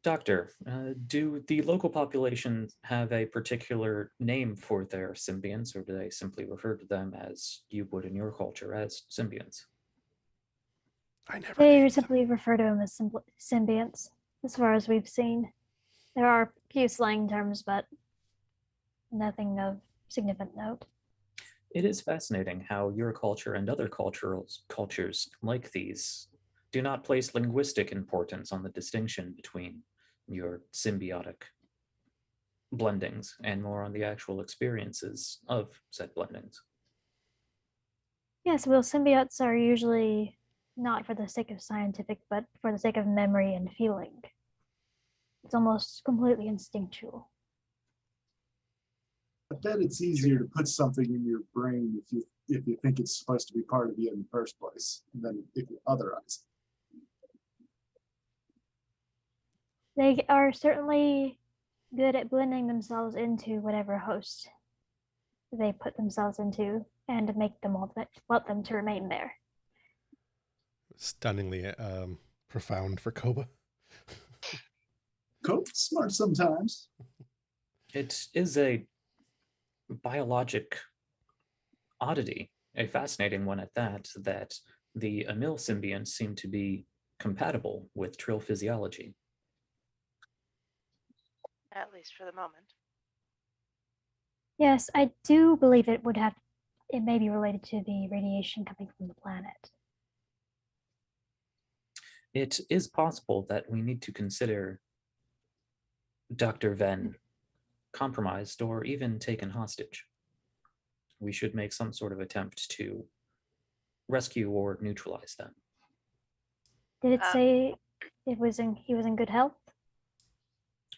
Doctor, do the local population have a particular name for their symbionts, or do they simply refer to them as you would in your culture as symbionts? They simply refer to them as symbionts, as far as we've seen. There are a few slang terms, but nothing of significant note. It is fascinating how your culture and other cultures like these do not place linguistic importance on the distinction between your symbiotic blendings and more on the actual experiences of said blendings. Yes, well, symbiotes are usually not for the sake of scientific, but for the sake of memory and feeling. It's almost completely instinctual. I bet it's easier to put something in your brain if you think it's supposed to be part of you in the first place than if you otherize. They are certainly good at blending themselves into whatever host they put themselves into and make them want them to remain there. Stunningly profound for Koba. Cope's smart sometimes. It is a biologic oddity, a fascinating one at that the Emil symbionts seem to be compatible with trill physiology. At least for the moment. Yes, I do believe it may be related to the radiation coming from the planet. It is possible that we need to consider Dr. Venn compromised or even taken hostage. We should make some sort of attempt to rescue or neutralize them. Did it say he was in good health?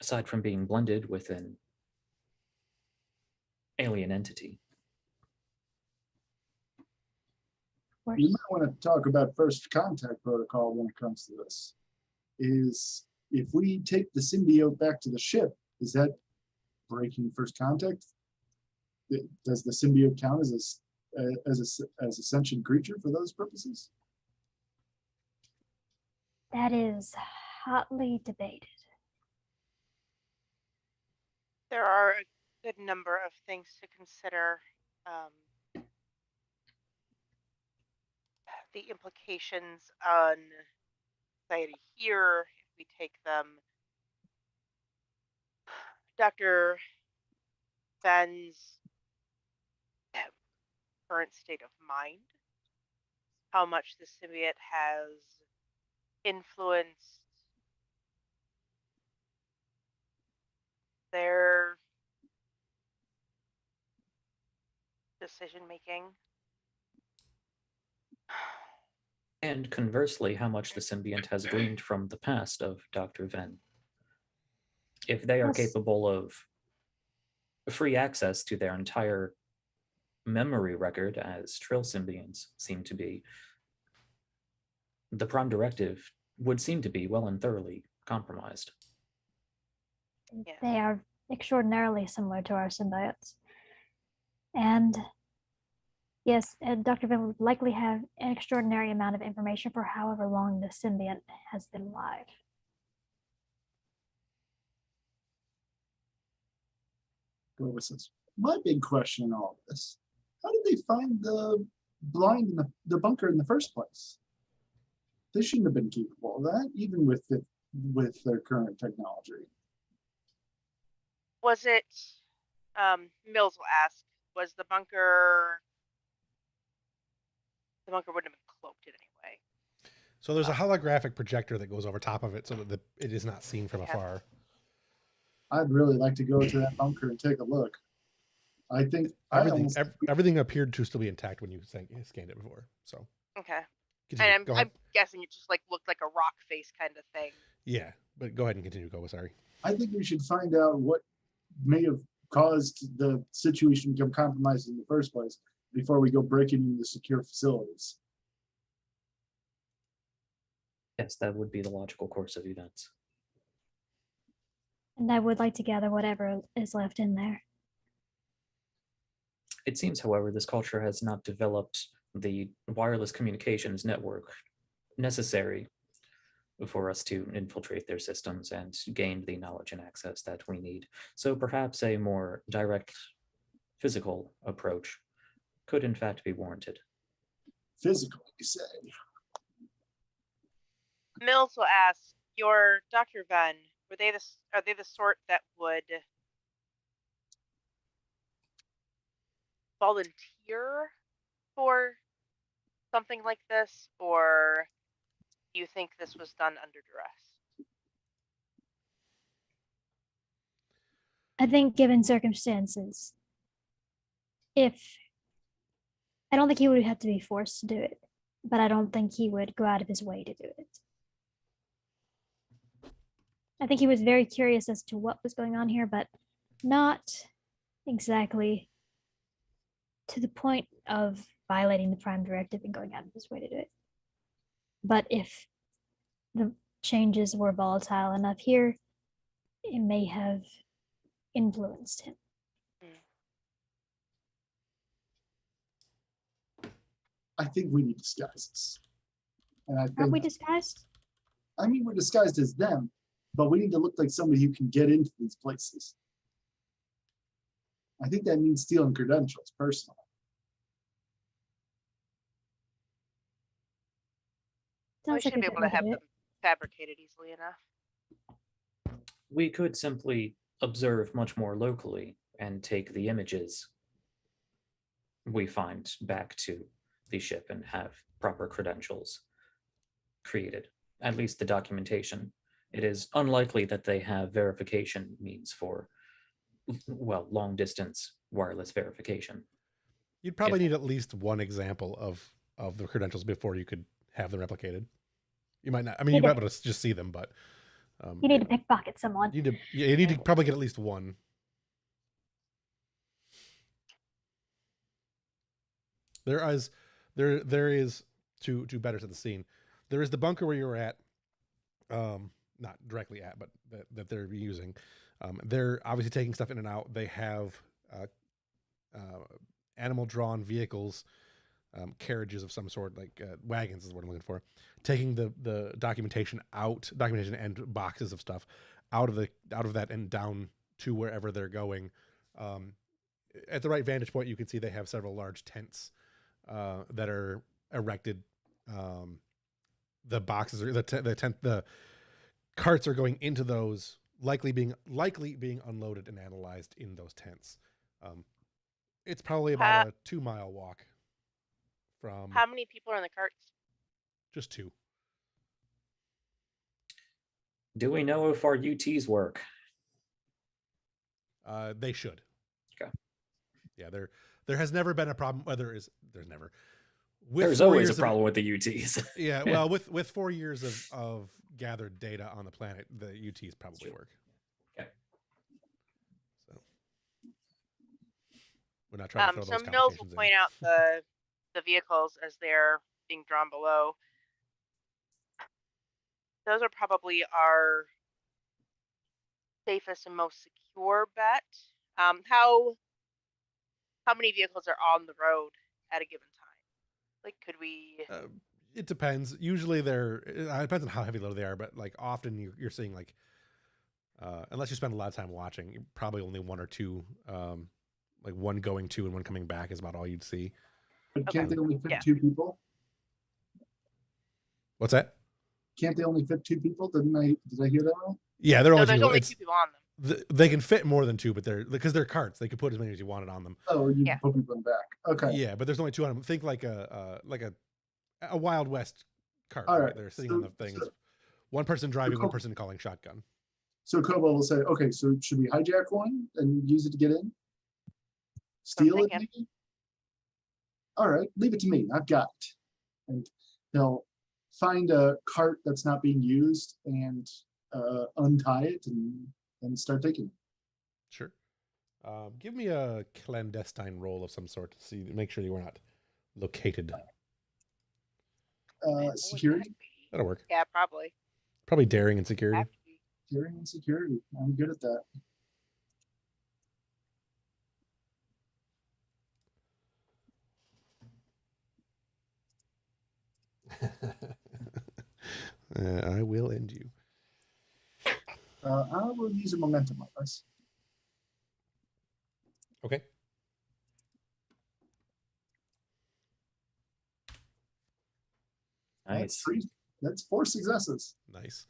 Aside from being blended with an alien entity. You might want to talk about first contact protocol when it comes to this. Is if we take the symbiote back to the ship, is that breaking first contact? Does the symbiote count as as a sentient creature for those purposes? That is hotly debated. There are a good number of things to consider. The implications on society here, if we take them. Dr. Ben's current state of mind, how much the symbiote has influenced their decision making. And conversely, how much the symbiont has gleaned from the past of Dr. Venn. If they are Yes. capable of free access to their entire memory record, as Trill symbionts seem to be, the Prime Directive would seem to be well and thoroughly compromised. Yeah. They are extraordinarily similar to our symbiotes. And yes, Dr. Venn would likely have an extraordinary amount of information for however long the symbiont has been alive. Grover says, my big question in all this, how did they find the blind in the bunker in the first place? They shouldn't have been capable of that, even with their current technology. Was it, Mills will ask, was the bunker wouldn't have been cloaked in any way? So there's a holographic projector that goes over top of it so that it is not seen from Okay. afar. I'd really like to go to that bunker and take a look. I think Everything appeared to still be intact when you scanned it before. So Okay. continue. And I'm guessing it just like looked like a rock face kind of thing. Yeah, but go ahead and continue. Go. Sorry. I think we should find out what may have caused the situation to become compromised in the first place before we go breaking into secure facilities. Yes, that would be the logical course of events. And I would like to gather whatever is left in there. It seems, however, this culture has not developed the wireless communications network necessary for us to infiltrate their systems and gain the knowledge and access that we need. So perhaps a more direct physical approach could in fact be warranted. Physical, you say? Mills will ask, your Dr. Venn, are they the sort that would volunteer for something like this, or do you think this was done under duress? I think given circumstances, I don't think he would have to be forced to do it, but I don't think he would go out of his way to do it. I think he was very curious as to what was going on here, but not exactly to the point of violating the Prime Directive and going out of his way to do it. But if the changes were volatile enough here, it may have influenced him. I think we need disguises. And I think, Aren't we disguised? I mean, we're disguised as them, but we need to look like somebody who can get into these places. I think that means stealing credentials, personally. We should be able to have them fabricated easily enough. We could simply observe much more locally and take the images we find back to the ship and have proper credentials created, at least the documentation. It is unlikely that they have verification means for, well, long distance wireless verification. You'd probably need at least one example of the credentials before you could have them replicated. You might not. I mean, you might be able to just see them, but you need to pickpocket someone. You need to probably get at least one. There is to better set the scene. There is the bunker where you were at, not directly at, but that they're using. They're obviously taking stuff in and out. They have animal-drawn vehicles, carriages of some sort, like wagons is what I'm looking for, taking the documentation and boxes of stuff out of that and down to wherever they're going. At the right vantage point, you can see they have several large tents that are erected. The boxes or the carts are going into those, likely being unloaded and analyzed in those tents. It's probably about a 2-mile walk from. How many people are in the carts? Just 2. Do we know if our UTs work? They should. Okay. Yeah, there has never been a problem. There's never. There's always a problem with the UTs. Yeah, well, with 4 years of gathered data on the planet, the UTs probably work. Okay. So we're not trying to throw those some notes will complications point in. out the vehicles as they're being drawn below. Those are probably our safest and most secure bet. How many vehicles are on the road at a given time? Like, could we? It depends. Usually it depends on how heavy loaded they are, but like often you're seeing like, unless you spend a lot of time watching, probably only 1 or 2, like one going to and one coming back is about all you'd see. But Okay. can't they only fit 2 people? What's that? Can't they only fit 2 people? Did I hear that wrong? Yeah, they're only there's 2. only 2 people on them. They can fit more than 2, but because they're carts, they could put as many as you wanted on them. Oh, you Yeah. put people in the back. Okay. Yeah, but there's only 2 on them. Think like a Wild West cart. All Right? right. They're sitting on the things. One person driving, one person calling shotgun. So Kobo will say, okay, so should we hijack one and use it to get in? Steal it, thinking. maybe? All right, leave it to me. I've got it. And they'll find a cart that's not being used and untie it and start taking it. Sure. Give me a clandestine roll of some sort to make sure you were not located. What would Security? that be? That'll work. Yeah, probably. Probably daring and security. Have to be. Security and security. I'm good at that. I will end you. I will use a momentum on this. Okay. Nice. That's 4 successes. Nice.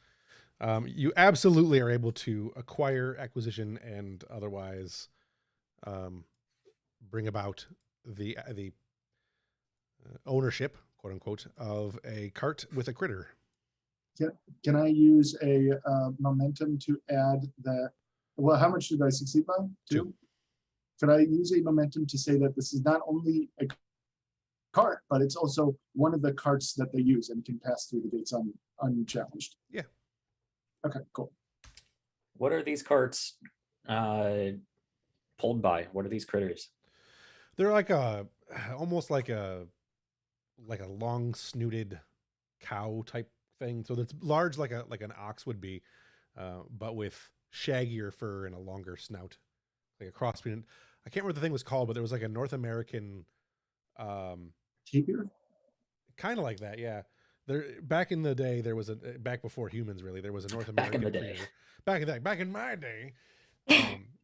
You absolutely are able to acquire, acquisition, and otherwise bring about the ownership, quote unquote, of a cart with a critter. Can I use a momentum to add that? Well, how much did I succeed by? 2? Could I use a momentum to say that this is not only a cart, but it's also one of the carts that they use and can pass through the gates unchallenged? Yeah. Okay, cool. What are these carts pulled by? What are these critters? They're like almost like a long snooted cow type thing. So that's large like an ox would be, but with shaggier fur and a longer snout, like a cross between. I can't remember what the thing was called, but there was like a North American Tapir? kind of like that. Yeah. There, back in the day, there was back before humans really, there was a North American creature. Back in my day,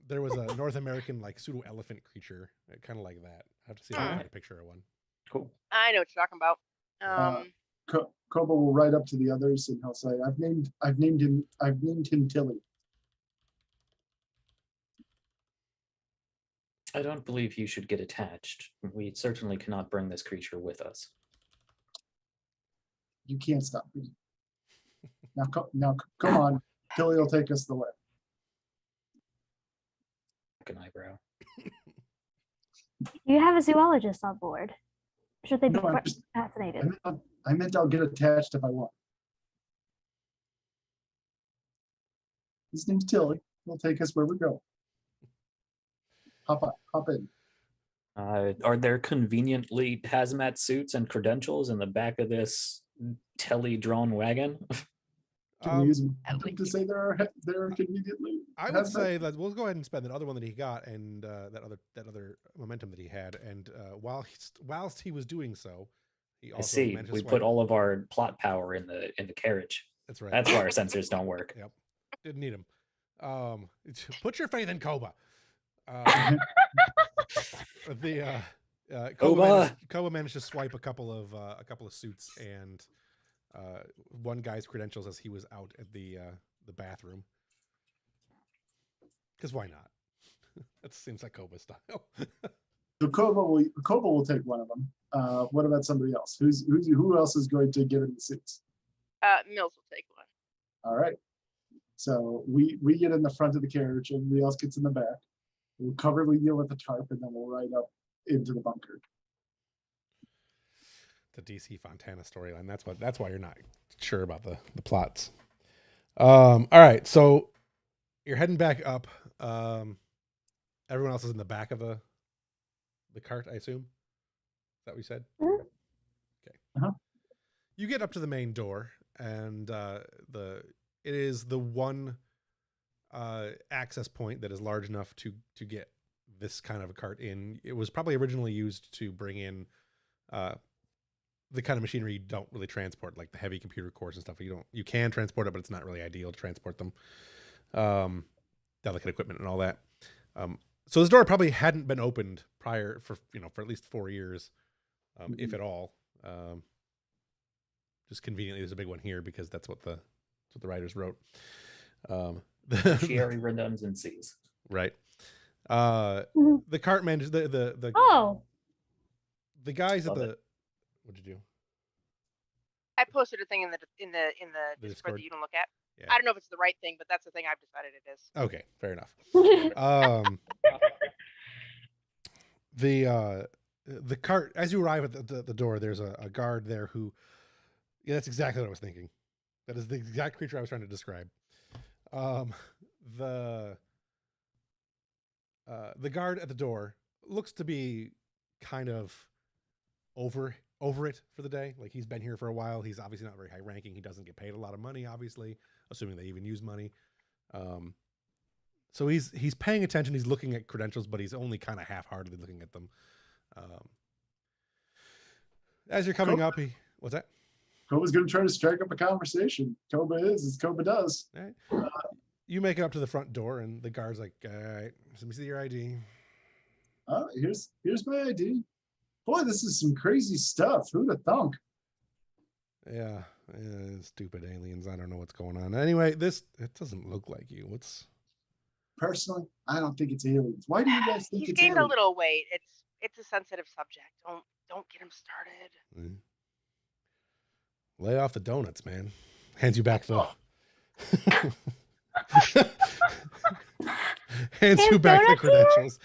there was a North American like pseudo elephant creature, kind of like that. I have to see if I can find a picture of one. Cool. I know what you're talking about. Kobo will ride up to the others and he'll say, I've named him Tilly. I don't believe you should get attached. We certainly cannot bring this creature with us. You can't stop me. Now, come on. Tilly will take us the way. An eyebrow. You have a zoologist on board. Should they be No, I'm quite just- fascinated? I meant I'll get attached if I want. His name's Tilly. He'll take us where we go. Hop in. Are there conveniently hazmat suits and credentials in the back of this tele-drawn wagon? Can we use them to say they're conveniently? I would say that we'll go ahead and spend that other one that he got and that other momentum that he had, and whilst he was doing so, he also managed to we swipe. put all of our plot power in the carriage. That's right. That's why our sensors don't work. Yep, didn't need him. Put your faith in Koba. Koba managed to swipe a couple of suits and one guy's credentials as he was out at the bathroom. Because why not? That seems like Koba's style. So Koba will take one of them. What about somebody else? Who else is going to give him the suits? Mills will take one. All right. So we get in the front of the carriage, and everybody else gets in the back. We'll cover Leo with the tarp, and then we'll ride up into the bunker. The DC Fontana storyline. That's why you're not sure about the plots. All right, so you're heading back up. Everyone else is in the back of the cart, I assume. Is that what you said? Mm-hmm. Okay. Uh-huh. You get up to the main door, and it is the one access point that is large enough to get this kind of a cart in. It was probably originally used to bring in the kind of machinery you don't really transport, like the heavy computer cores and stuff. You can transport it, but it's not really ideal to transport them. Delicate equipment and all that. So this door probably hadn't been opened prior for at least 4 years, if at all. Just conveniently, there's a big one here because that's what the writers wrote. Tertiary redundancies. Right. The cart manages the guys Love at the. it. What'd you do? I posted a thing in the Discord that you can look at. Yeah. I don't know if it's the right thing, but that's the thing I've decided it is. Okay, fair enough. The cart, as you arrive at the door, there's a guard there who. Yeah, that's exactly what I was thinking. That is the exact creature I was trying to describe. The guard at the door looks to be kind of over it for the day. Like, he's been here for a while. He's obviously not very high ranking. He doesn't get paid a lot of money, obviously, assuming they even use money. So he's paying attention. He's looking at credentials, but he's only kind of half-heartedly looking at them. As you're coming up, what's that? Koba's going to try to strike up a conversation. Koba is as Koba does. Right. You make it up to the front door, and the guard's like, all right, let me see your ID. Here's my ID. Boy, this is some crazy stuff. Who'd have thunk? Yeah, stupid aliens. I don't know what's going on. Anyway, it doesn't look like you. Personally, I don't think it's aliens. Why do you guys think He's it's gained aliens? a little weight. It's a sensitive subject. Don't get him started. Lay off the donuts, man. Hands you back the. Hands you back the credentials.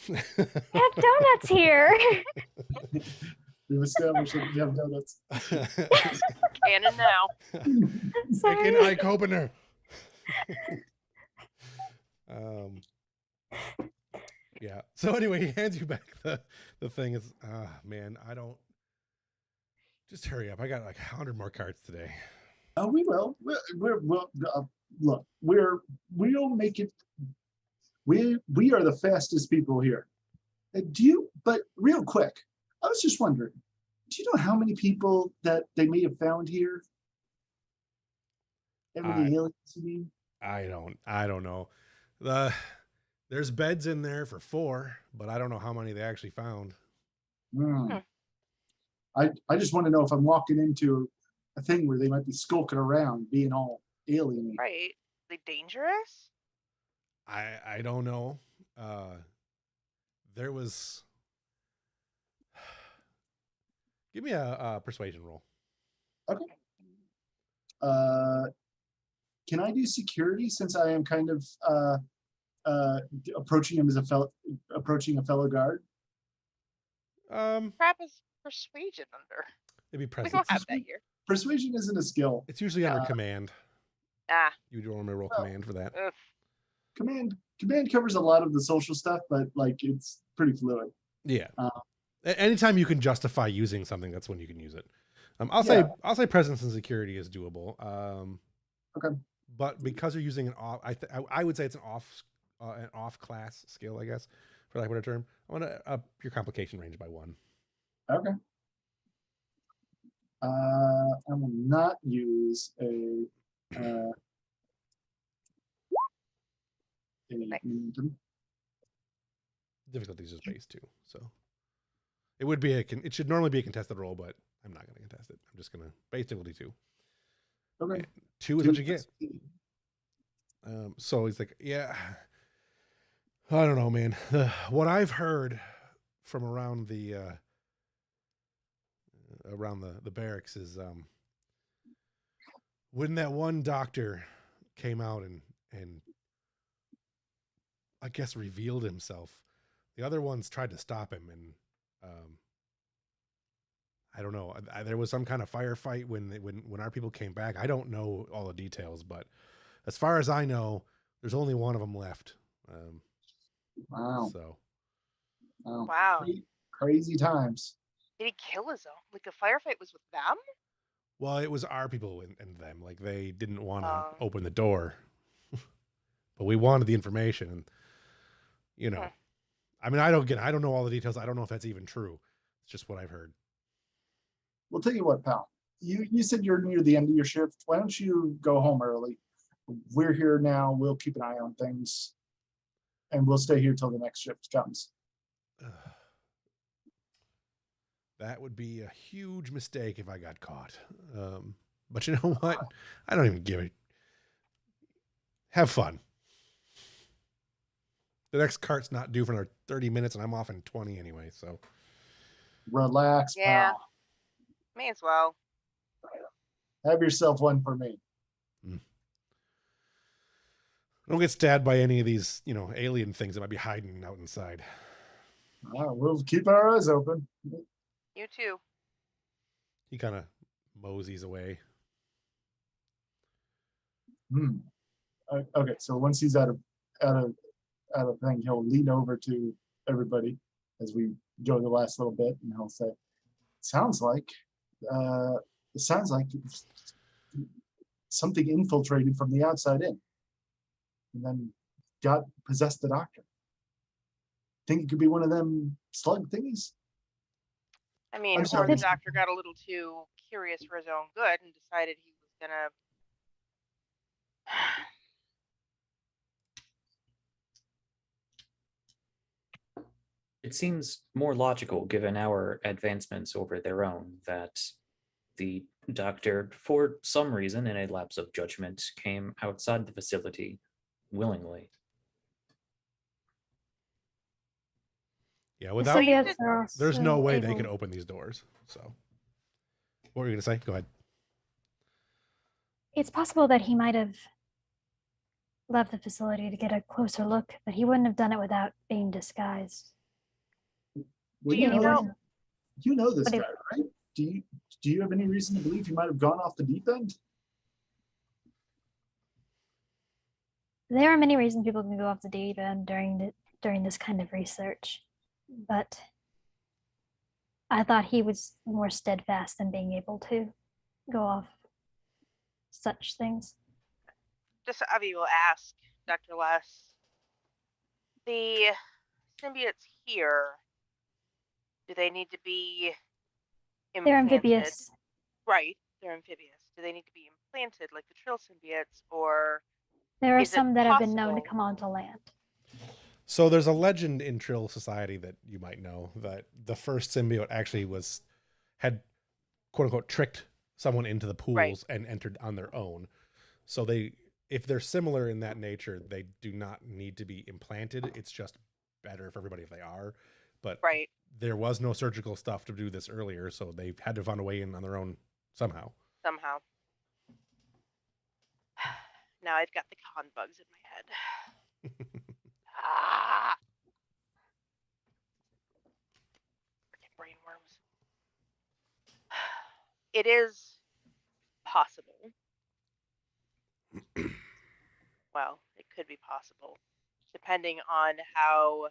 We have donuts here. We've established that we have donuts. Canon now. Sorry. An Ike opener. Yeah. So anyway, he hands you back the thing. Is man, I don't. Just hurry up. I got like 100 more cards today. We will. Look, we'll make it. We are the fastest people here. But real quick, I was just wondering, do you know how many people that they may have found here? How many aliens, you mean? I don't know. There's beds in there for 4, but I don't know how many they actually found. I just want to know if I'm walking into a thing where they might be skulking around, being all alien. Right? Are they dangerous? I don't know. There was. Give me a persuasion roll. Okay. Can I do security since I am kind of approaching him as approaching a fellow guard? Crap is persuasion under. Maybe We presence. don't have that here. Persuasion isn't a skill. It's usually under command. You do want to roll command for that. Command covers a lot of the social stuff, but like it's pretty fluid. Yeah. Anytime you can justify using something, that's when you can use it. I'll say presence and security is doable. Okay. But because you're using an off, I would say it's an off class skill, I guess, for lack of a better term. I want to up your complication range by 1. Okay. I will not use any momentum. Difficulty is just base 2, so it would be it should normally be a contested roll, but I'm not going to contest it. I'm just going to base difficulty 2. Okay. And 2 is what you get. So he's like, yeah, I don't know, man. What I've heard from around the barracks is when that one doctor came out and I guess revealed himself, the other ones tried to stop him, and I don't know. There was some kind of firefight when our people came back. I don't know all the details, but as far as I know, there's only one of them left. Wow. So. Wow. Crazy times. Did he kill his own? Like, a firefight was with them? Well, it was our people and them. Like, they didn't want to open the door, but we wanted the information, and you know, I mean, I don't know all the details. I don't know if that's even true. It's just what I've heard. Well, tell you what, pal. You said you're near the end of your shift. Why don't you go home early? We're here now. We'll keep an eye on things, and we'll stay here till the next shift comes. That would be a huge mistake if I got caught. But you know what? I don't even give it. Have fun. The next cart's not due for another 30 minutes, and I'm off in 20 anyway, so. Relax, Yeah. pal. May as well. Have yourself one for me. Don't get stabbed by any of these, alien things that might be hiding out inside. We'll keep our eyes open. You too. He kind of moseys away. Okay, so once he's out of thing, he'll lean over to everybody as we go the last little bit, and he'll say, sounds like something infiltrated from the outside in, and then possessed the doctor. Think it could be one of them slug thingies? I mean, or the doctor got a little too curious for his own good and decided he was gonna. It seems more logical, given our advancements over their own, that the doctor, for some reason, in a lapse of judgment, came outside the facility willingly. Yeah, without there's no way they could open these doors. So, what were you gonna say? Go ahead. It's possible that he might have left the facility to get a closer look, but he wouldn't have done it without being disguised. Well, you know this guy, right? Do you have any reason to believe he might have gone off the deep end? There are many reasons people can go off the deep end during this kind of research, but I thought he was more steadfast in being able to go off such things. Just Avi will ask Dr. Les, the symbiotes here, do they need to be implanted? They're amphibious. Right, they're amphibious. Do they need to be implanted like the Trill symbiotes, or there are some that have been known to come onto land? So there's a legend in Trill society that you might know that the first symbiote actually had quote unquote tricked someone into the pools and entered on their own. So if they're similar in that nature, they do not need to be implanted. It's just better for everybody if they are. But there was no surgical stuff to do this earlier, so they had to find a way in on their own somehow. Now I've got the con bugs in my head. Freaking brain worms. It is possible. Well, it could be possible, depending on how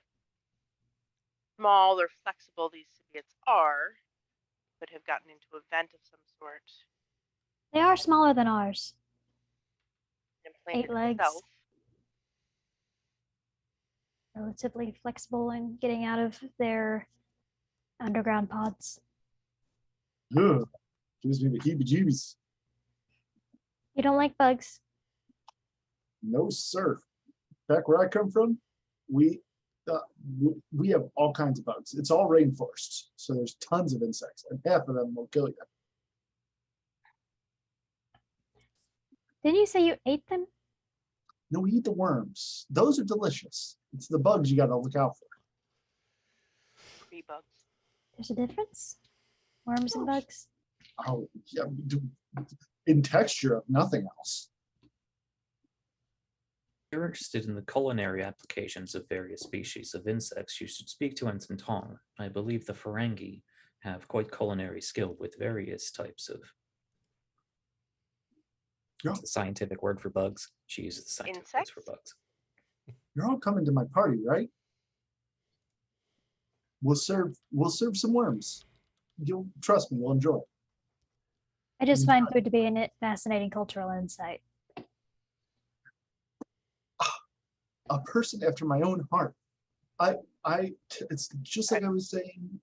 small or flexible these symbiotes are, could have gotten into a vent of some sort. They are smaller than ours. Implanted 8 legs. itself. Relatively flexible in getting out of their underground pods. Ugh, gives me the heebie-jeebies. You don't like bugs? No, sir. Back where I come from, we have all kinds of bugs. It's all rainforests, so there's tons of insects, and half of them will kill you. Didn't you say you ate them? No, we eat the worms. Those are delicious. It's the bugs you got to look out for. Tree bugs. There's a difference? Worms and bugs? Oh, yeah, in texture, if nothing else. If you're interested in the culinary applications of various species of insects, you should speak to Ensign Tong. I believe the Ferengi have quite culinary skill with various types of... What's the scientific word for bugs? She uses the scientific words for bugs. You're all coming to my party, right? We'll serve some worms. You'll trust me, we'll enjoy it. I just find food to be a fascinating cultural insight. A person after my own heart. It's just like I was saying,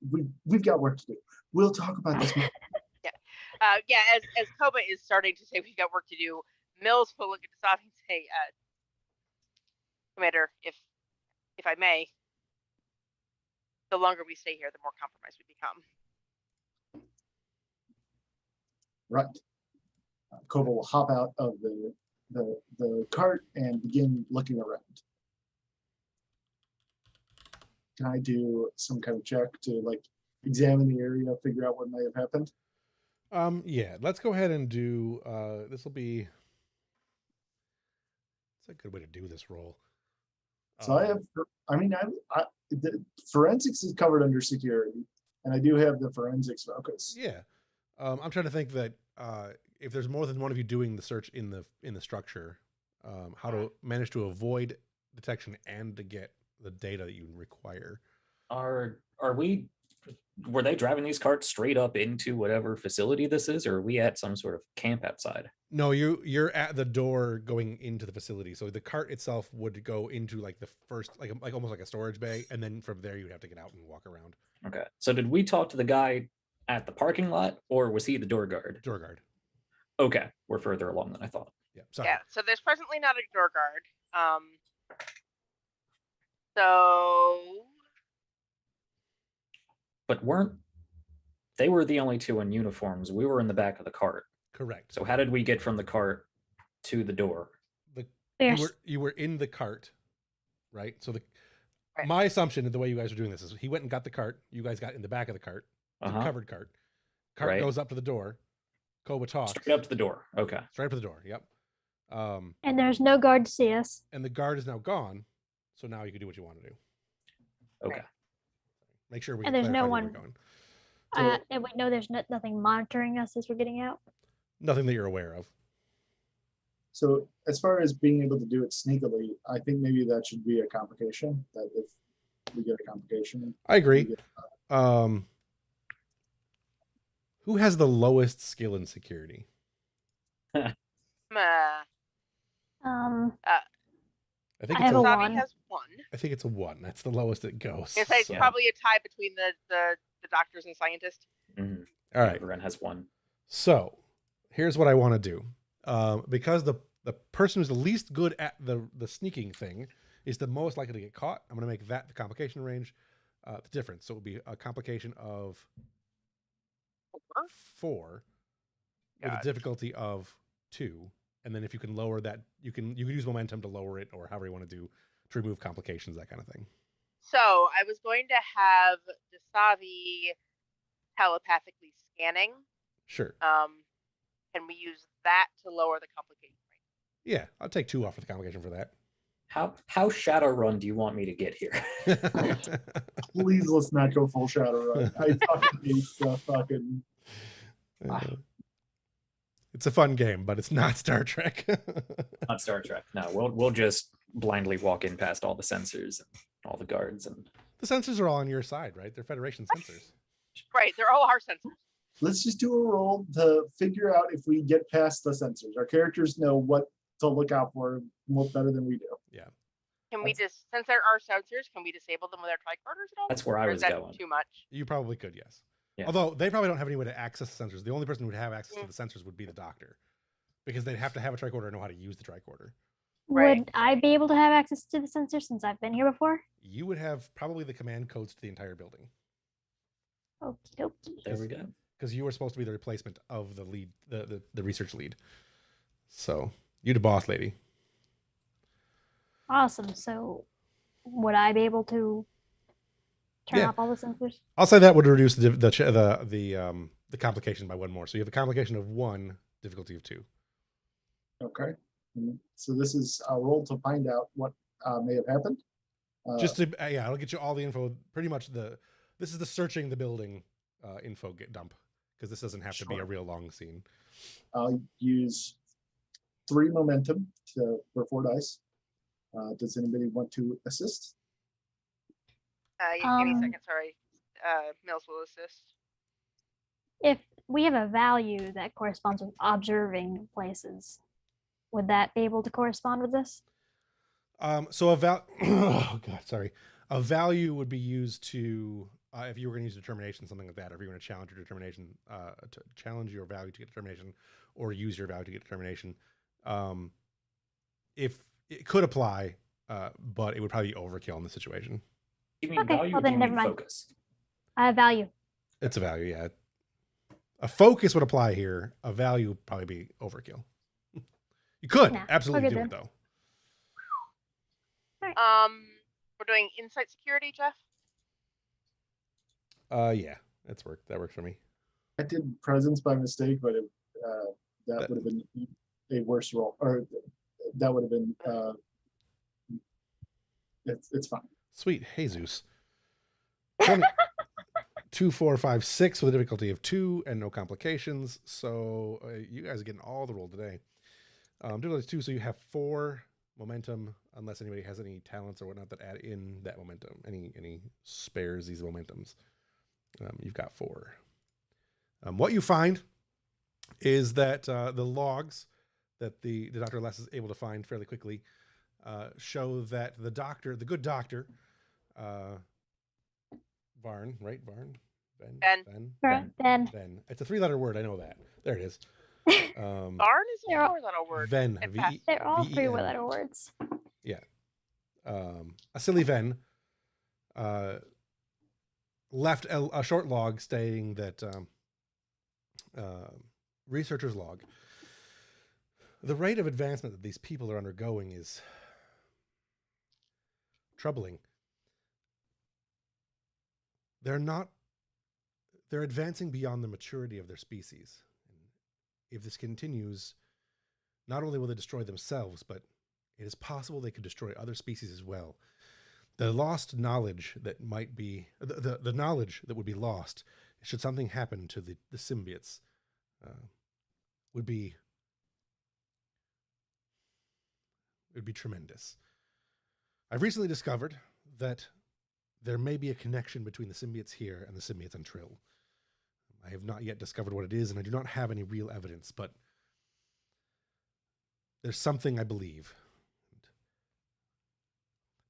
we've got work to do. We'll talk about this more. Yeah, as Koba is starting to say we've got work to do, Mills will look at Dasavi and say, Commander, if I may, the longer we stay here, the more compromised we become. Right. Koba will hop out of the cart and begin looking around. Can I do some kind of check to like examine the area, figure out what may have happened? Yeah, let's go ahead and do, this will be, it's a good way to do this roll. So the forensics is covered under security, and I do have the forensics focus. Yeah. I'm trying to think that if there's more than one of you doing the search in the structure, how to manage to avoid detection and to get the data that you require. Were they driving these carts straight up into whatever facility this is, or are we at some sort of camp outside? No, you're at the door going into the facility. So the cart itself would go into like the first, like almost like a storage bay, and then from there you'd have to get out and walk around. Okay. So did we talk to the guy at the parking lot, or was he the door guard? Door guard. Okay, we're further along than I thought. Yeah. Sorry. Yeah. So there's presently not a door guard. So. But they were the only two in uniforms. We were in the back of the cart. Correct. So how did we get from the cart to the door? You were in the cart, right? So my assumption of the way you guys are doing this is he went and got the cart. You guys got in the back of the cart, the covered cart. Cart goes up to the door. Koba talks. Straight up to the door. Okay. Straight up to the door. Yep. And there's no guard to see us. And the guard is now gone. So now you can do what you want to do. Okay. Make sure we. And there's no one. Going. And we know there's nothing monitoring us as we're getting out. Nothing that you're aware of. So as far as being able to do it sneakily, I think maybe that should be a complication. That if we get a complication, I agree. Who has the lowest skill in security? I think I have a Dasavi 1. has 1. I think it's a 1. That's the lowest it goes. It's probably a tie between the doctors and scientists. Mm-hmm. All right. Everyone has 1. So here's what I want to do. Because the person who's the least good at the sneaking thing is the most likely to get caught, I'm going to make that the complication range, the difference. So it would be a complication of 4 with a difficulty of 2. And then if you can lower that, you can use momentum to lower it, or however you want to do to remove complications, that kind of thing. So I was going to have Dasavi telepathically scanning. Sure. Can we use that to lower the complication rate? Yeah, I'll take 2 off of the complication for that. How Shadowrun do you want me to get here? Please, let's not go full Shadowrun. I fucking hate the fucking. It's a fun game, but it's not Star Trek. Not Star Trek. No, we'll just blindly walk in past all the sensors and all the guards, and the sensors are all on your side, right? They're Federation sensors. Right, they're all our sensors. Let's just do a roll to figure out if we get past the sensors. Our characters know what to look out for more better than we do. Yeah. Can we just, since there are sensors, can we disable them with our tricorders at all? That's where I Or was is that going. too much? You probably could, yes. Yeah. Although they probably don't have any way to access the sensors. The only person who would have access to the sensors would be the doctor, because they'd have to have a tricorder and know how to use the tricorder. Right. Would I be able to have access to the sensor since I've been here before? You would have probably the command codes to the entire building. Okie dokie. There we go. Because you were supposed to be the replacement of the lead, the research lead. So you the boss lady. Awesome. So would I be able to turn Yeah. off all the sensors? I'll say that would reduce the complication by one more. So you have a complication of 1, difficulty of 2. Okay. So this is a roll to find out what may have happened. Just to it'll get you all the info. Pretty much this is the searching the building info dump, because this doesn't have to be a real long scene. I'll use 3 momentum for 4 dice. Does anybody want to assist? Give me a second, sorry. Mills will assist. If we have a value that corresponds with observing places, would that be able to correspond with this? So oh god, sorry. A value would be used to if you were going to use determination, something like that, or if you're going to challenge your determination, to challenge your value to get determination, or use your value to get determination. If it could apply, but it would probably be overkill in this situation. You mean Okay, value well or do then you never mean mind. focus? I have value. It's a value, yeah. A focus would apply here. A value would probably be overkill. You could Nah, absolutely okay do then. it though. We're doing insight security, Jeff. Yeah, that works for me. I did presence by mistake, but that would have been a worse roll, or that would have been. It's fine. Sweet Jesus. 2, 4, 5, 6 with a difficulty of 2 and no complications. So you guys are getting all the roll today. Difficulty 2, so you have 4 momentum, unless anybody has any talents or whatnot that add in that momentum. Any spares these momentums. You've got 4. What you find is that the logs that the Dr. Les is able to find fairly quickly show that the good doctor, Varn, right? Varn? Ben. Ben. It's a 3-letter word. I know that. There it is. Varn is a 4-letter word. Ven. They're all V-E-N. 3-letter words. Yeah. A silly Ven left a short log stating that researchers log. The rate of advancement that these people are undergoing is troubling. They're advancing beyond the maturity of their species. If this continues, not only will they destroy themselves, but it is possible they could destroy other species as well. The lost knowledge that might be, the knowledge that would be lost should something happen to the symbiotes would be tremendous. I've recently discovered that there may be a connection between the symbiotes here and the symbiotes on Trill. I have not yet discovered what it is, and I do not have any real evidence, but there's something I believe.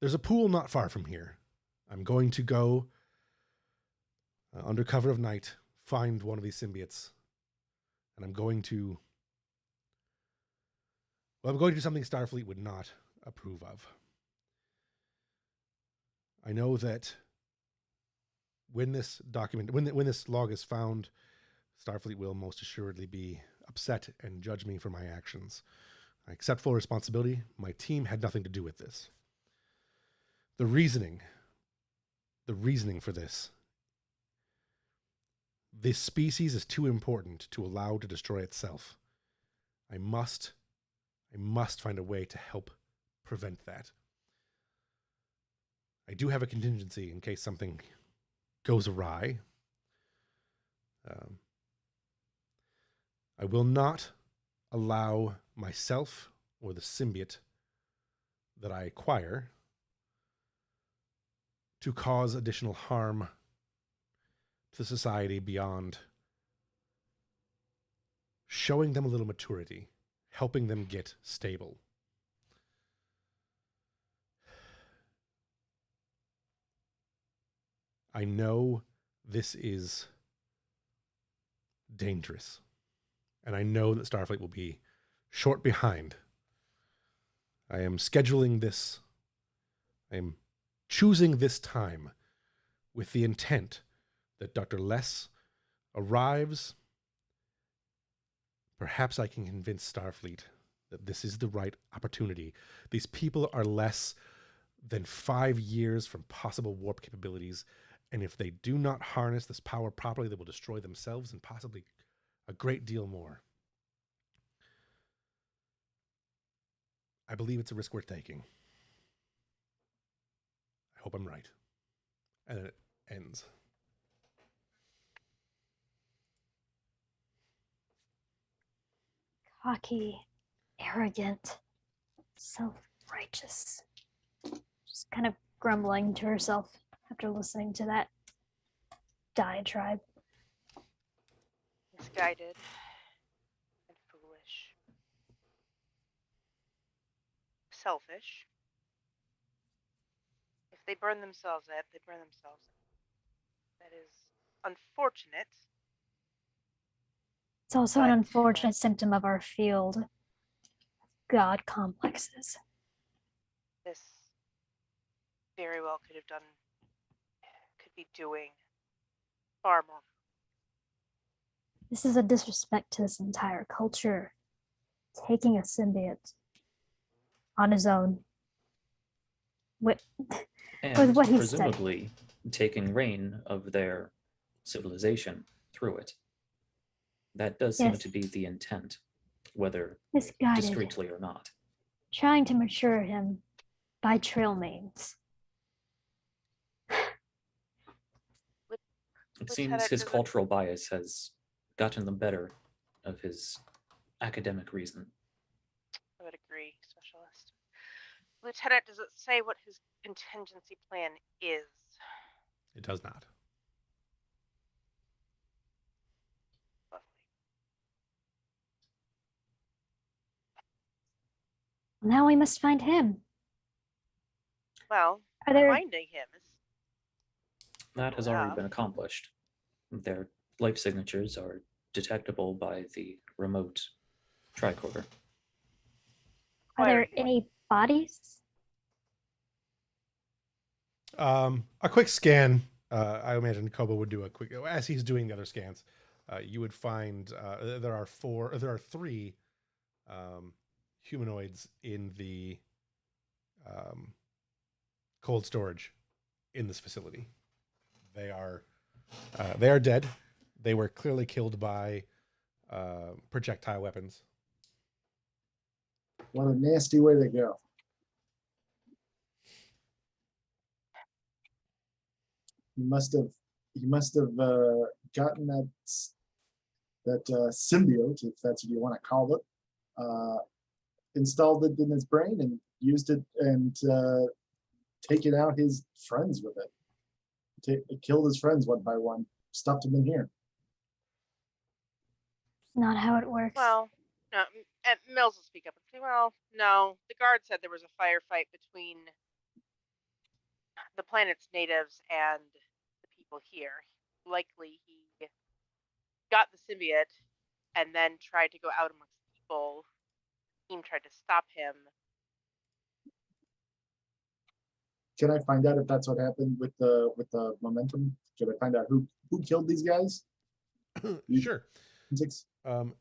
There's a pool not far from here. I'm going to go under cover of night, find one of these symbiotes, and I'm going to do something Starfleet would not approve of. I know that when this log is found, Starfleet will most assuredly be upset and judge me for my actions. I accept full responsibility. My team had nothing to do with this. The reasoning for this species is too important to allow to destroy itself. I must find a way to help prevent that. I do have a contingency in case something goes awry. I will not allow myself or the symbiote that I acquire to cause additional harm to society beyond showing them a little maturity, helping them get stable. I know this is dangerous, and I know that Starfleet will be short behind. I am scheduling this. I am choosing this time with the intent that Dr. Less arrives. Perhaps I can convince Starfleet that this is the right opportunity. These people are less than 5 years from possible warp capabilities, and if they do not harness this power properly, they will destroy themselves and possibly a great deal more. I believe it's a risk worth taking. I hope I'm right. And then it ends. Cocky, arrogant, self-righteous. Just kind of grumbling to herself after listening to that diatribe. Misguided and foolish. Selfish. If they burn themselves out, they burn themselves out. That is unfortunate. It's also an But- unfortunate symptom of our field. God complexes. This very well could be doing far more. This is a disrespect to this entire culture. Taking a symbiote on his own. With And what he presumably taking reign of their civilization through it. That does seem Yes. to be the intent, whether misguided, discreetly or not. trying to mature him by trail means. It Which seems had it his to the- cultural bias has gotten the better of his academic reason. I would agree, Specialist. Lieutenant, does it say what his contingency plan is? It does not. Lovely. Now we must find him. Well, Are there finding him is That has already Yeah. been accomplished. Their life signatures are detectable by the remote tricorder. are there requiring one. any bodies? A quick scan. I imagine Kobo would do a quick, as he's doing the other scans. You would find there are three humanoids in the cold storage in this facility. They are dead. They were clearly killed by projectile weapons. What a nasty way to go. He must have gotten that symbiote, if that's what you want to call it, installed it in his brain and used it and taken out his friends with it. Killed his friends one by one, stuffed them in here. Not how it works. Well, no, and Mills will speak up and say, well, no, the guard said there was a firefight between the planet's natives and the people here. Likely he got the symbiote and then tried to go out amongst people. The team tried to stop him. Can I find out if that's what happened with the momentum? Can I find out who killed these guys? Sure. Six.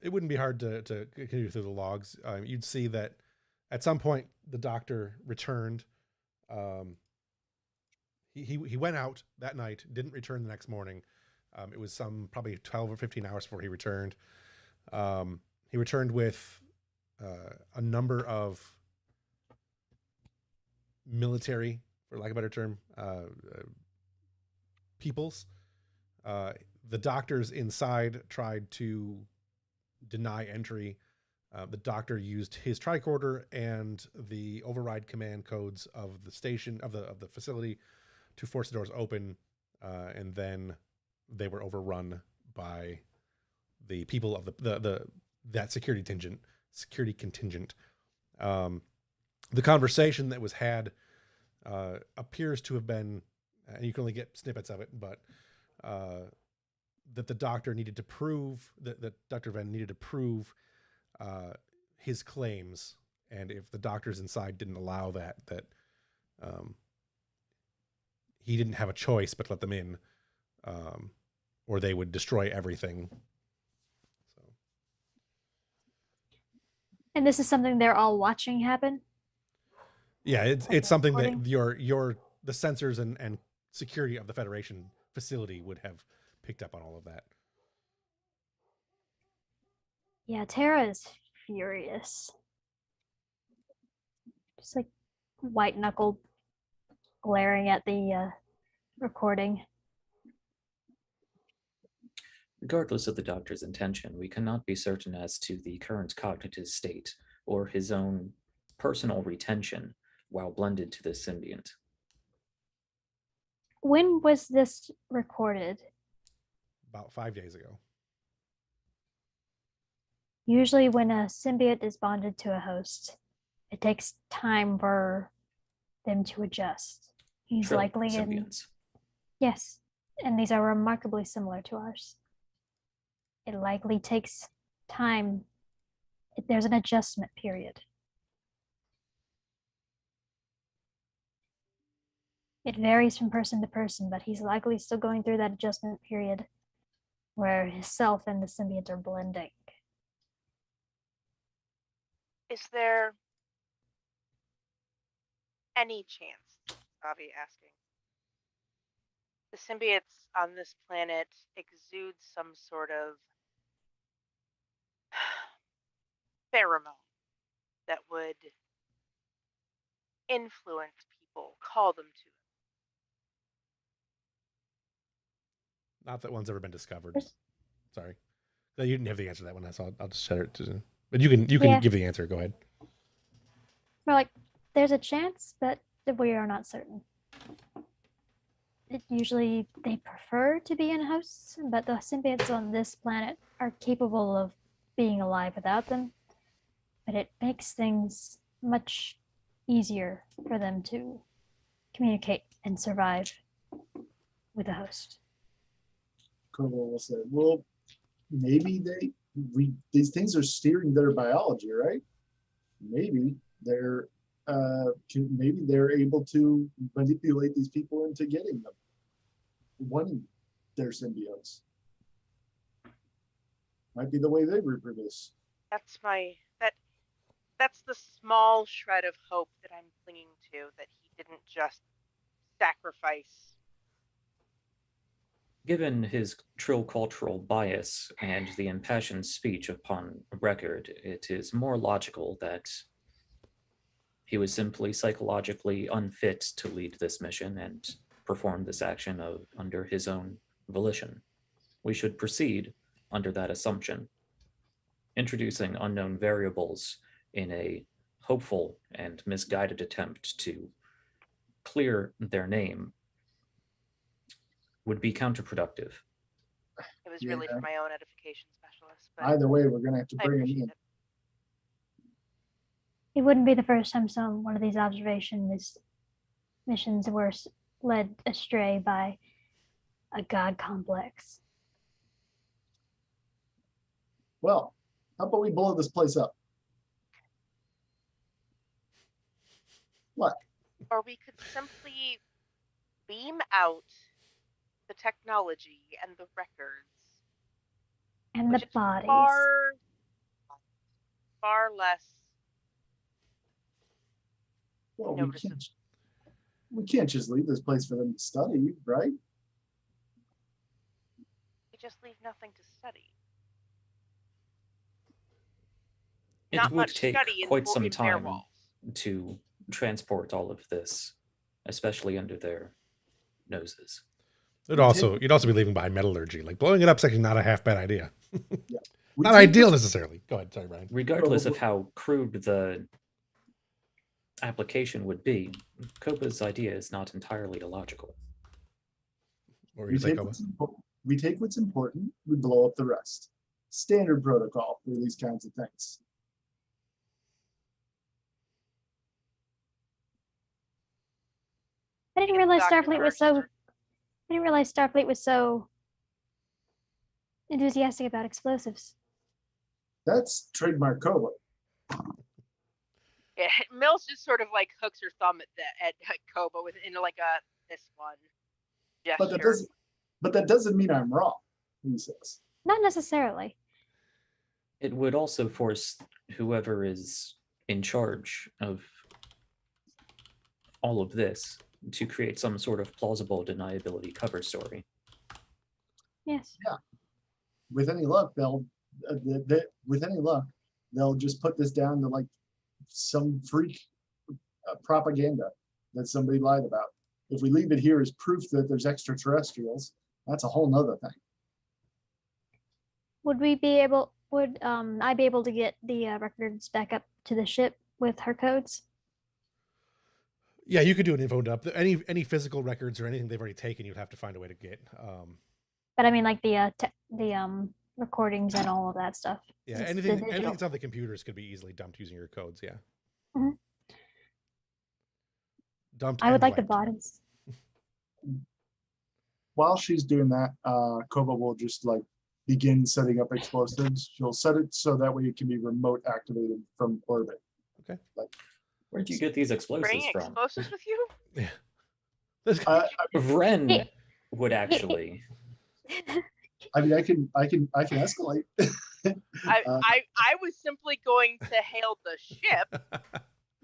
It wouldn't be hard to continue through the logs. You'd see that at some point the doctor returned. He went out that night, didn't return the next morning. It was probably 12 or 15 hours before he returned. He returned with a number of military, for lack of a better term, peoples. The doctors inside tried to deny entry. The doctor used his tricorder and the override command codes of the station of the facility to force the doors open, and then they were overrun by the people of that security contingent. The conversation that was had appears to have been, and you can only get snippets of it, but that the doctor needed to prove that Dr. Venn needed to prove his claims, and if the doctors inside didn't allow that he didn't have a choice but to let them in, or they would destroy everything. So. And this is something they're all watching happen? Yeah, it's something that the sensors and security of the Federation facility would have picked up on all of that. Yeah, Tara is furious. Just like white knuckled glaring at the recording. Regardless of the doctor's intention, we cannot be certain as to the current cognitive state or his own personal retention while blended to this symbiont. When was this recorded? About 5 days ago. Usually when a symbiote is bonded to a host, it takes time for them to adjust. He's Trill likely symbionts. Yes, and these are remarkably similar to ours. It likely takes time. There's an adjustment period. It varies from person to person, but he's likely still going through that adjustment period where his self and the symbiote are blending. Is there any chance, Avi asking, the symbiotes on this planet exude some sort of pheromone that would influence people, call them to it? Not that one's ever been discovered. Sorry. No, you didn't have the answer to that one. So I'll just share it to. But you can give the answer. Go ahead. We're like, there's a chance, but we are not certain. It usually they prefer to be in hosts, but the symbiotes on this planet are capable of being alive without them. But it makes things much easier for them to communicate and survive with a host. Koval said, well, maybe these things are steering their biology, right? Maybe they're able to manipulate these people into getting them, wanting their symbiotes. Might be the way they reproduce. That's the small shred of hope that I'm clinging to, that he didn't just sacrifice. Given his trill cultural bias and the impassioned speech upon record, it is more logical that he was simply psychologically unfit to lead this mission and perform this action under his own volition. We should proceed under that assumption. Introducing unknown variables in a hopeful and misguided attempt to clear their name would be counterproductive. It was really for my own edification, specialist. But either way, we're going to have to bring him in. It wouldn't be the first time one of these missions were led astray by a god complex. Well, how about we blow this place up? What? Or we could simply beam out the technology and the records and the bodies. Far less. Well, we can't just leave this place for them to study, right? We just leave nothing to study. It would take quite some time to transport all of this, especially under their noses. You'd also be leaving behind metallurgy. Like blowing it up is actually not a half bad idea. Yeah. Not ideal necessarily. Go ahead, sorry, Brian. Regardless of how crude the application would be, Copa's idea is not entirely illogical. What were you saying, Copa? We take what's important, we blow up the rest. Standard protocol for these kinds of things. I didn't realize Dr. Starfleet was so. I didn't realize Starfleet was so enthusiastic about explosives. That's trademark Koba. Yeah, Mills just sort of like hooks her thumb at Koba within like this one gesture. But that doesn't mean I'm wrong, he says. Not necessarily. It would also force whoever is in charge of all of this to create some sort of plausible deniability cover story. Yes. Yeah. With any luck, they'll just put this down to like some freak propaganda that somebody lied about. If we leave it here as proof that there's extraterrestrials, that's a whole nother thing. Would I be able to get the records back up to the ship with her codes? Yeah, you could do an info dump. Any physical records or anything they've already taken, you'd have to find a way to get. But I mean, like the recordings and all of that stuff. Yeah, It's anything digital. that's on the computers could be easily dumped using your codes. Yeah. Mhm. Dumped. I would like the wiped. bodies. While she's doing that, Koba will just like begin setting up explosives. She'll set it so that way it can be remote activated from orbit. Okay. Like, Where'd you get these explosives Bring from? explosives with you? Yeah. Ren would actually. I mean, I can escalate. I was simply going to hail the ship.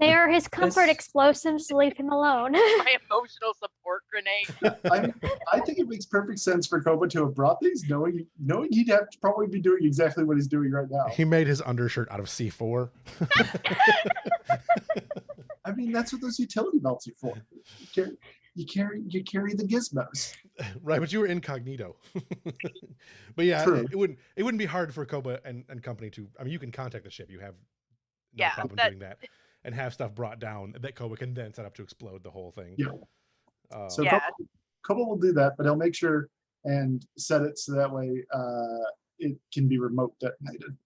They are his comfort explosives. Leave him alone. My emotional support grenade. I think it makes perfect sense for Koba to have brought these, knowing he'd have to probably be doing exactly what he's doing right now. He made his undershirt out of C4. I mean, that's what those utility belts are for. You carry the gizmos. Right, but you were incognito. But yeah, True. it wouldn't be hard for Koba and company to. I mean, you can contact the ship. You have no Yeah, problem doing that, and have stuff brought down that Koba can then set up to explode the whole thing. Yeah. So Yeah. Koba will do that, but he'll make sure and set it so that way it can be remote detonated.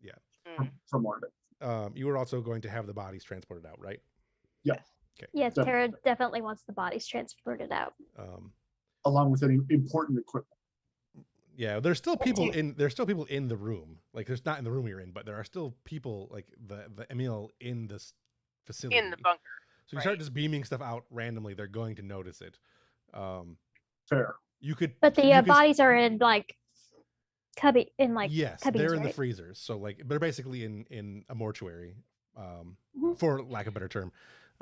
Mm. From orbit. You were also going to have the bodies transported out, right? Yeah. Okay. Yes, Tara definitely wants the bodies transported out. Along with any important equipment. Yeah, there's still people in the room. Like, there's not in the room you're in, but there are still people like the Emil in this facility. In the bunker. So you start just beaming stuff out randomly, they're going to notice it. Fair. You could. But the bodies are in like cubby yes, cubbies, they're in the right? freezers. So like they're basically in a mortuary, Mhm. for lack of a better term,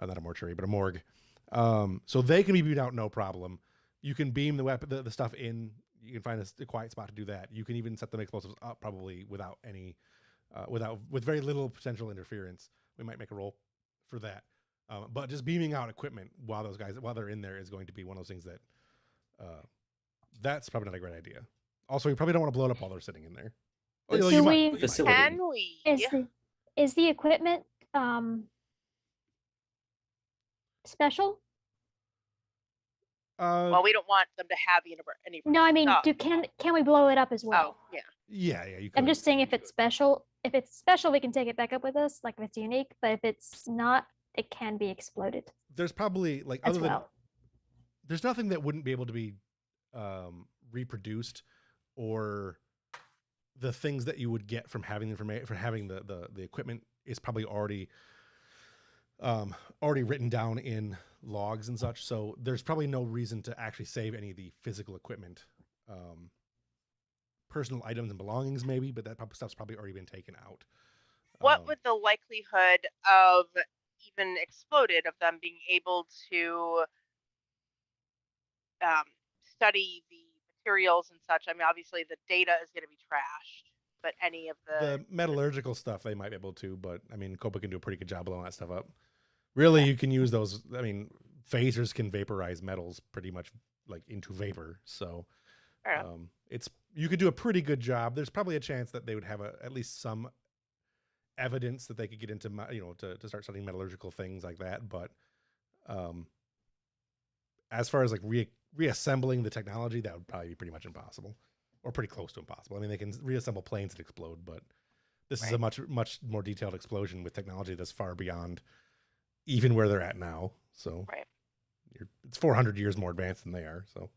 not a mortuary, but a morgue. So they can be beamed out no problem. You can beam the stuff in. You can find a quiet spot to do that. You can even set the explosives up probably without any, with very little potential interference. We might make a roll for that. But just beaming out equipment while they're in there is going to be one of those things that, that's probably not a great idea. Also, you probably don't want to blow it up while they're sitting in there. Oh, Do you we- might. Facility. Can we? Is the equipment special? Well, we don't want them to have any. No, I mean, stuff. can we blow it up as well? Oh, yeah. Yeah, you could. I'm just saying if it's special, we can take it back up with us, like if it's unique. But if it's not, it can be exploded There's probably like as other than well. there's nothing that wouldn't be able to be reproduced, or the things that you would get from having information, from having the equipment is probably already written down in logs and such. So there's probably no reason to actually save any of the physical equipment, personal items and belongings maybe, but that stuff's probably already been taken out. What would the likelihood of even exploded of them being able to study the materials and such? I mean, obviously the data is going to be trashed, but any of the metallurgical stuff they might be able to, but I mean, Copa can do a pretty good job blowing that stuff up. Really, you can use those. I mean, phasers can vaporize metals pretty much like into vapor. So you could do a pretty good job. There's probably a chance that they would have at least some evidence that they could get into, to start studying metallurgical things like that. But as far as like reassembling the technology, that would probably be pretty much impossible. or pretty close to impossible. I mean, they can reassemble planes that explode, but this is Right. a much more detailed explosion with technology that's far beyond even where they're at now. So Right. it's 400 years more advanced than they are. So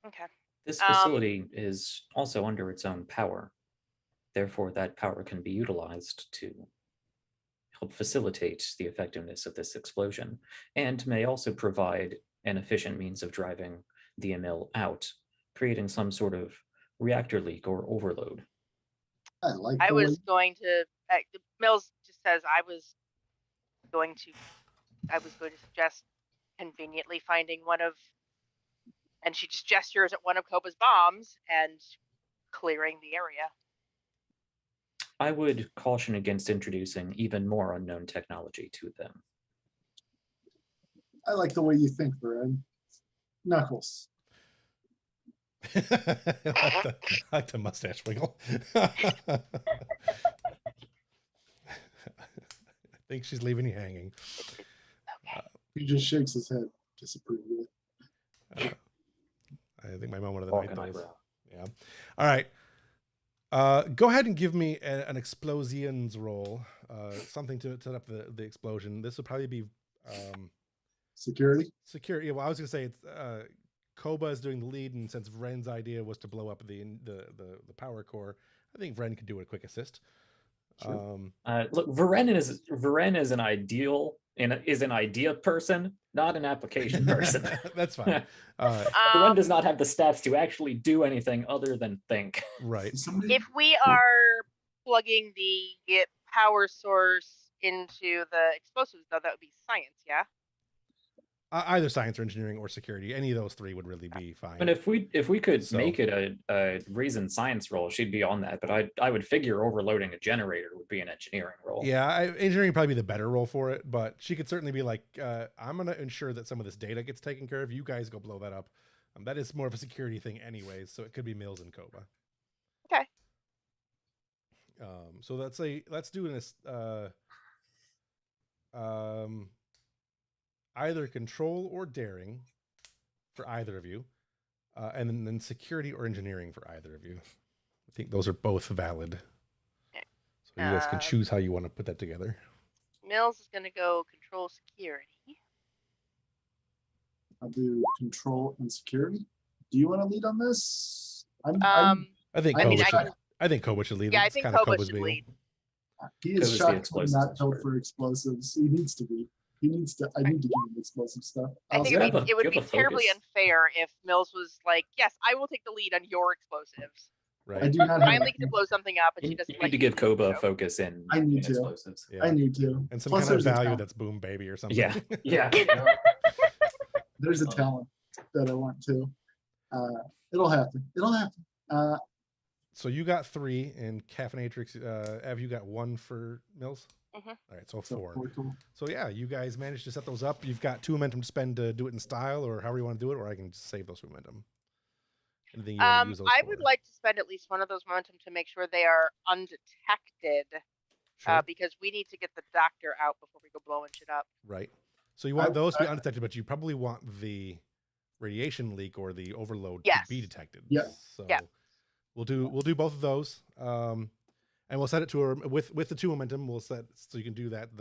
Okay. This facility is also under its own power. Therefore, that power can be utilized to help facilitate the effectiveness of this explosion, and may also provide an efficient means of driving the mill out, creating some sort of reactor leak or overload. I like I the way was going to. Mills just says I was going to suggest conveniently finding one of, and she just gestures at one of Koba's bombs and clearing the area. I would caution against introducing even more unknown technology to them. I like the way you think, Varen. Knuckles. I like the mustache wiggle. I think she's leaving you hanging. He just shakes his head disapprovingly. I think my moment of the Walk night. an Those. eyebrow. Yeah. All right. Go ahead and give me an explosions roll. Something to set up the explosion. This would probably be Security. security. Well, I was gonna say it's Koba is doing the lead, and since Vren's idea was to blow up the power core, I think Vren could do a quick assist. Sure. Look, Varen is an idea person, not an application person. That's fine. Varen does not have the stats to actually do anything other than think. Right. Somebody. If we are plugging the power source into the explosives, though, that would be science, yeah? Either science or engineering or security, any of those three would really be fine. And if we could So- make it a reason science role, she'd be on that. But I would figure overloading a generator would be an engineering role. Yeah, engineering would probably be the better role for it, but she could certainly be like, I'm going to ensure that some of this data gets taken care of. You guys go blow that up. That is more of a security thing anyways, so it could be Mills and Koba. Okay. So let's do this. Either control or daring for either of you, and then security or engineering for either of you. I think those are both valid. So you guys can choose how you want to put that together. Mills is going to go control security. I'll do control and security. Do you want to lead on this? I think I Koba mean, should. I think Koba should lead. Yeah, I It's think kinda Koba Koba's should deal. lead. He Because is it's the shocked explosives not built expert. for explosives. He needs to be. He needs to. I need to give him explosive stuff. I think You have it would a be terribly focus. unfair if Mills was like, "Yes, I will take the lead on your explosives." Right. I do not have. Finally, get to blow something up, and You she doesn't need like to give do Koba a so. focus in I need to. explosives. Yeah. I need to. And some Plus, kind of there's a value talent. that's boom baby or something. Yeah, yeah. There's a talent that I want to. It'll happen. It'll happen. So you got 3, and Caffeinatrix, Ev, you got 1 for Mills? Mhm. All right, so So 4. 4 total. So yeah, you guys managed to set those up. You've got 2 momentum to spend to do it in style, or however you want to do it, or I can just save those momentum. Anything you want to use those I for? would like to spend at least one of those momentum to make sure they are undetected, Sure. because we need to get the doctor out before we go blowing shit up. Right. So you want those to be undetected, but you probably want the radiation leak or the overload to be Yes. detected. Yeah. So Yeah. we'll do both of those. And we'll set it to her with the 2 momentum. We'll set so you can do that.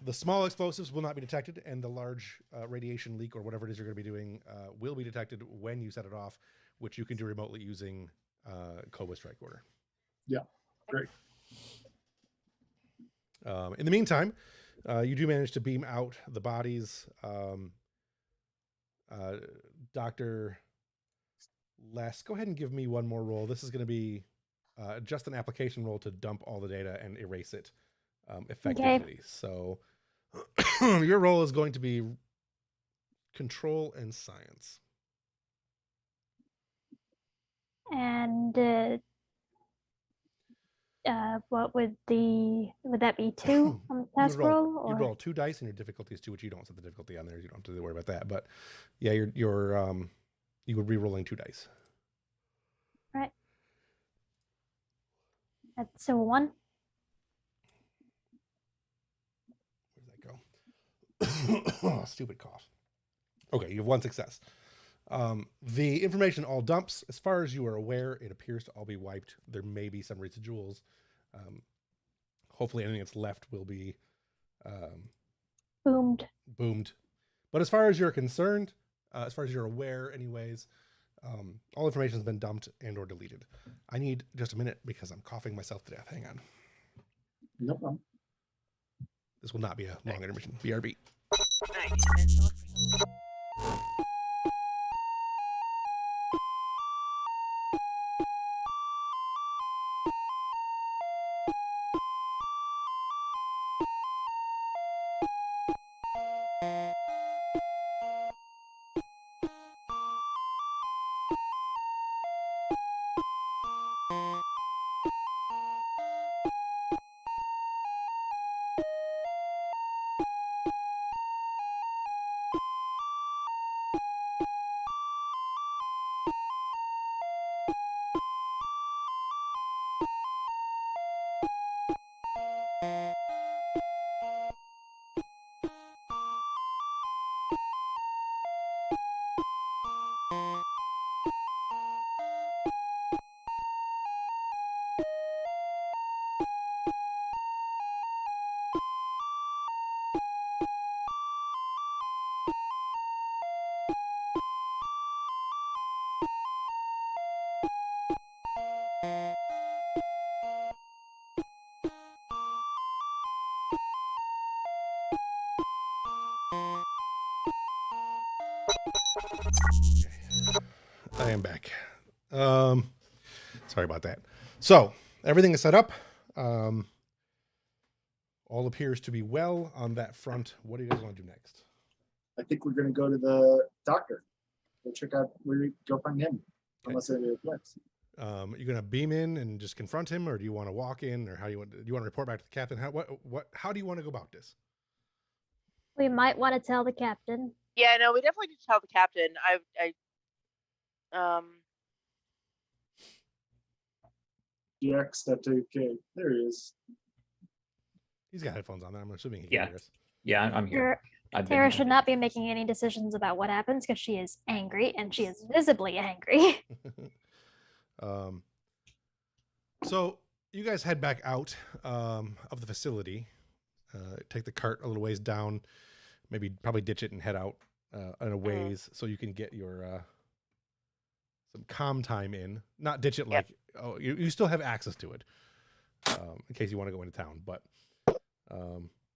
The small explosives will not be detected, and the large radiation leak or whatever it is you're going to be doing will be detected when you set it off, which you can do remotely using Koba Strike Order. Yeah, great. In the meantime, you do manage to beam out the bodies. Dr. Les, go ahead and give me one more roll. This is going to be just an application roll to dump all the data and erase it effectively. So your role is going to be control and science. And what would that be 2 on the task roll? You Or roll 2 dice, and your difficulty is 2, which you don't set the difficulty on there. You don't have to worry about that. But yeah, you would be rolling 2 dice. right? That's a 1. Where did that go? Oh, stupid cough. Okay, you have 1 success. The information all dumps. As far as you are aware, it appears to all be wiped. There may be some residuals. Hopefully anything that's left will be boomed. But as far as you're concerned, as far as you're aware anyways, all information has been dumped and or deleted. I need just a minute because I'm coughing myself to death. Hang on. No problem. This will not be a long intermission. BRB. I am back. Sorry about that. So everything is set up. All appears to be well on that front. What do you guys want to do next? I think we're going to go to the doctor. Go check out go find him. Okay. Unless it flips. You're going to beam in and just confront him, or do you want to walk in, or do you want to report back to the captain? How do you want to go about this? We might want to tell the captain. Yeah, no, we definitely need to tell the captain. Jack stepped to okay. There he is. He's got headphones on. I'm assuming he can hear us. Yeah, I'm here. Tara should not be making any decisions about what happens because she is angry, and she is visibly angry. So you guys head back out of the facility. Take the cart a little ways down, probably ditch it and head out in a ways so you can get your some calm time in. Not ditch it like you still have access to it in case you want to go into town, but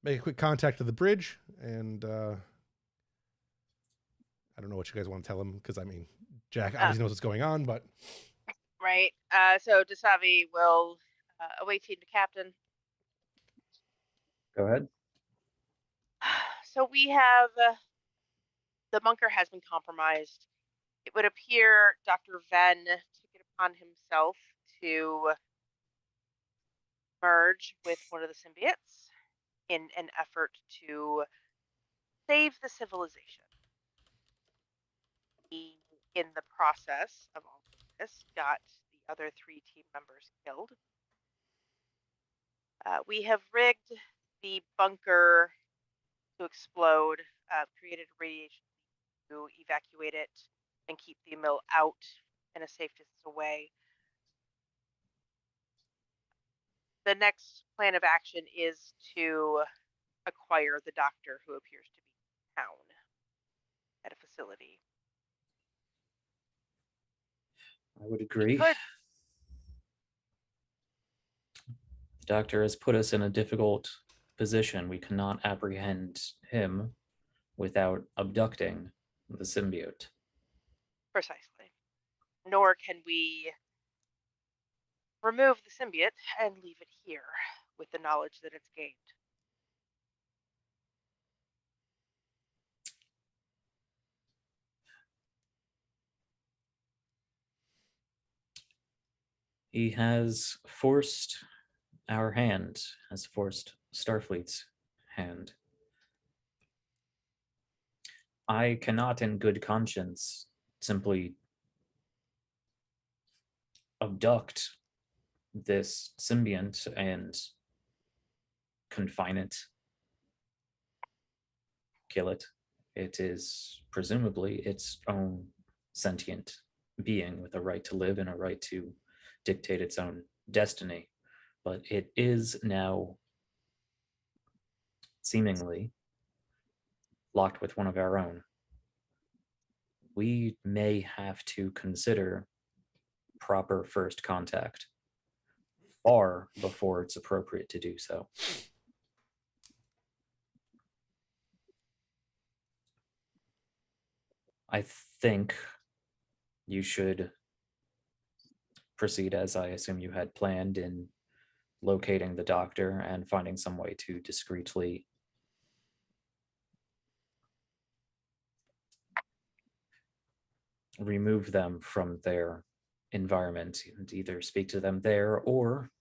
make a quick contact to the bridge, and I don't know what you guys want to tell him because I mean Jack obviously knows what's going on, but right. So Dasavi will await the captain. Go ahead. So we have the bunker has been compromised. It would appear Dr. Venn took it upon himself to merge with one of the symbiotes in an effort to save the civilization. He, in the process of all of this, got the other 3 team members killed. We have rigged the bunker to explode, created radiation to evacuate it and keep the mill out and a safe distance away. The next plan of action is to acquire the doctor who appears to be in town at a facility. I would agree. The doctor has put us in a difficult position. We cannot apprehend him without abducting the symbiote. Precisely. Nor can we remove the symbiote and leave it here with the knowledge that it's gained. He has forced our hand, has forced Starfleet's hand. I cannot in good conscience simply abduct this symbiont and confine it, kill it. It is presumably its own sentient being with a right to live and a right to dictate its own destiny. But it is now seemingly locked with one of our own. We may have to consider proper first contact far before it's appropriate to do so. I think you should proceed as I assume you had planned in locating the doctor and finding some way to discreetly remove them from their environment and either speak to them there, or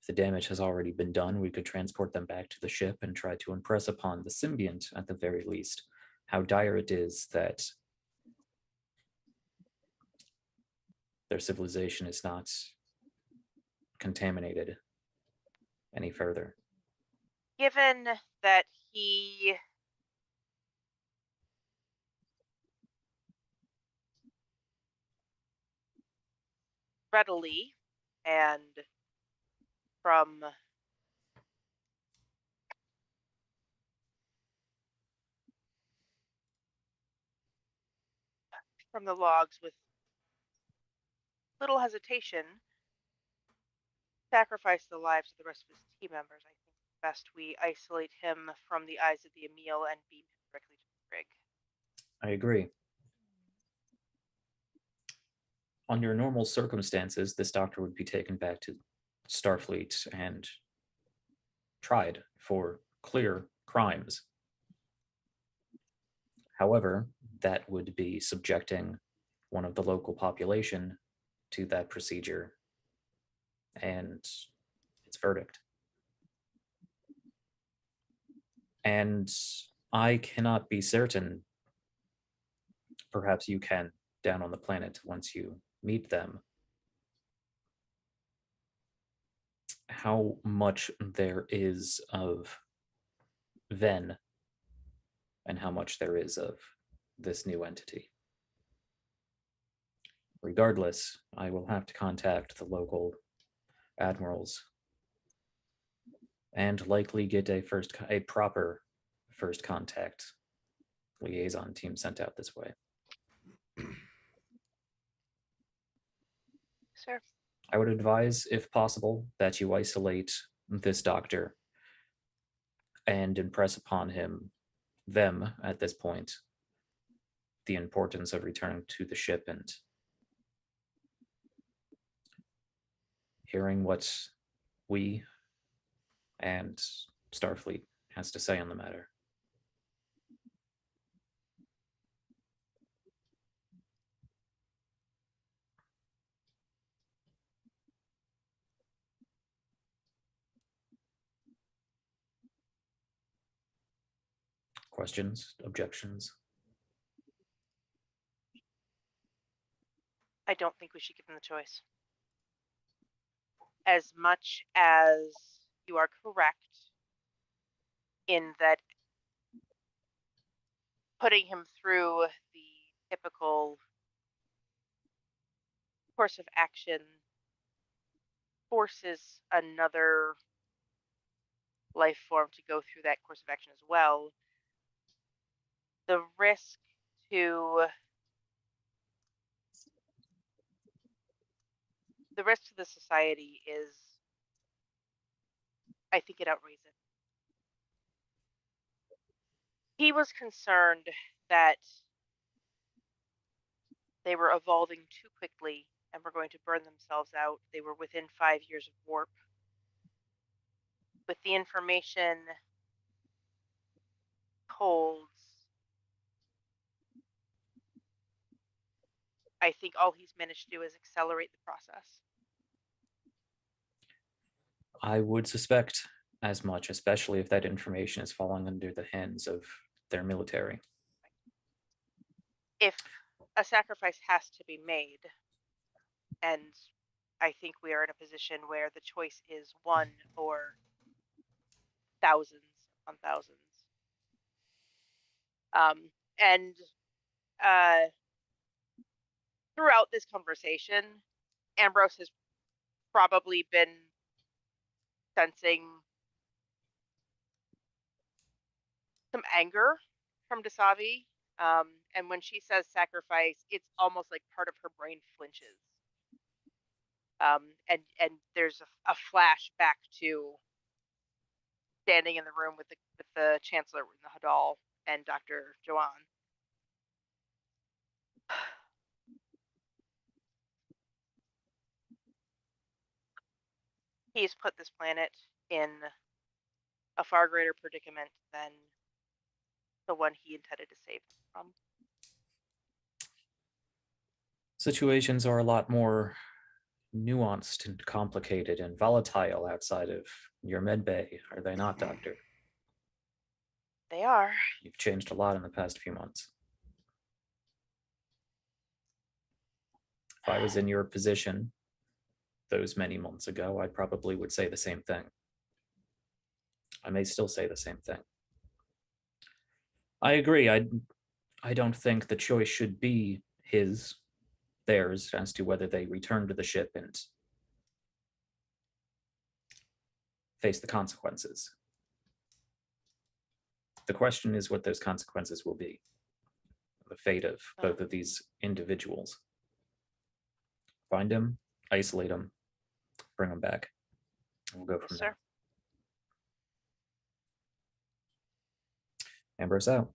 if the damage has already been done, we could transport them back to the ship and try to impress upon the symbiont, at the very least, how dire it is that their civilization is not contaminated any further. Given that he readily and from the logs with little hesitation sacrifice the lives of the rest of his team members, I think best we isolate him from the eyes of the Emil and beam him directly to the brig. I agree. Under normal circumstances, this doctor would be taken back to Starfleet and tried for clear crimes. However, that would be subjecting one of the local population to that procedure and its verdict. And I cannot be certain, perhaps you can down on the planet once you meet them, how much there is of Ven and how much there is of this new entity. Regardless, I will have to contact the local admirals and likely get a proper first contact liaison team sent out this way. Sir, I would advise, if possible, that you isolate this doctor and impress upon them at this point, the importance of returning to the ship and hearing what we and Starfleet has to say on the matter. Questions, objections? I don't think we should give him the choice. As much as you are correct in that putting him through the typical course of action forces another life form to go through that course of action as well, the risk to the society is, I think it outweighs it. He was concerned that they were evolving too quickly and were going to burn themselves out. They were within 5 years of warp. With the information holds, I think all he's managed to do is accelerate the process. I would suspect as much, especially if that information is falling under the hands of their military. If a sacrifice has to be made, and I think we are in a position where the choice is one or thousands on thousands. And throughout this conversation, Ambrose has probably been sensing some anger from Dasavi. And when she says sacrifice, it's almost like part of her brain flinches. And there's a flashback to standing in the room with the Chancellor Hadal and Dr. Joanne. He's put this planet in a far greater predicament than the one he intended to save from. Situations are a lot more nuanced and complicated and volatile outside of your med bay, are they not, Doctor? They are. You've changed a lot in the past few months. If I was in your position those many months ago, I probably would say the same thing. I may still say the same thing. I agree. I don't think the choice should be theirs, as to whether they return to the ship and face the consequences. The question is what those consequences will be. The fate of both of these individuals. Find them, isolate them, bring them back. We'll go from there. Ambrose out.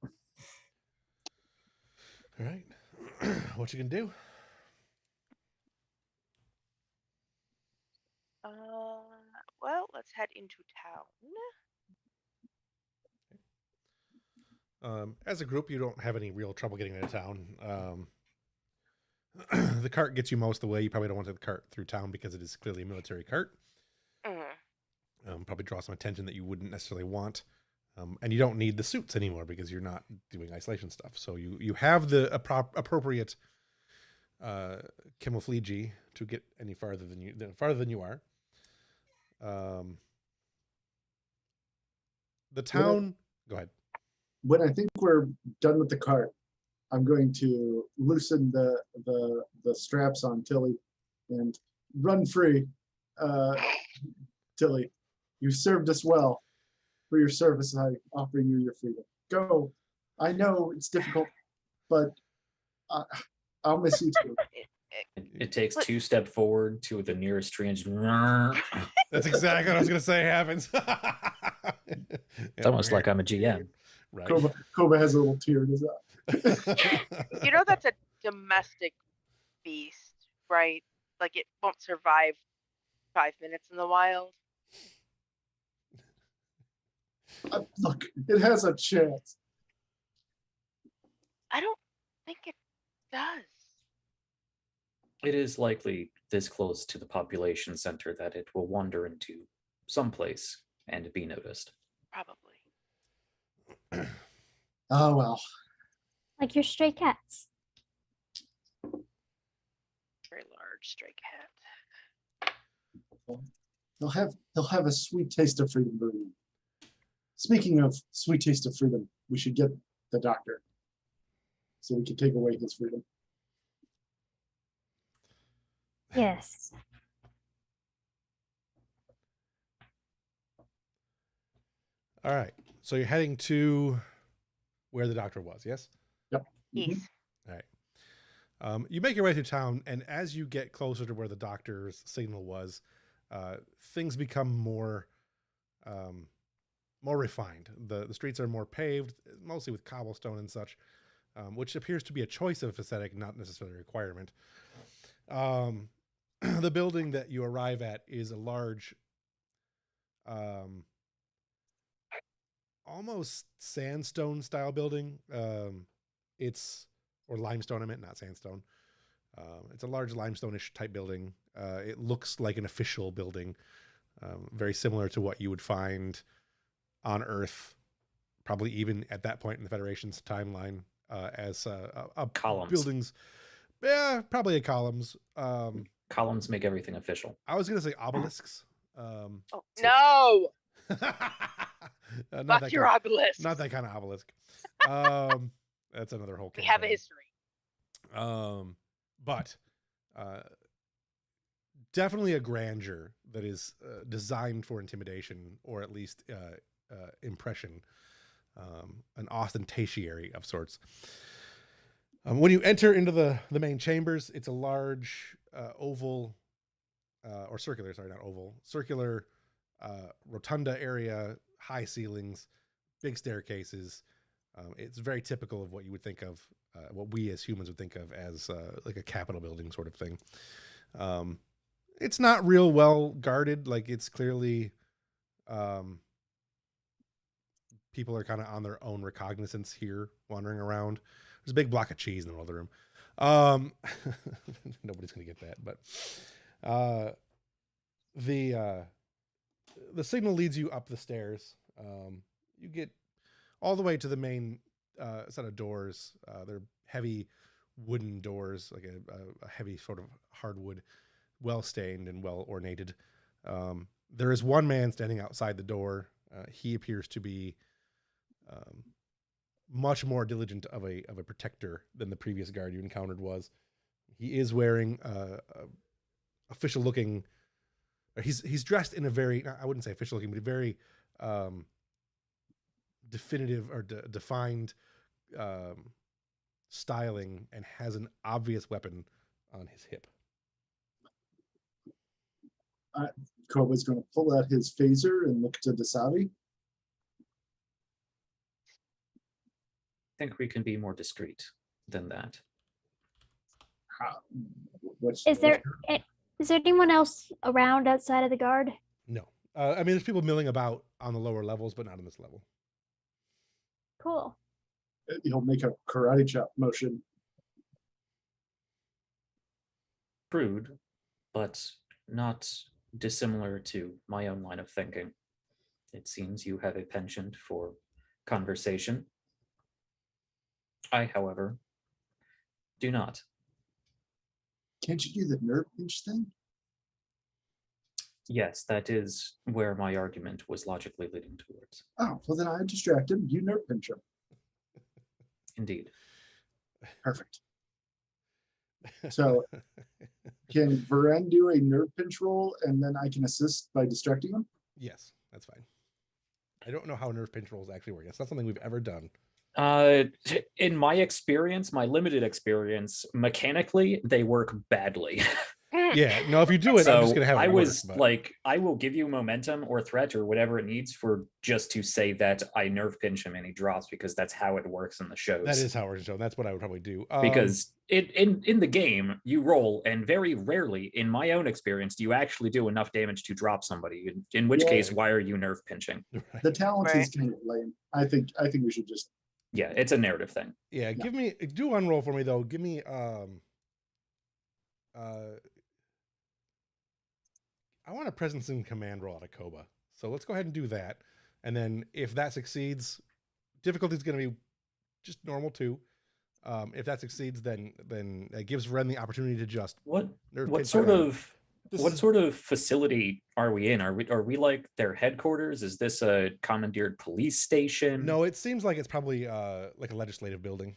All right. What you can do? Well, let's head into town. As a group, you don't have any real trouble getting into town. The cart gets you most of the way. You probably don't want to take the cart through town because it is clearly a military cart. Probably draw some attention that you wouldn't necessarily want. And you don't need the suits anymore because you're not doing isolation stuff. So you have the appropriate camouflage to get any farther than you are. The town. Go ahead. When I think we're done with the cart, I'm going to loosen the straps on Tilly and run free. Tilly, you served us well. For your service, I offer you your freedom. Go. I know it's difficult, but I'll miss you too. It takes 2 steps forward to the nearest tree and just... That's exactly what I was going to say happens. It's almost like I'm a GM. Right. Koba has a little tear in his eye. You know that's a domestic beast, right? Like it won't survive 5 minutes in the wild. Look, it has a chance. I don't think it does. It is likely this close to the population center that it will wander into someplace and be noticed. Probably. Oh well. Like your stray cats. Very large stray cat. They'll have a sweet taste of freedom very soon. Speaking of sweet taste of freedom, we should get the doctor so we can take away his freedom. Yes. All right. So you're heading to where the doctor was, yes? Yep. Yes. All right. You make your way through town, and as you get closer to where the doctor's signal was, things become more refined. The streets are more paved, mostly with cobblestone and such, which appears to be a choice of aesthetic, not necessarily a requirement. The building that you arrive at is a large, almost sandstone style building. Or limestone, I meant, not sandstone. It's a large limestone-ish type building. It looks like an official building, very similar to what you would find on Earth, probably even at that point in the Federation's timeline, as columns. Buildings. Yeah, probably a columns. Columns make everything official. I was going to say obelisks. No! Not Fuck that your kind, obelisk. not that kind of obelisk. That's another whole. We have a history. But definitely a grandeur that is designed for intimidation, or at least impression, an ostentatiary of sorts. When you enter into the main chambers, it's a large oval, or circular, sorry, not oval, circular rotunda area, high ceilings, big staircases. It's very typical of what you would think of, what we as humans would think of as like a Capitol building sort of thing. It's not real well guarded. Like, it's clearly people are kind of on their own recognizance here, wandering around. There's a big block of cheese in the middle of the room. Nobody's going to get that, but the signal leads you up the stairs. You get all the way to the main set of doors. They're heavy wooden doors, like a heavy sort of hardwood, well stained and well ornated. There is one man standing outside the door. He appears to be much more diligent of a protector than the previous guard you encountered was. He is wearing official looking. He's dressed in a very, I wouldn't say official looking, but a very definitive or defined styling, and has an obvious weapon on his hip. Koba's going to pull out his phaser and look to Dasabi. I think we can be more discreet than that. Is there anyone else around outside of the guard? No. I mean, there's people milling about on the lower levels, but not on this level. Cool. He'll make a karate chop motion. Crude, but not dissimilar to my own line of thinking. It seems you have a penchant for conversation. I, however, do not. Can't you do the nerve pinch thing? Yes, that is where my argument was logically leading towards. Oh, well then I distract him. You nerve pinch him. Indeed. Perfect. So can Varen do a nerve pinch roll and then I can assist by distracting him? Yes, that's fine. I don't know how nerve pinch rolls actually work. It's not something we've ever done. In my experience, my limited experience, mechanically, they work badly. Yeah, no, if you do it, So I'm just going to have it like, I will give you momentum or threat or whatever it needs for just to say that I nerve pinch him and he drops, because that's how it works in the shows. That is how it works in the show. That's what I would probably do. Because in the game, you roll, and very rarely, in my own experience, do you actually do enough damage to drop somebody. In which case, why are you nerve pinching? Right. The talent is kind of lame. I think we should just. Yeah, it's a narrative thing. Yeah, do one roll for me though. Give me I want a presence and command roll out of Koba. So let's go ahead and do that. And then if that succeeds, difficulty is going to be just normal too. If that succeeds, then it gives Ren the opportunity to just what sort of facility are we in? Are we like their headquarters? Is this a commandeered police station? No, it seems like it's probably like a legislative building.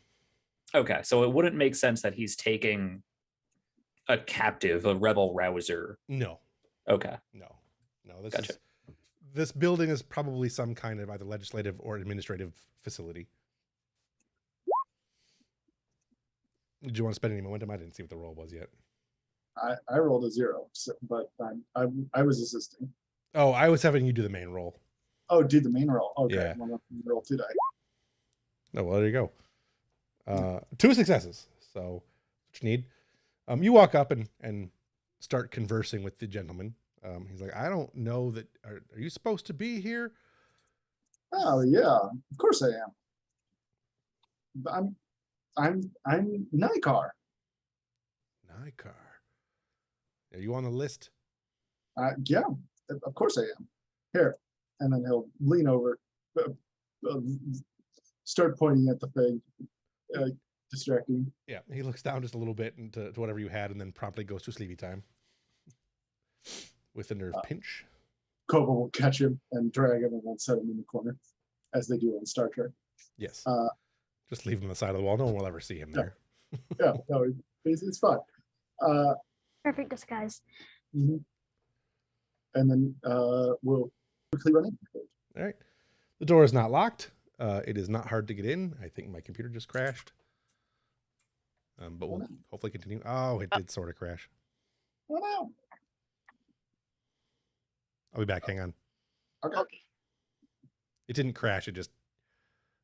Okay, so it wouldn't make sense that he's taking a captive, a rebel rouser. No. Okay. No. This building is probably some kind of either legislative or administrative facility. Did you want to spend any momentum? I didn't see what the roll was yet. I rolled a 0, but I was assisting. Oh, I was having you do the main roll. Oh, do the main roll. Okay, yeah. Well, roll 2 die. Oh, well, there you go. 2 successes. So, what you need. You walk up and start conversing with the gentleman. He's like, I don't know that. Are you supposed to be here? Oh yeah, of course I am. I'm Nikar. Nikar. Are you on the list? Yeah, of course I am. Here, and then he'll lean over, start pointing at the thing, distracting. Yeah, he looks down just a little bit into whatever you had, and then promptly goes to sleepy time with a nerve pinch. Koba will catch him and drag him and then set him in the corner, as they do on Star Trek. Yes. Just leave him on the side of the wall. No one will ever see him there. Yeah, no, it's fun. Perfect disguise. Mhm. And then we'll quickly run in. All right. The door is not locked. It is not hard to get in. I think my computer just crashed. But we'll hopefully continue. Oh, it did sort of crash. Oh no. I'll be back. Hang on. Okay. It didn't crash. It just,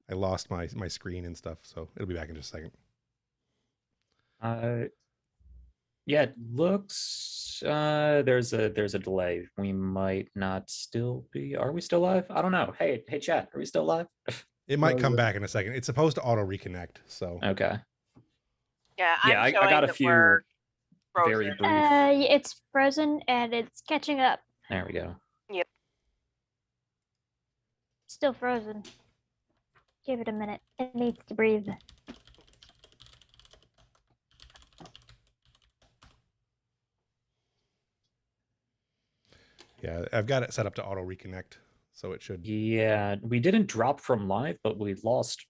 I lost my screen and stuff. So it'll be back in just a second. Yeah, it looks there's a delay. We might not still be. Are we still live? I don't know. Hey chat, are we still live? It might come back in a second. It's supposed to auto reconnect. So okay. Yeah, Yeah, I got a few we're very frozen. brief. It's frozen and it's catching up. There we go. Yep. Still frozen. Give it a minute. It needs to breathe. yeah, I've got it set up to auto reconnect. So it should. Yeah, we didn't drop from live, but we lost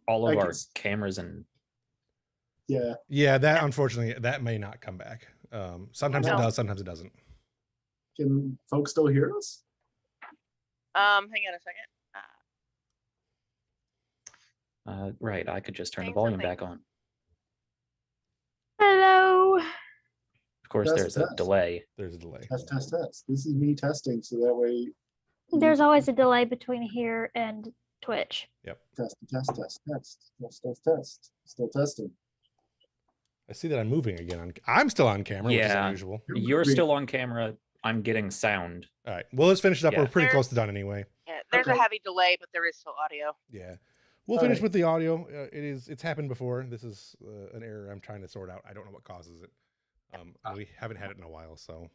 all of our cameras and. Yeah. Yeah, that unfortunately, that may not come back. Sometimes it does, sometimes it doesn't. Can folks still hear us? Hang on a second. Right, I could just turn the volume back on. Hello. Of course, there's a delay. There's a delay. Test. This is me testing, so that way. There's always a delay between here and Twitch. Yep. Test. Still testing. I see that I'm moving again. I'm still on camera, which is unusual. You're still on camera. I'm getting sound. All right. Well, let's finish it up. Yeah. We're pretty close to done anyway. Yeah, there's a heavy delay, but there is still audio. Yeah. We'll finish with the audio. It's happened before. This is an error I'm trying to sort out. I don't know what causes it. We haven't had it in a while, so.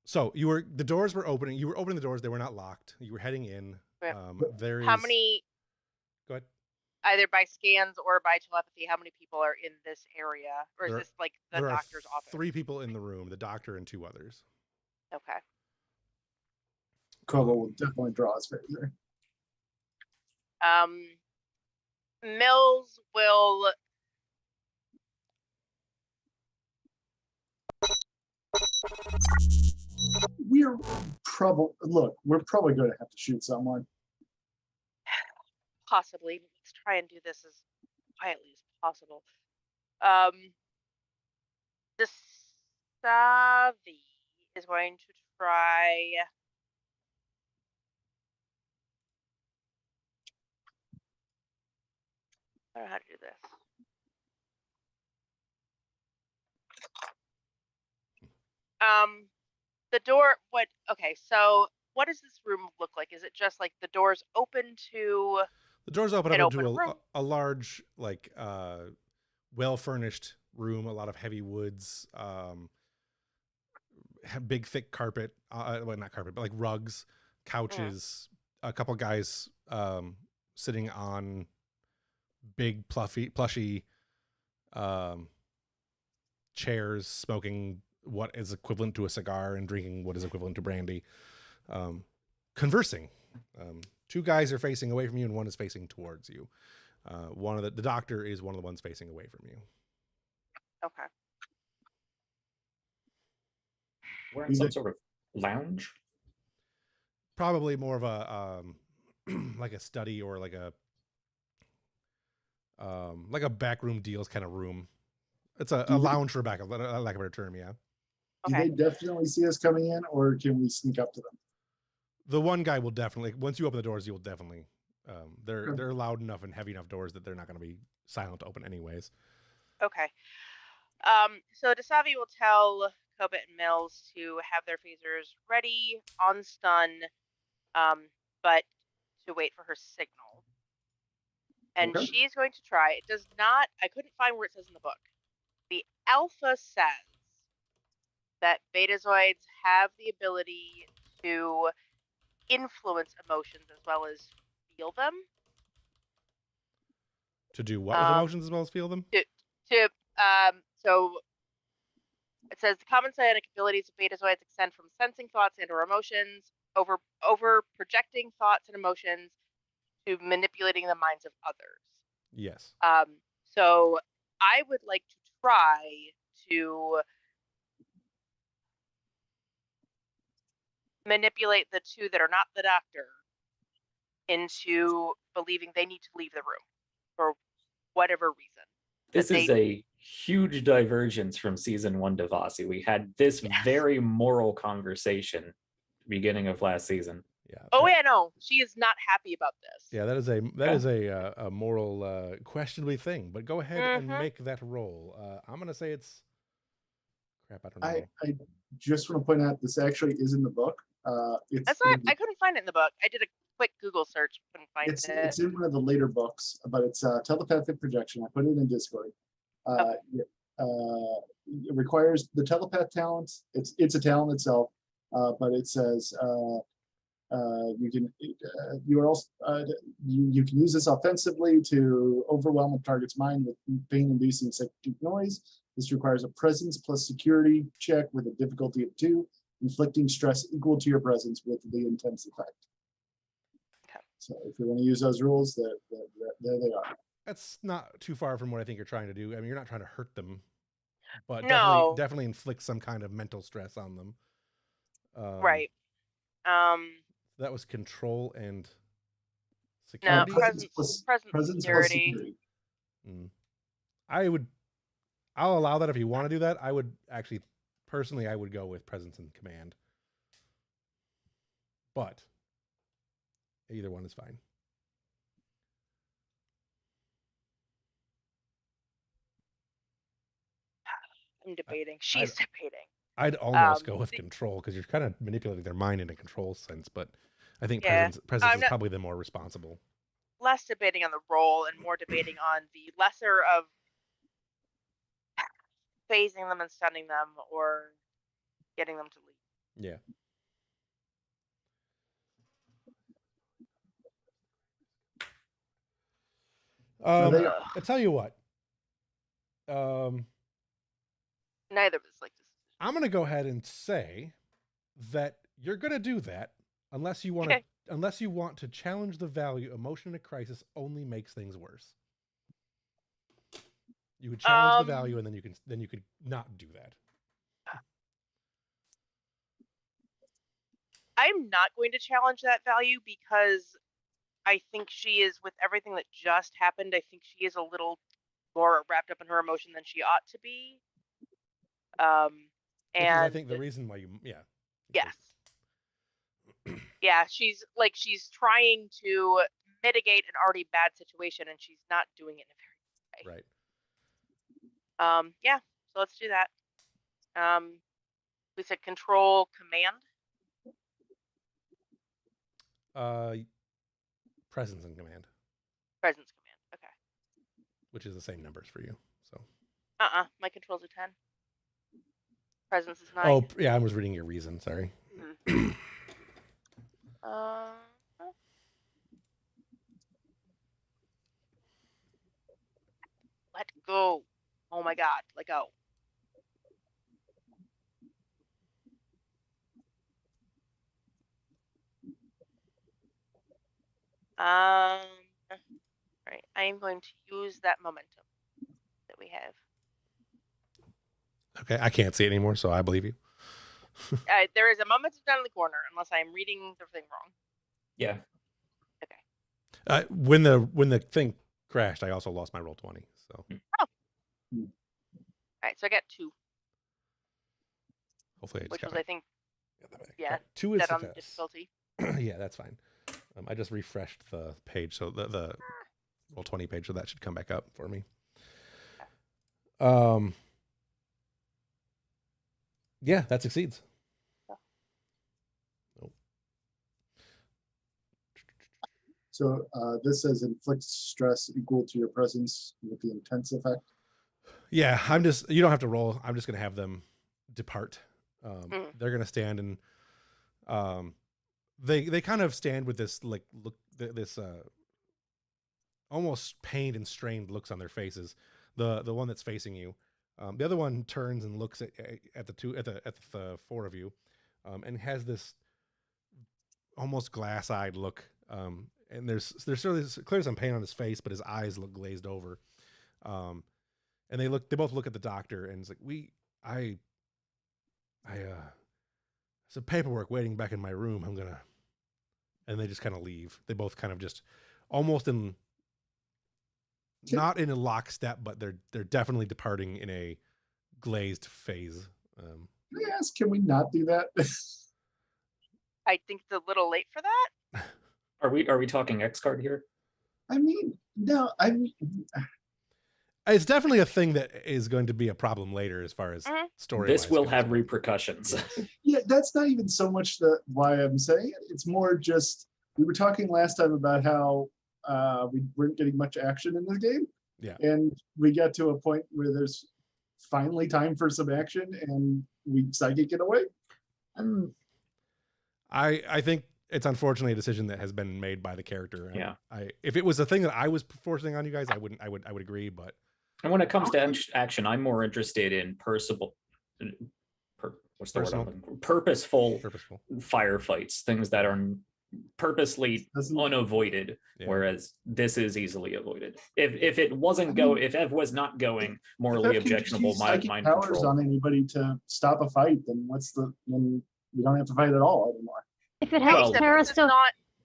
So the doors were opening. You were opening the doors. They were not locked. You were heading in. How many? Go ahead. Either by scans or by telepathy, how many people are in this area? Or is this like the doctor's office? 3 people in the room, the doctor and 2 others. Okay. Kobo will definitely draw his favor. Mills will. We're probably going to have to shoot someone. Possibly. Let's try and do this as quietly as possible. The Savvy is going to try. I don't know how to do this. The door. Okay, so what does this room look like? Is it just like the doors open to? The doors open up into a large, like, well-furnished room. A lot of heavy woods. Big thick carpet. Well, not carpet, but like rugs, couches. A couple guys sitting on big plushy chairs, smoking what is equivalent to a cigar and drinking what is equivalent to brandy, conversing. 2 guys are facing away from you and 1 is facing towards you. One of the doctor is one of the ones facing away from you. Okay. We're in some sort of lounge. Probably more of a like a study or like a backroom deals kind of room. It's a lounge for lack of a better term, yeah. Okay. Do they definitely see us coming in, or can we sneak up to them? The one guy will definitely. Once you open the doors, you'll definitely. They're loud enough and heavy enough doors that they're not going to be silent to open anyways. Okay. So DeSavi will tell Kobit and Mills to have their phasers ready on stun, but to wait for her signal. And she's going to try. It does not. I couldn't find where it says in the book. The alpha says that betazoids have the ability to influence emotions as well as feel them. To do what with emotions as well as feel them? So it says the common psionic abilities of betazoids extend from sensing thoughts and or emotions, over projecting thoughts and emotions, to manipulating the minds of others. Yes. So I would like to try to manipulate the two that are not the doctor into believing they need to leave the room for whatever reason. This is a huge divergence from season 1 Devasi. We had this very moral conversation beginning of last season. Yeah. Oh yeah, no, she is not happy about this. Yeah, that is a moral questionable thing. But go ahead and make that roll. I'm gonna say it's crap. I don't know. I just want to point out this actually is in the book. That's not. I couldn't find it in the book. I did a quick Google search, couldn't find it. It's in one of the later books, but it's telepathic projection. I put it in Discord. It requires the telepath talent. It's a talent itself, but it says you can use this offensively to overwhelm a target's mind with pain-inducing psychic noise. This requires a presence plus security check with a difficulty of 2, inflicting stress equal to your presence with the intense effect. Okay. So if you want to use those rules, there they are. That's not too far from what I think you're trying to do. I mean, you're not trying to hurt them, but no. definitely inflict some kind of mental stress on them. Right. That was control and security. No, presence security. I'll allow that if you want to do that. I would actually, personally, I would go with presence and command. But either one is fine. I'm debating. She's debating. I'd almost go with control because you're kind of manipulating their mind in a control sense, but I think presence is probably the more responsible. Less debating on the role and more debating on the lesser of phasing them and stunning them or getting them to leave. Yeah. I tell you what. Neither of us like this. I'm going to go ahead and say that you're going to do that unless you want to challenge the value. Emotion in a crisis only makes things worse. You would challenge the value, and then you could not do that. I'm not going to challenge that value because I think she is, with everything that just happened, I think she is a little more wrapped up in her emotion than she ought to be. Which is, I think, the reason why Yes. Yeah, she's trying to mitigate an already bad situation, and she's not doing it in a very good way. Right. Yeah, so let's do that. We said control command. Presence and command. Presence command. Okay. Which is the same numbers for you. So. My control's a 10. Presence is 9. Oh yeah, I was reading your reason. Sorry. Let go. Oh my God, let go. Right. I am going to use that momentum that we have. Okay, I can't see it anymore, so I believe you. There is a momentum down in the corner, unless I'm reading the thing wrong. Yeah. Okay. When the thing crashed, I also lost my roll 20. So. Oh. All right, so I got 2. Hopefully, which was, I think, yeah, 2 is on the difficulty. Yeah, that's fine. I just refreshed the page, so the roll 20 page, so that should come back up for me. Yeah, that succeeds. Nope. So this says inflicts stress equal to your presence with the intense effect. Yeah, you don't have to roll. I'm just going to have them depart. They're going to stand and they kind of stand with this look, this almost pained and strained looks on their faces. The one that's facing you. The other one turns and looks at the 4 of you, and has this almost glass-eyed look and there's clearly some pain on his face, but his eyes look glazed over. And they both look at the doctor, and it's like, some paperwork waiting back in my room. And they just kind of leave. They both kind of just almost not in a lockstep, but they're definitely departing in a glazed phase. Can I ask, can we not do that? I think it's a little late for that. Are we talking X card here? I mean, no, it's definitely a thing that is going to be a problem later as far as story. This will have repercussions. Yeah, that's not even so much why I'm saying it. It's more just, we were talking last time about how we weren't getting much action in this game. Yeah. And we got to a point where there's finally time for some action, and we psychic it away. I think it's unfortunately a decision that has been made by the character. Yeah. If it was a thing that I was forcing on you guys, I would agree. But when it comes to action, I'm more interested in purposeful firefights, things that are purposely unavoided, whereas this is easily avoided. If it wasn't if Ev was not going morally objectionable, mind powers control on anybody to stop a fight, then then we don't have to fight at all anymore. If it helps Tara still.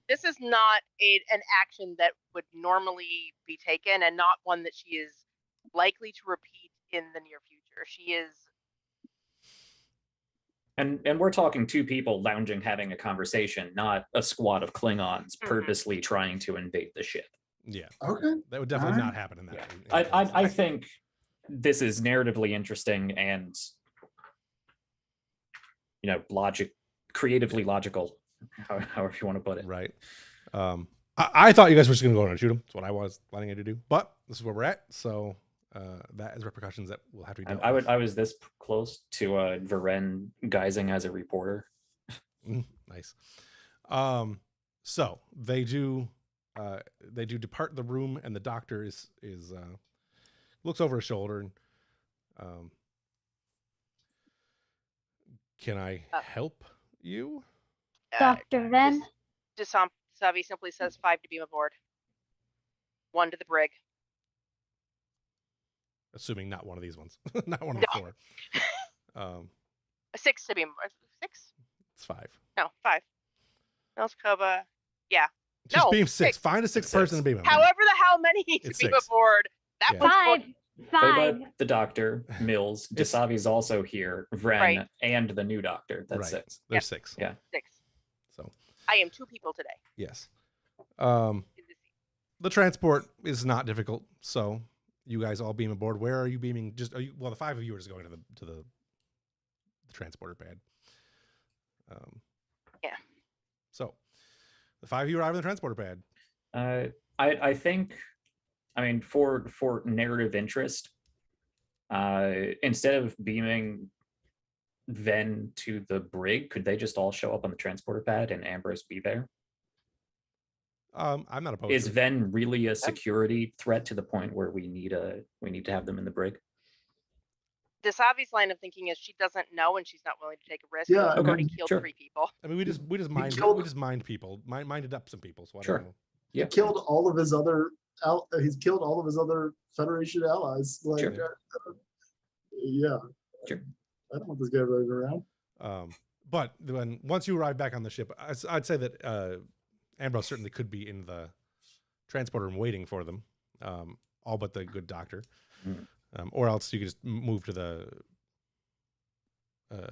This is not an action that would normally be taken, and not one that she is likely to repeat in the near future. She is. And we're talking two people lounging, having a conversation, not a squad of Klingons purposely trying to invade the ship. Yeah. Okay. That would definitely not happen in that. Yeah. I think this is narratively interesting and, creatively logical, however you want to put it. Right. I thought you guys were just going to go around and shoot him. That's what I was planning you to do. But this is where we're at. So that is repercussions that will have to be dealt with. I was this close to Varen guising as a reporter. Nice. So they do depart the room, and the doctor is looks over his shoulder and can I help you? Dr. Ven? Savi simply says 5 to beam aboard. 1 to the brig. Assuming not one of these ones. Not one of the 4. 6 to beam aboard. 6? It's 5. No, 5. Melskoba. Yeah. Just beam 6. Find a 6th person to beam aboard. However the hell many to beam aboard. That was 5. The doctor, Mills, Dasavi's also here, Vren, and the new doctor. That's 6. There's 6. Yeah. 6. So I am 2 people today. Yes. The transport is not difficult, so you guys all beam aboard. Where are you beaming? The 5 of you are just going to the transporter pad. Yeah. So the 5 of you arrive on the transporter pad. I think, for narrative interest, instead of beaming Ven to the brig, could they just all show up on the transporter pad and Ambrose be there? I'm not opposed. Is Ven really a security threat to the point where we need to have them in the brig? Dasavi's line of thinking is she doesn't know and she's not willing to take a risk. Yeah, We've already killed 3 people. We just mind people, minded up some people. So I don't know. He killed all of his other. He's killed all of his other Federation allies. Yeah. Sure. I don't want this guy running around. But once you arrive back on the ship, I'd say that Ambrose certainly could be in the transporter room waiting for them, all but the good doctor. Or else you could just move to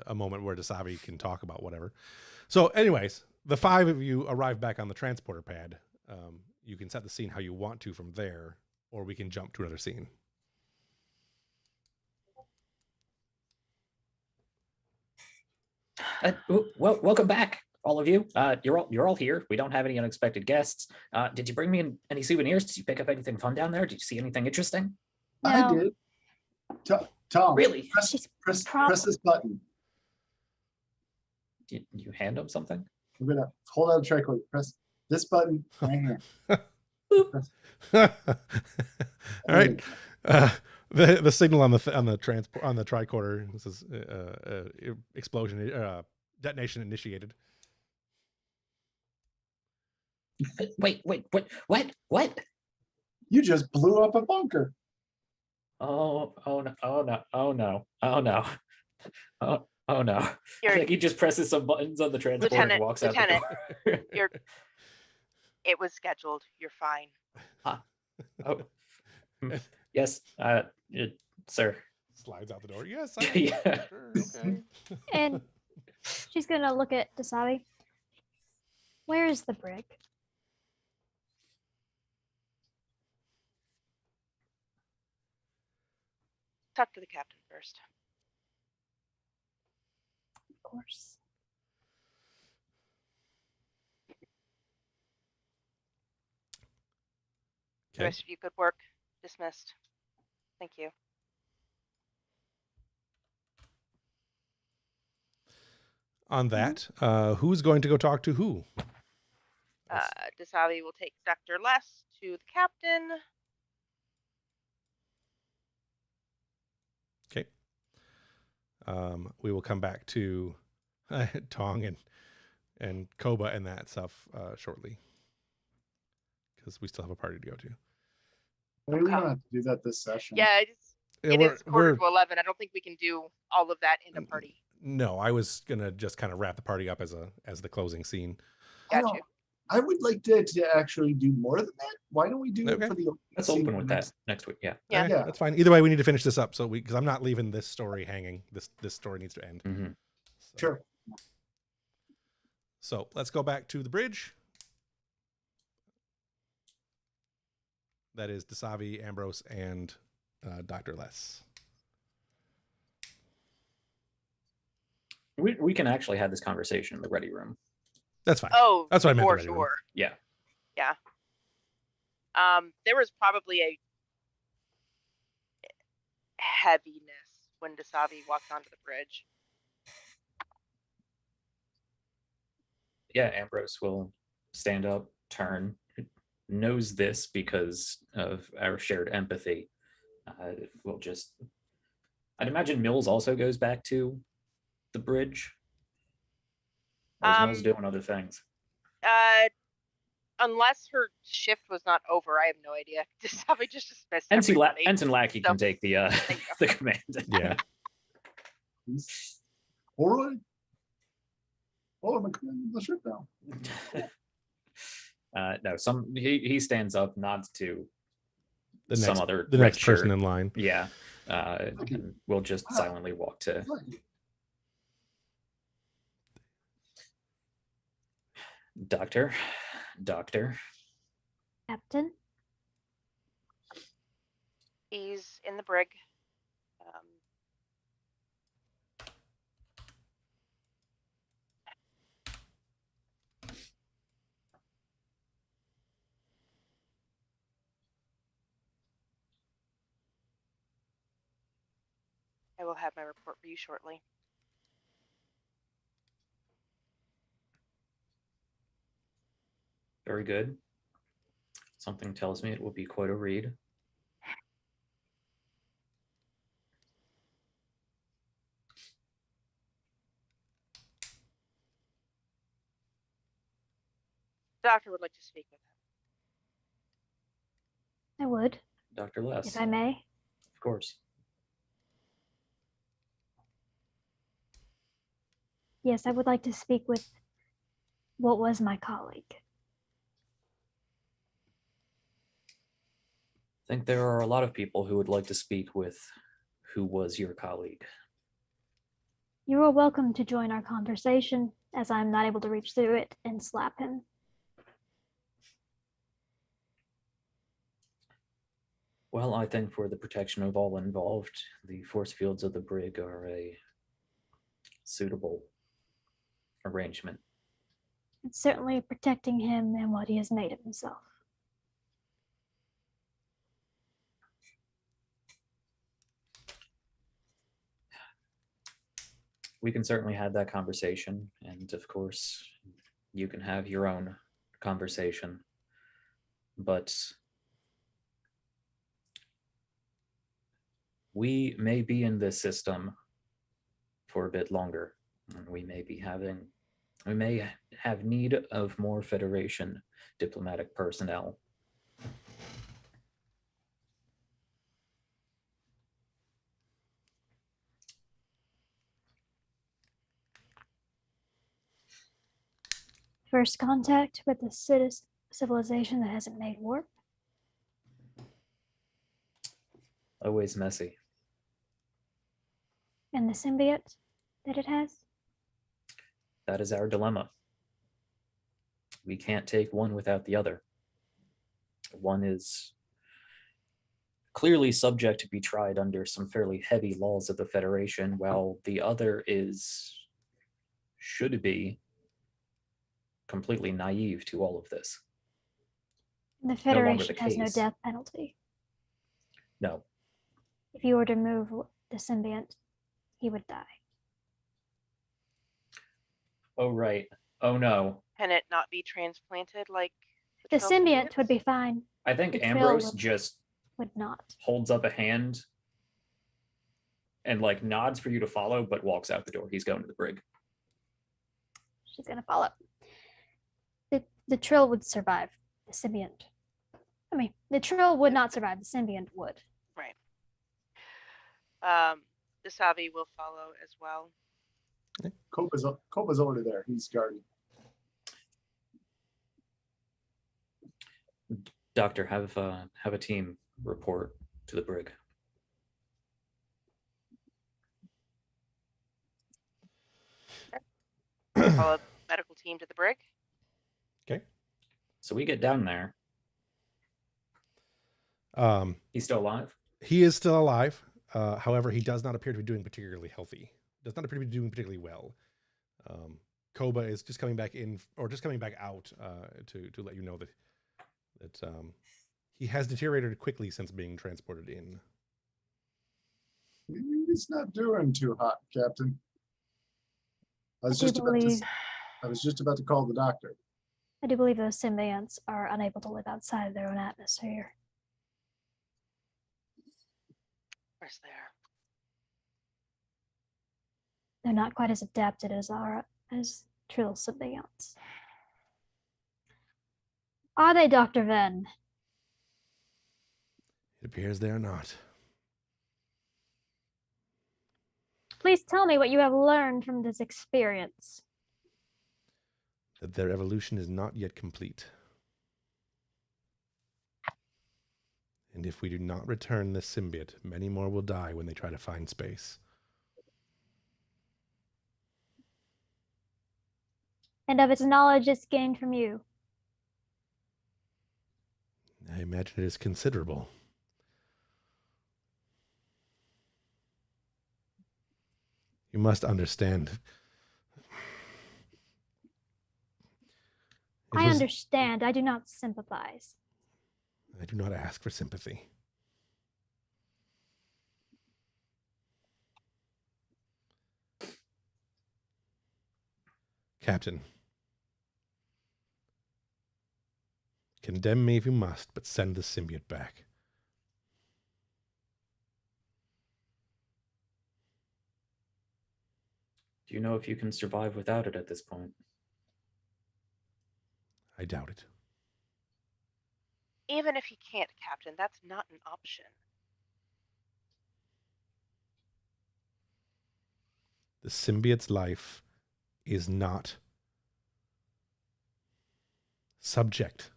a moment where Dasavi can talk about whatever. So anyways, the 5 of you arrive back on the transporter pad. You can set the scene how you want to from there, or we can jump to another scene. Well, welcome back, all of you. You're all here. We don't have any unexpected guests. Did you bring me any souvenirs? Did you pick up anything fun down there? Did you see anything interesting? No. I did. Tom, really? Press this button. Did you hand him something? I'm gonna hold out a tricorder. Press this button right here. All right. The signal on the tricorder. This is explosion, detonation initiated. Wait, what? You just blew up a bunker. Oh no, oh no. I You're, think he just presses some buttons on the transport and walks out the door. it was scheduled. You're fine. Oh, yes, sir. Slides out the door. Yes, Yeah. sure, okay. And she's gonna look at Dasabi. Where is the brig? Talk to the captain first. Of course. The rest of you, good work. Dismissed. Thank you. On that, who's going to go talk to who? Dasabi will take Dr. Les to the captain. Okay. We will come back to Tong and Koba and that stuff shortly, because we still have a party to go to. Maybe we don't have to do that this session. Yeah, it is quarter to 11. I don't think we can do all of that in a party. No, I was gonna just kind of wrap the party up as the closing scene. Got you. I would like to actually do more than that. Why don't we do it for the Let's open with that next week. Yeah. Yeah. Okay, that's fine. Either way, we need to finish this up because I'm not leaving this story hanging. This story needs to end. Mm-hmm. Sure. So let's go back to the bridge. That is Dasavi, Ambrose, and Dr. Les. We can actually have this conversation in the ready room. That's fine. Oh, that's what I meant. For sure. Yeah. Yeah. There was probably a heaviness when Dasavi walked onto the bridge. Yeah, Ambrose will stand up, turn, knows this because of our shared empathy. We'll just, I'd imagine Mills also goes back to the bridge. Or is Mills doing other things? Unless her shift was not over, I have no idea. Dasavi just dismissed Ensign Lackey can take the the command. Yeah. All right. Oh, I'm commanding the ship now. No, he stands up, nods to the next person in line. Yeah. And we'll just silently walk to Doctor. Captain? He's in the brig. I will have my report for you shortly. Very good. Something tells me it will be quite a read. The doctor would like to speak with him. I would. Dr. Les. If I may. Of course. Yes, I would like to speak with what was my colleague. I think there are a lot of people who would like to speak with who was your colleague. You are welcome to join our conversation, as I'm not able to reach through it and slap him. Well, I think for the protection of all involved, the force fields of the brig are a suitable arrangement. It's certainly protecting him and what he has made of himself. We can certainly have that conversation, and of course, you can have your own conversation, but we may be in this system for a bit longer, and we may be having We may have need of more Federation diplomatic personnel. First contact with the civilization that hasn't made warp. Always messy. And the symbiote that it has? That is our dilemma. We can't take one without the other. One is clearly subject to be tried under some fairly heavy laws of the Federation, while the other should be completely naive to all of this. The Federation the has no case. death penalty. No. If you were to move the symbiont, he would die. Oh, right. Oh, no. Can it not be transplanted like The Trill symbiont symbiotes? would be fine. I think The Trill Ambrose just would not. holds up a hand and like nods for you to follow, but walks out the door. He's going to the brig. She's gonna follow. The Trill would survive. The symbiont. I mean, the Trill would not survive. The symbiont would. Right. The Savi will follow as well. Copa's already there. He's guarding. Doctor, have a team report to the brig. Follow medical team to the brig. Okay. So we get down there. He's still alive? He is still alive. However, he does not appear to be doing particularly healthy. Does not appear to be doing particularly well. Koba is just coming back in, or just coming back out to let you know that he has deteriorated quickly since being transported in. He's not doing too hot, Captain. I was just about to call the doctor. I do believe those symbionts are unable to live outside of their own atmosphere. Where's there? They're not quite as adapted as Trill symbionts. Are they, Dr. Venn? It appears they are not. Please tell me what you have learned from this experience. That their evolution is not yet complete. And if we do not return this symbiote, many more will die when they try to find space. And of its knowledge it's gained from you. I imagine it is considerable. You must understand. I understand. I do not sympathize. I do not ask for sympathy. Captain, condemn me if you must, but send the symbiote back. Do you know if you can survive without it at this point? I doubt it. Even if he can't, Captain, that's not an option. The symbiote's life is not subject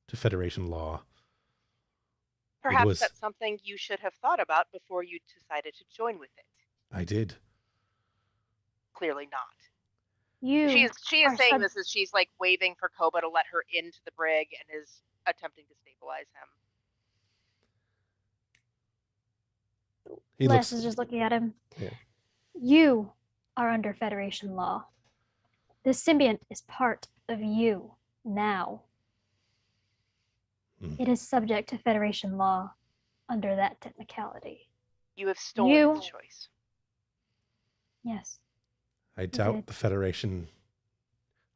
to Federation law. Perhaps that's something you should have thought about before you decided to join with it. I did. Clearly not. She is saying this as she's like waving for Koba to let her into the brig and is attempting to stabilize him. Les is just looking at him. Yeah. You are under Federation law. The symbiont is part of you now. It is subject to Federation law under that technicality. You have stolen the choice. Yes. I doubt the Federation.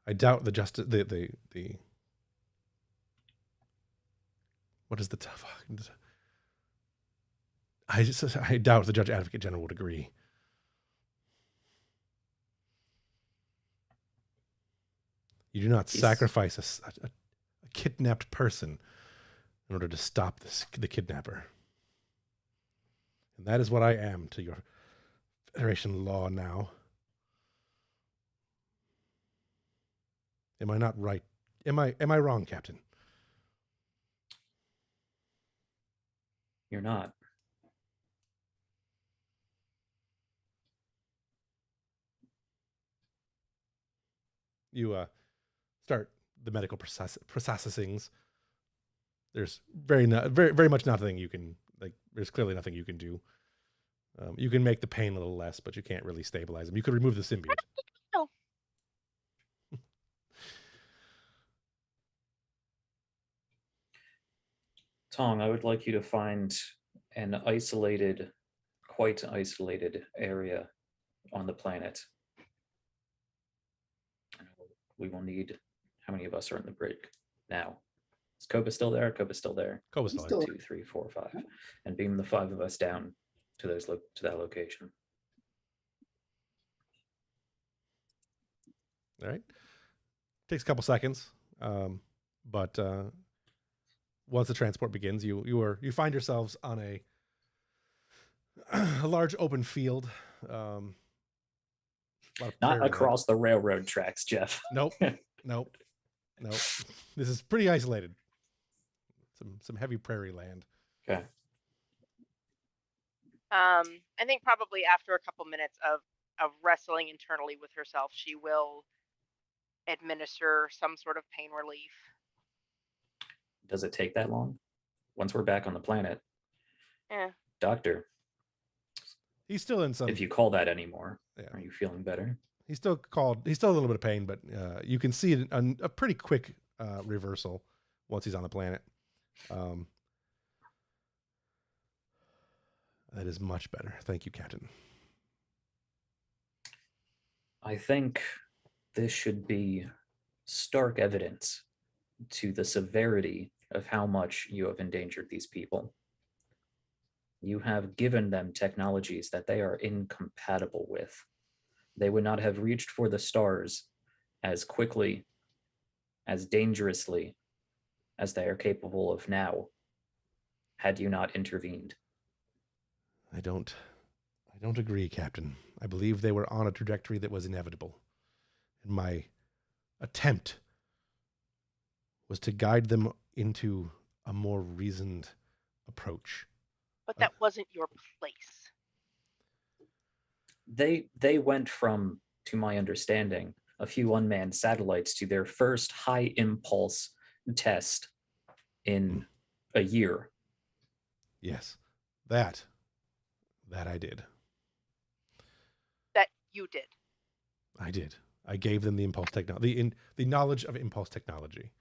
I doubt the justice. The what is the tough? I doubt the Judge Advocate General would agree. You do not He's- sacrifice a kidnapped person in order to stop the kidnapper. And that is what I am to your Federation law now. Am I not right? Am I wrong, Captain? You're not. You start the medical processings. There's very much nothing you can, like, there's clearly nothing you can do. You can make the pain a little less, but you can't really stabilize him. You could remove the symbiote. No. Tong, I would like you to find an isolated, quite isolated area on the planet. We will need, how many of us are in the brig now? Is Koba still there? Koba's still there. Koba's still there. 2, 3, 4, 5. And beam the 5 of us down to that location. All right. Takes a couple seconds, but once the transport begins, you find yourselves on a large open field. Not across the railroad tracks, Jeff. Nope. This is pretty isolated. Some heavy prairie land. Okay. I think probably after a couple minutes of wrestling internally with herself, she will administer some sort of pain relief. Does it take that long? Once we're back on the planet, Yeah. Doctor, He's still in some. if you call that anymore, Yeah. are you feeling better? He's still a little bit of pain, but you can see a pretty quick reversal once he's on the planet. That is much better. Thank you, Captain. I think this should be stark evidence to the severity of how much you have endangered these people. You have given them technologies that they are incompatible with. They would not have reached for the stars as quickly, as dangerously as they are capable of now, had you not intervened. I don't agree, Captain. I believe they were on a trajectory that was inevitable. And my attempt was to guide them into a more reasoned approach. But that wasn't your place. They went from, to my understanding, a few unmanned satellites to their first high impulse test in a year. Yes, that I did. That you did. I did. I gave them the impulse technology, the knowledge of impulse technology.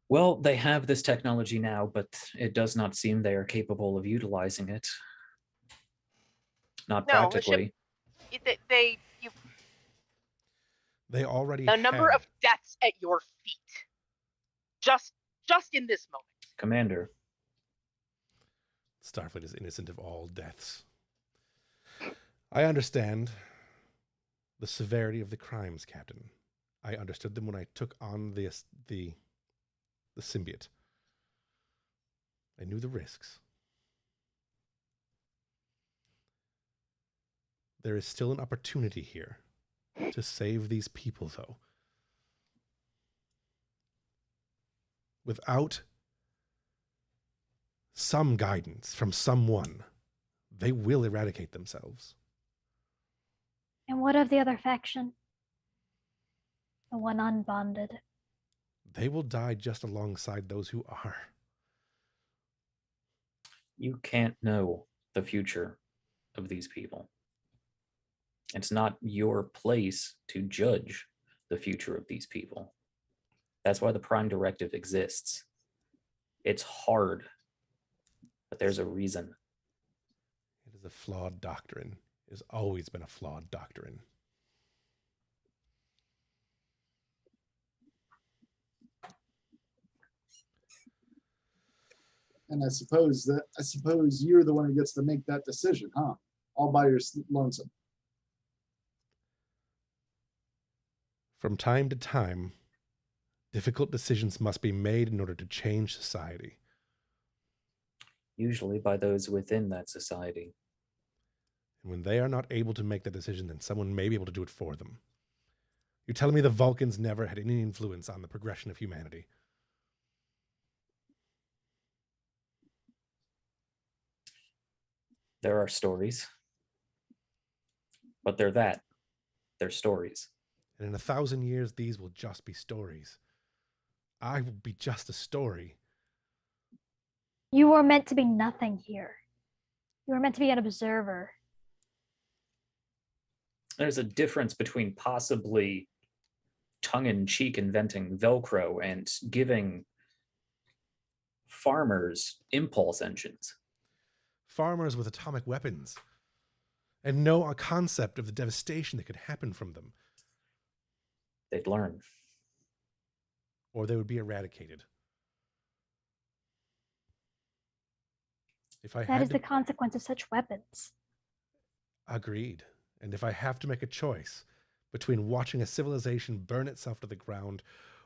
Well, they have this technology now, but it does not seem they are capable of utilizing it. Not No, practically. They already the number had. of deaths at your feet. Just in this moment. Commander. Starfleet is innocent of all deaths. I understand the severity of the crimes, Captain. I understood them when I took on the symbiote. I knew the risks. There is still an opportunity here to save these people, though. Without some guidance from someone, they will eradicate themselves. And what of the other faction? The one unbonded. They will die just alongside those who are. You can't know the future of these people. It's not your place to judge the future of these people. That's why the Prime Directive exists. It's hard, but there's a reason. It is a flawed doctrine. It has always been a flawed doctrine. And I suppose you're the one who gets to make that decision, huh? All by your lonesome. From time to time, difficult decisions must be made in order to change society. Usually by those within that society. And when they are not able to make that decision, then someone may be able to do it for them. You're telling me the Vulcans never had any influence on the progression of humanity? There are stories. But they're stories. And in 1,000 years, these will just be stories. I will be just a story. You were meant to be nothing here. You were meant to be an observer. There's a difference between possibly tongue-in-cheek inventing Velcro and giving farmers impulse engines. Farmers with atomic weapons. And no concept of the devastation that could happen from them. They'd learn. Or they would be eradicated. That is the consequence of such weapons. Agreed. And if I have to make a choice between watching a civilization burn itself to the ground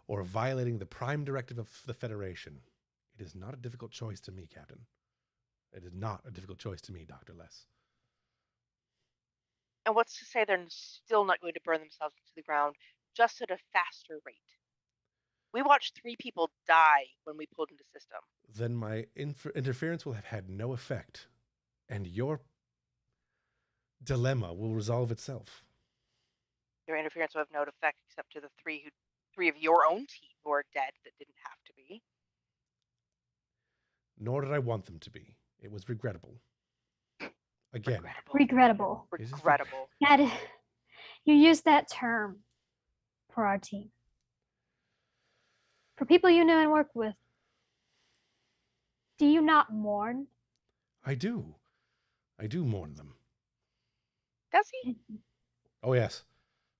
or violating the prime directive of the Federation, it is not a difficult choice to me, Captain. It is not a difficult choice to me, Dr. Less. And what's to say they're still not going to burn themselves into the ground, just at a faster rate? We watched 3 people die when we pulled into system. Then my interference will have had no effect, and your dilemma will resolve itself. Your interference will have no effect except to the 3 of your own team who are dead that didn't have to be. Nor did I want them to be. It was regrettable. Again. Regrettable. Regrettable. You used that term for our team. For people you know and work with, do you not mourn? I do. I do mourn them. Does he? Oh, yes.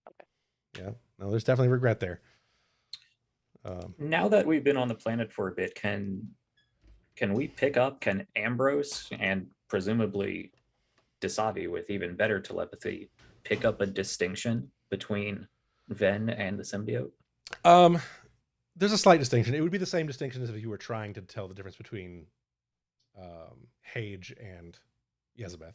Okay. Yeah. No, there's definitely regret there. Now that we've been on the planet for a bit, can Ambrose and presumably Desavi with even better telepathy pick up a distinction between Ven and the symbiote? There's a slight distinction. It would be the same distinction as if you were trying to tell the difference between Hage and Yezebeth.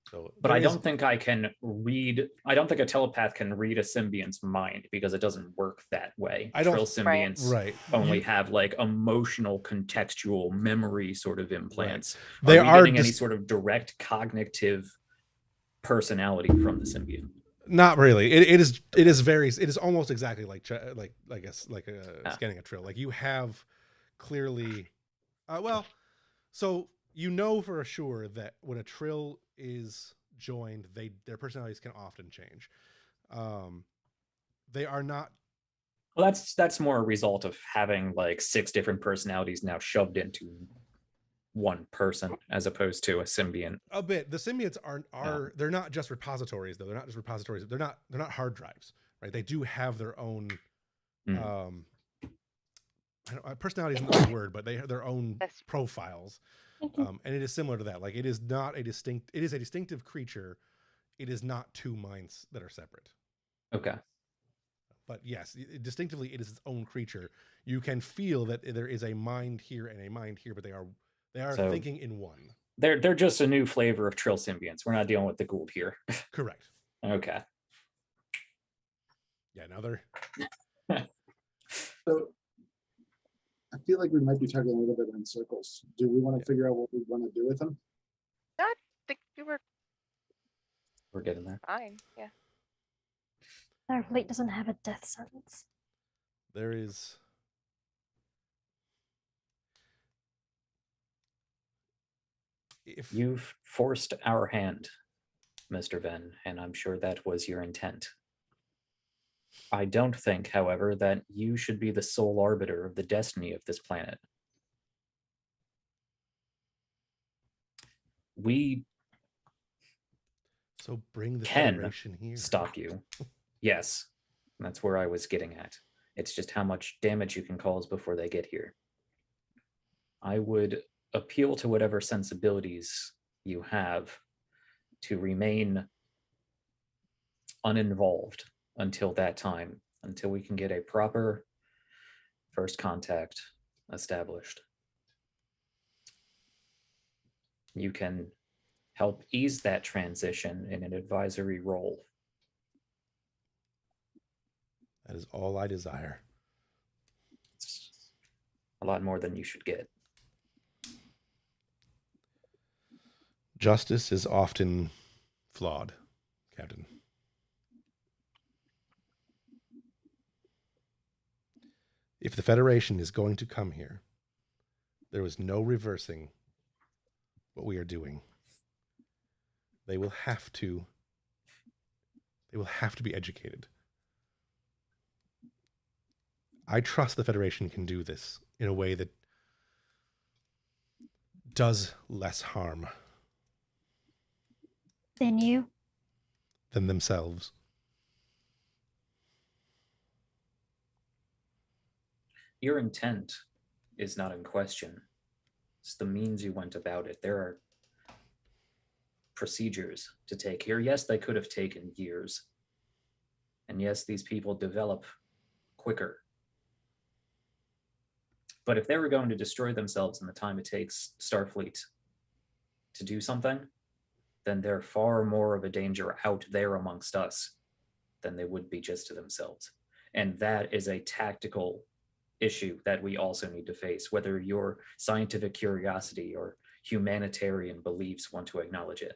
So, but I don't think I don't think a telepath can read a symbiont's mind because it doesn't work that way. Trill symbionts only have like emotional, contextual memory sort of implants. Right. Are we getting any sort of direct cognitive personality from the symbiont? Not really. It is almost exactly like scanning a Trill. Like you have clearly, so you know for sure that when a Trill is joined, their personalities can often change. They are not. Well, that's more a result of having like 6 different personalities now shoved into one person as opposed to a symbiont. A bit. The symbionts they're not just repositories though. They're not just repositories. They're not hard drives, right? They do have their own personality isn't the right word, but they have their own profiles. And it is similar to that. Like it is a distinctive creature. It is not 2 minds that are separate. Okay. But yes, distinctively it is its own creature. You can feel that there is a mind here and a mind here, but they are thinking in one. They're just a new flavor of Trill symbionts. We're not dealing with the Gould here. Correct. Okay. Yeah, now they're So I feel like we might be talking a little bit in circles. Do we want to figure out what we want to do with them? I think we're getting there. Fine. Yeah. Our fleet doesn't have a death sentence. There is. You've forced our hand, Mr. Ven, and I'm sure that was your intent. I don't think, however, that you should be the sole arbiter of the destiny of this planet. So bring the can Federation here. Stop you. Yes, that's where I was getting at. It's just how much damage you can cause before they get here. I would appeal to whatever sensibilities you have to remain uninvolved until that time, until we can get a proper first contact established. You can help ease that transition in an advisory role. That is all I desire. It's a lot more than you should get. Justice is often flawed, Captain. If the Federation is going to come here, there is no reversing what we are doing. They will have to be educated. I trust the Federation can do this in a way that does less harm Than you? than themselves. Your intent is not in question. It's the means you went about it. There are procedures to take here. Yes, they could have taken years. And yes, these people develop quicker. But if they were going to destroy themselves in the time it takes Starfleet to do something, then they're far more of a danger out there amongst us than they would be just to themselves. And that is a tactical issue that we also need to face, whether your scientific curiosity or humanitarian beliefs want to acknowledge it.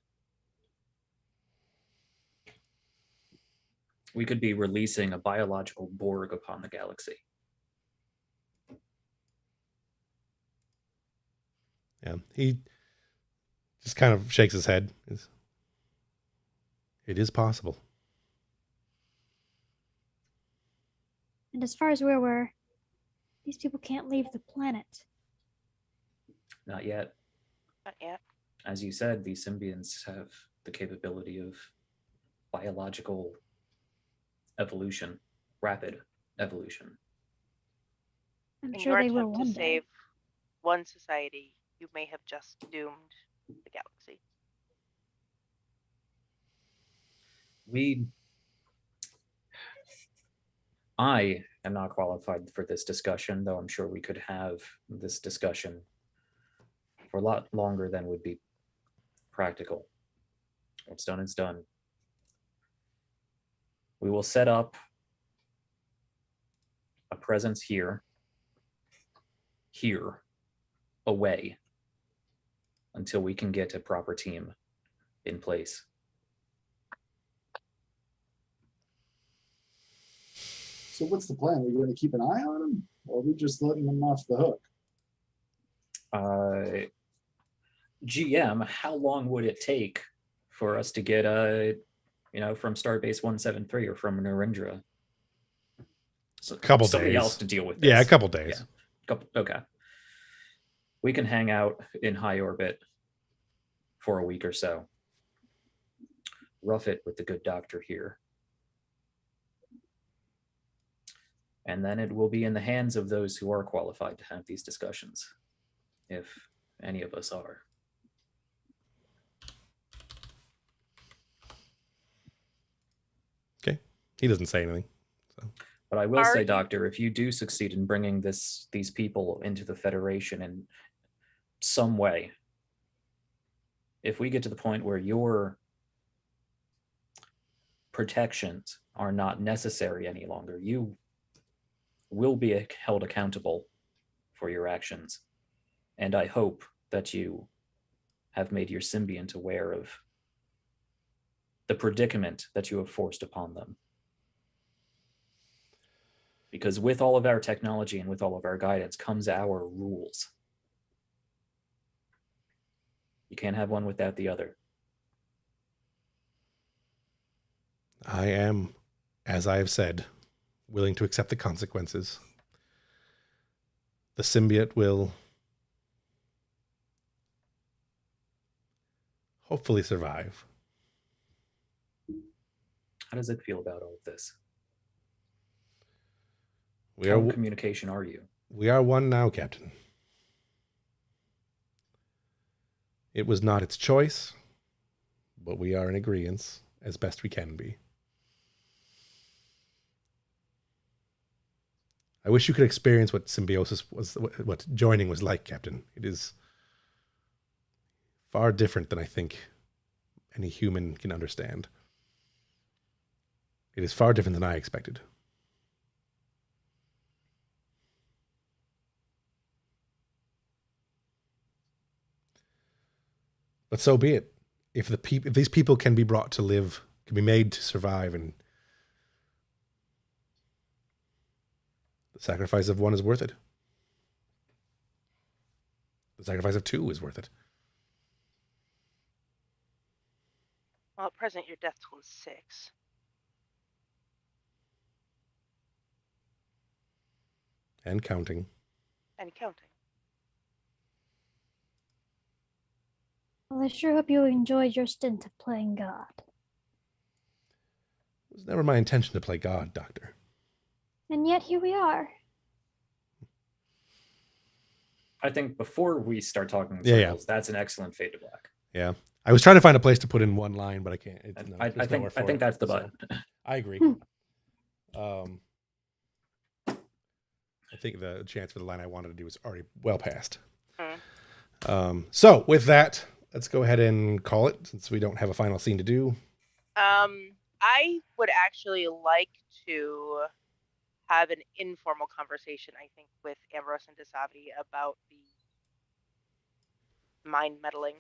We could be releasing a biological Borg upon the galaxy. Yeah, he just kind of shakes his head. It is possible. And as far as we're aware, these people can't leave the planet. Not yet. Not yet. As you said, these symbionts have the capability of biological evolution, rapid evolution. I'm In sure your they will attempt one to day. save one society, you may have just doomed the galaxy. I am not qualified for this discussion, though I'm sure we could have this discussion for a lot longer than would be practical. What's done is done. We will set up a presence here, away, until we can get a proper team in place. So what's the plan? Are we going to keep an eye on them, or are we just letting them off the hook? GM, how long would it take for us to get from Starbase 173 or from Narendra? A couple somebody days. else to deal with this. Yeah, a couple days. Yeah. Okay. We can hang out in high orbit for a week or so. Rough it with the good doctor here. And then it will be in the hands of those who are qualified to have these discussions, if any of us are. Okay. He doesn't say anything. So. But I will say, Doctor, if you do succeed in bringing these people into the Federation in some way, if we get to the point where your protections are not necessary any longer, you will be held accountable for your actions. And I hope that you have made your symbiont aware of the predicament that you have forced upon them. Because with all of our technology and with all of our guidance comes our rules. You can't have one without the other. I am, as I have said, willing to accept the consequences. The symbiote will hopefully survive. How does it feel about all of this? How in communication are you? We are one now, Captain. It was not its choice, but we are in agreement as best we can be. I wish you could experience what symbiosis was, what joining was like, Captain. It is far different than I think any human can understand. It is far different than I expected. But so be it. If these people can be brought to live, can be made to survive, and the sacrifice of one is worth it. The sacrifice of two is worth it. Well, at present, your death toll is 6. And counting. And counting. Well, I sure hope you enjoyed your stint of playing God. It was never my intention to play God, Doctor. And yet here we are. I think before we start talking in Yeah, circles, that's an excellent Fade to Black. Yeah. I was trying to find a place to put in one line, but I can't. I think that's the button. I agree. I think the chance for the line I wanted to do is already well past. So with that, let's go ahead and call it, since we don't have a final scene to do. I would actually like to have an informal conversation, I think, with Ambrose and Dasavi about the mind meddling.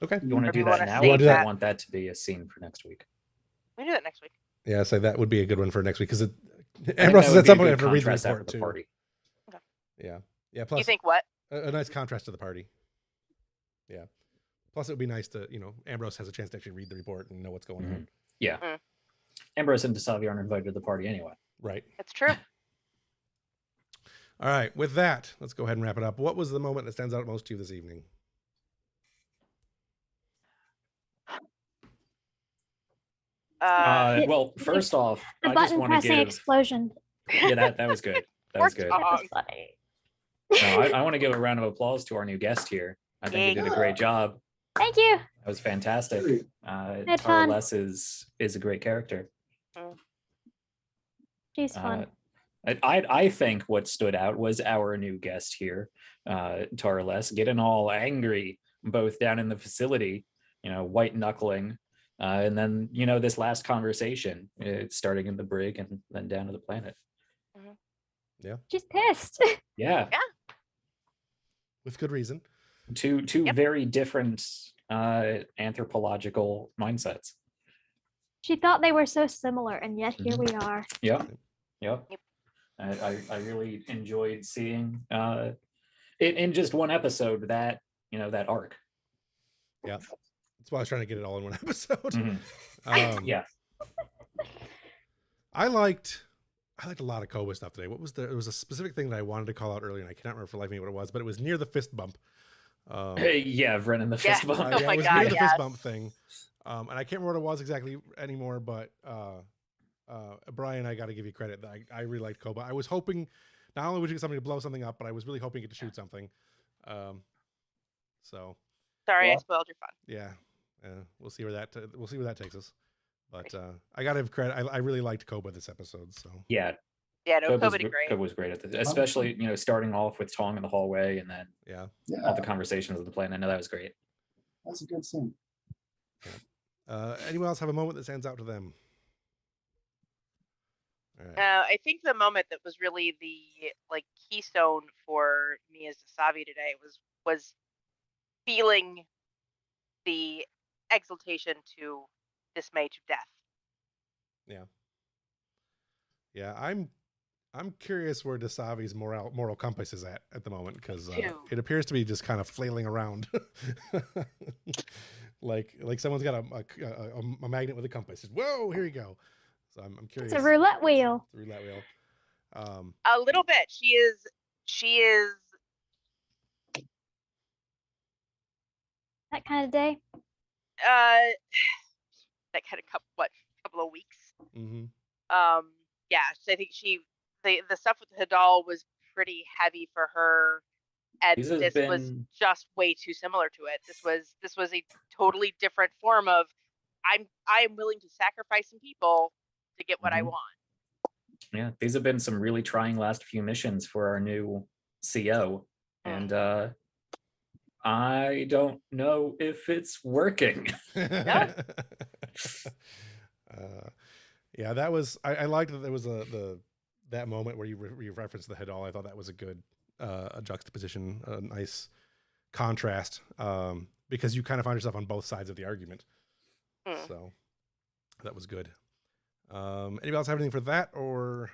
Okay. You want to do Or that now, save or do you that? want that to be a scene for next week? We can do that next week. Yeah, so that would be a good one for next week, because I think Ambrose that is would at be a some point good have to read the contrast after report the too. party. Okay. Yeah. Yeah. Plus, You think what? a nice contrast to the party. Yeah. Plus, it would be nice to, Ambrose has a chance to actually read the report and know what's going on. Yeah. Ambrose and Dasavi aren't invited to the party anyway. Right. That's true. All right. With that, let's go ahead and wrap it up. What was the moment that stands out most to you this evening? Well, first off, The I just button want to pressing give. explosion. Yeah, that was good. That was good. That was funny. No, I want to give a round of applause to our new guest here. I think you did a great job. Thank you. That was fantastic. Had Tara fun. Less is a great character. She's fun. I think what stood out was our new guest here, Tara Less, getting all angry, both down in the facility, white knuckling, and then this last conversation, starting in the brig and then down to the planet. Yeah. She's pissed. Yeah. With good reason. Two very different anthropological mindsets. She thought they were so similar, and yet here we are. Yep. I really enjoyed seeing in just one episode that that arc. Yeah, that's why I was trying to get it all in one episode. Yeah. I liked a lot of Koba stuff today. There was a specific thing that I wanted to call out earlier, and I cannot remember for life me what it was, but it was near the fist bump. Yeah, Brennan, the fist bump. Oh my it was God, near the yes. fist bump thing. And I can't remember what it was exactly anymore, but Brian, I got to give you credit. I really liked Koba. I was hoping not only would you get somebody to blow something up, but I was really hoping you get to shoot something. So Sorry, I Well- spoiled your fun. yeah, we'll see where that takes us. But I got to give credit. I really liked Koba this episode. So Yeah, Yeah, no, Kobe COVID did great. was great at this, especially starting off with Tong in the hallway and then yeah. all the conversations of the plane. I know that was great. That's a good scene. Anyone else have a moment that stands out to them? All right. I think the moment that was really the keystone for me as Dasavi today was feeling the exaltation to dismay to death. Yeah, I'm curious where Dasavi's moral compass is at the moment, because it appears to be just kind of flailing around, like someone's got a magnet with a compass. Whoa, here you go. So I'm curious. It's a roulette wheel. It's a roulette wheel. A little bit. She is That kind of day. that kind of couple of weeks. Mm-hmm. Yeah, so I think the stuff with Hadal was pretty heavy for her. And These has this was been- just way too similar to it. This was a totally different form of I am willing to sacrifice some people to get what I want. Yeah, these have been some really trying last few missions for our new CO, and I don't know if it's working. Yeah, that was I liked that there was that moment where you referenced the Hidal. I thought that was a good a juxtaposition, a nice contrast, because you kind of find yourself on both sides of the argument. So that was good. Anybody else have anything for that, or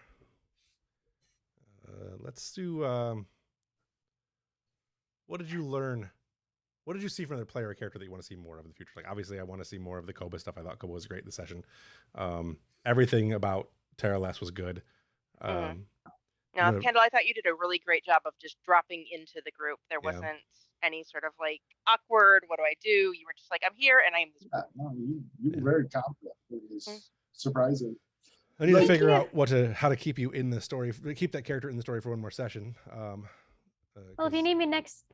let's do what did you learn? What did you see from the player or character that you want to see more of in the future? Like, obviously, I want to see more of the Koba stuff. I thought Koba was great in the session. Everything about Terra Les was good. Now, Kendall, I thought you did a really great job of just dropping into the group. There wasn't any sort of like awkward, what do I do? You were just like, I'm here and I'm this. No, you were very confident. It was surprising. I need to figure out how to keep you in the story, keep that character in the story for one more session. Well, if you need me next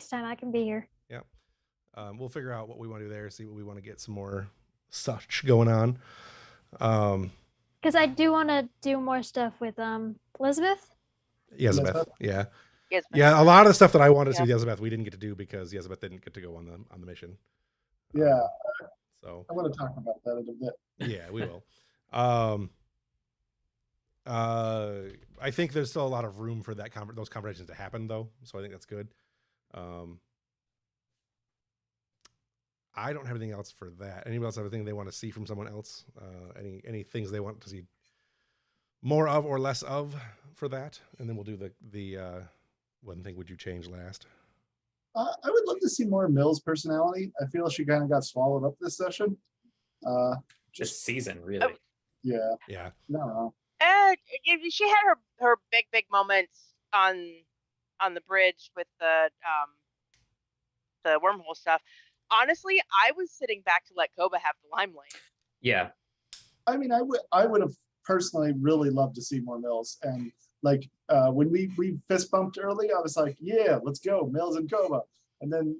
time, I can be here. Yeah. We'll figure out what we want to do there, see what we want to get some more such going on. Because I do want to do more stuff with Elizabeth. Yezabeth, yeah. Yeah, a lot of the stuff that I wanted to see with Yezabeth, we didn't get to do because Yezabeth didn't get to go on the mission. Yeah. So I want to talk about that in a bit. Yeah, we will. I think there's still a lot of room for those conversations to happen, though. So I think that's good. I don't have anything else for that. Anybody else have anything they want to see from someone else? Any things they want to see more of or less of for that? And then we'll do the one thing would you change last? I would love to see more Mills' personality. I feel she kind of got swallowed up this session. This season, really. Yeah. Yeah. No. She had her big moments on the bridge with the wormhole stuff. Honestly, I was sitting back to let Koba have the limelight. Yeah. I mean, I would have personally really loved to see more Mills. And like when we fist bumped early, I was like, yeah, let's go, Mills and Koba. And then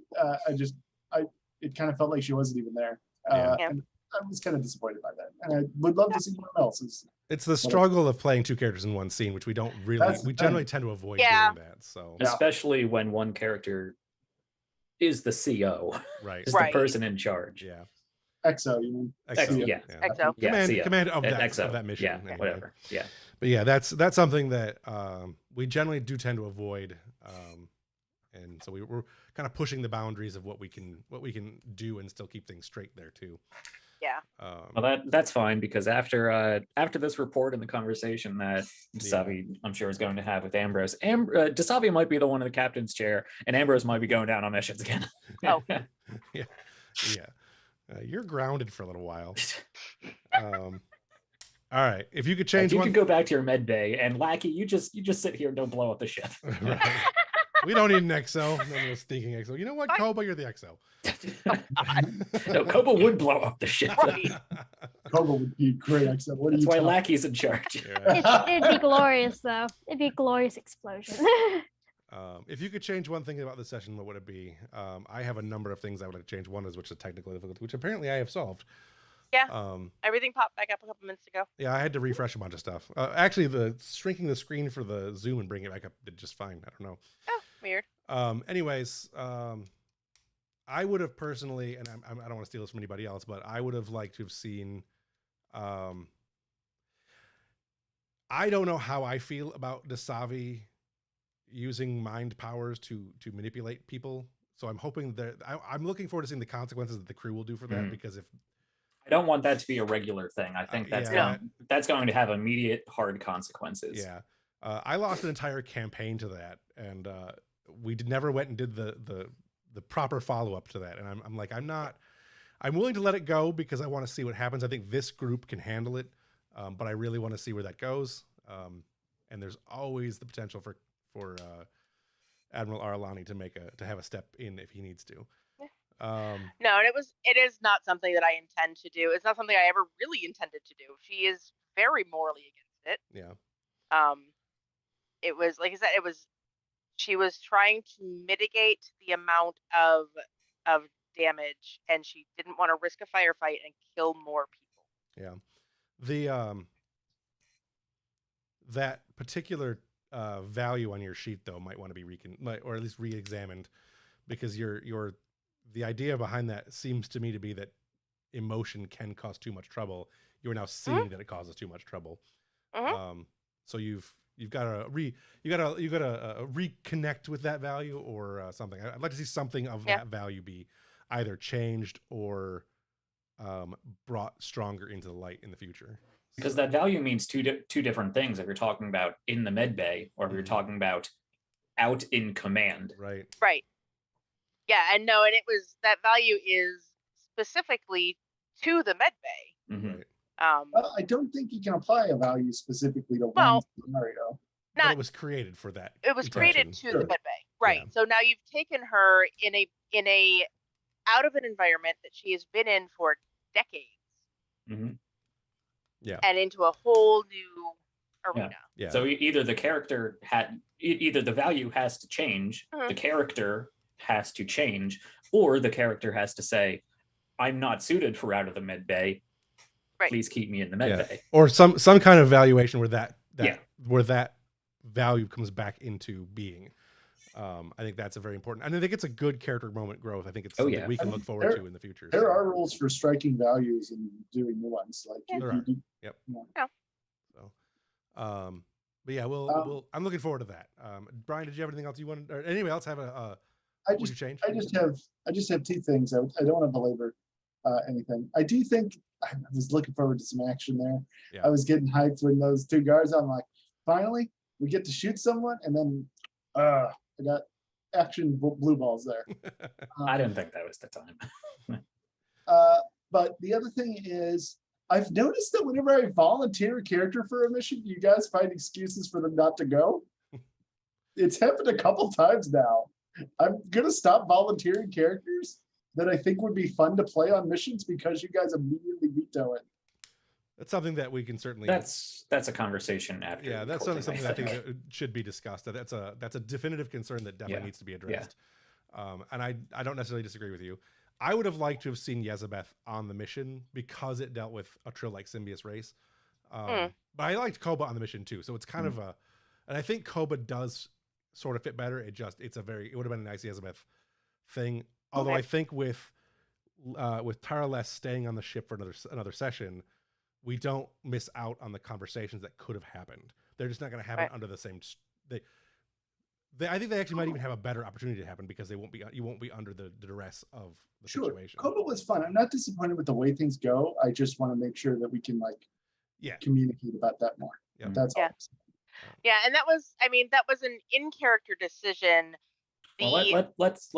it kind of felt like she wasn't even there. And I was kind of disappointed by that. And I would love to see more Mills. It's the struggle of playing two characters in one scene, which we don't really, we generally tend to avoid doing that. So especially when one character is the CO, right? Is the person in charge. Yeah. EXO, you mean? EXO, yeah. EXO. Command of that mission. Yeah, anyway. whatever. Yeah. But yeah, that's something that we generally do tend to avoid, and so we're kind of pushing the boundaries of what we can do and still keep things straight there too. Yeah. Well, that's fine, because after this report and the conversation that Dasavi, I'm sure, is going to have with Ambrose, Dasavi might be the one in the captain's chair, and Ambrose might be going down on missions again. Oh. Yeah. You're grounded for a little while. All right. If you could change you could go back to your med bay, and Lackey, you just sit here and don't blow up the ship. Right. We don't need an XO. No stinking XO. You know what, Koba? You're the XO. No, Koba would blow up the ship. Right. Koba would be great. Except what That's why Lackey's in charge. It'd be glorious, though. It'd be a glorious explosion. If you could change one thing about this session, what would it be? I have a number of things I would like to change. One is which is technical difficulty, which apparently I have solved. Yeah. Everything popped back up a couple minutes ago. Yeah, I had to refresh a bunch of stuff. Actually, the shrinking the screen for the zoom and bringing it back up did just fine. I don't know. Oh, weird. Anyways, I would have personally, and I don't want to steal this from anybody else, but I would have liked to have seen. I don't know how I feel about Dasavi using mind powers to manipulate people. So I'm hoping that I'm looking forward to seeing the consequences that the crew will do for that. Because if I don't want that to be a regular thing, I think that's going to have immediate hard consequences. Yeah, I lost an entire campaign to that, and we never went and did the proper follow up to that. And I'm like, I'm willing to let it go because I want to see what happens. I think this group can handle it, but I really want to see where that goes. And there's always the potential for Admiral Aralani to have a step in if he needs to. No, and it is not something that I intend to do. It's not something I ever really intended to do. She is very morally against it. Yeah. It was, like I said, she was trying to mitigate the amount of damage, and she didn't want to risk a firefight and kill more people. Yeah. The that particular value on your sheet though might want to be or at least re-examined, because the idea behind that seems to me to be that emotion can cause too much trouble. You are now seeing that it causes too much trouble. So you've got to reconnect with that value or something. I'd like to see something of that value be either changed or brought stronger into the light in the future. Because that value means two different things if you're talking about in the med bay or if you're talking about out in command. Right. Yeah, and it was that value is specifically to the med bay. Right. Well, I don't think you can apply a value specifically to one scenario. But it was created for that. It was created to the med bay, right? Yeah. So now you've taken her in a out of an environment that she has been in for decades. Yeah. And into a whole new arena. Yeah. So either the value has to change, the character has to change, or the character has to say, I'm not suited for out of the med bay. Right. Please keep me in the med bay. Or some kind of valuation where that value comes back into being. I think that's a very important, and I think it's a good character moment growth. I think it's something we can look forward to in the future. There are rules for striking values and doing new ones. Like Yep. So, but yeah, we'll. I'm looking forward to that. Brian, did you have anything else you wanted, or anybody else have I just have two things. I don't want to belabor anything. I do think I was looking forward to some action there. Yeah. I was getting hyped when those two guards. I'm like, finally, we get to shoot someone, and then I got action blue balls there. I didn't think that was the time. But the other thing is, I've noticed that whenever I volunteer a character for a mission, you guys find excuses for them not to go. It's happened a couple times now. I'm gonna stop volunteering characters that I think would be fun to play on missions because you guys immediately veto it. That's something that we can certainly. That's a conversation after. Yeah, that's something I think that should be discussed. That's a definitive concern that definitely needs to be addressed. And I don't necessarily disagree with you. I would have liked to have seen Yezebeth on the mission because it dealt with a Trill like Symbius race. But I liked Koba on the mission too. So it's kind of and I think Koba does sort of fit better. It would have been a nice Yezebeth thing. Although I think with Tarles staying on the ship for another session, we don't miss out on the conversations that could have happened. They're just not going to happen under the same. I think they actually might even have a better opportunity to happen because you won't be under the duress of the situation. Koba was fun. I'm not disappointed with the way things go. I just want to make sure that we can communicate about that more. Yeah. That's all. Yeah, and that was an in-character decision. Let's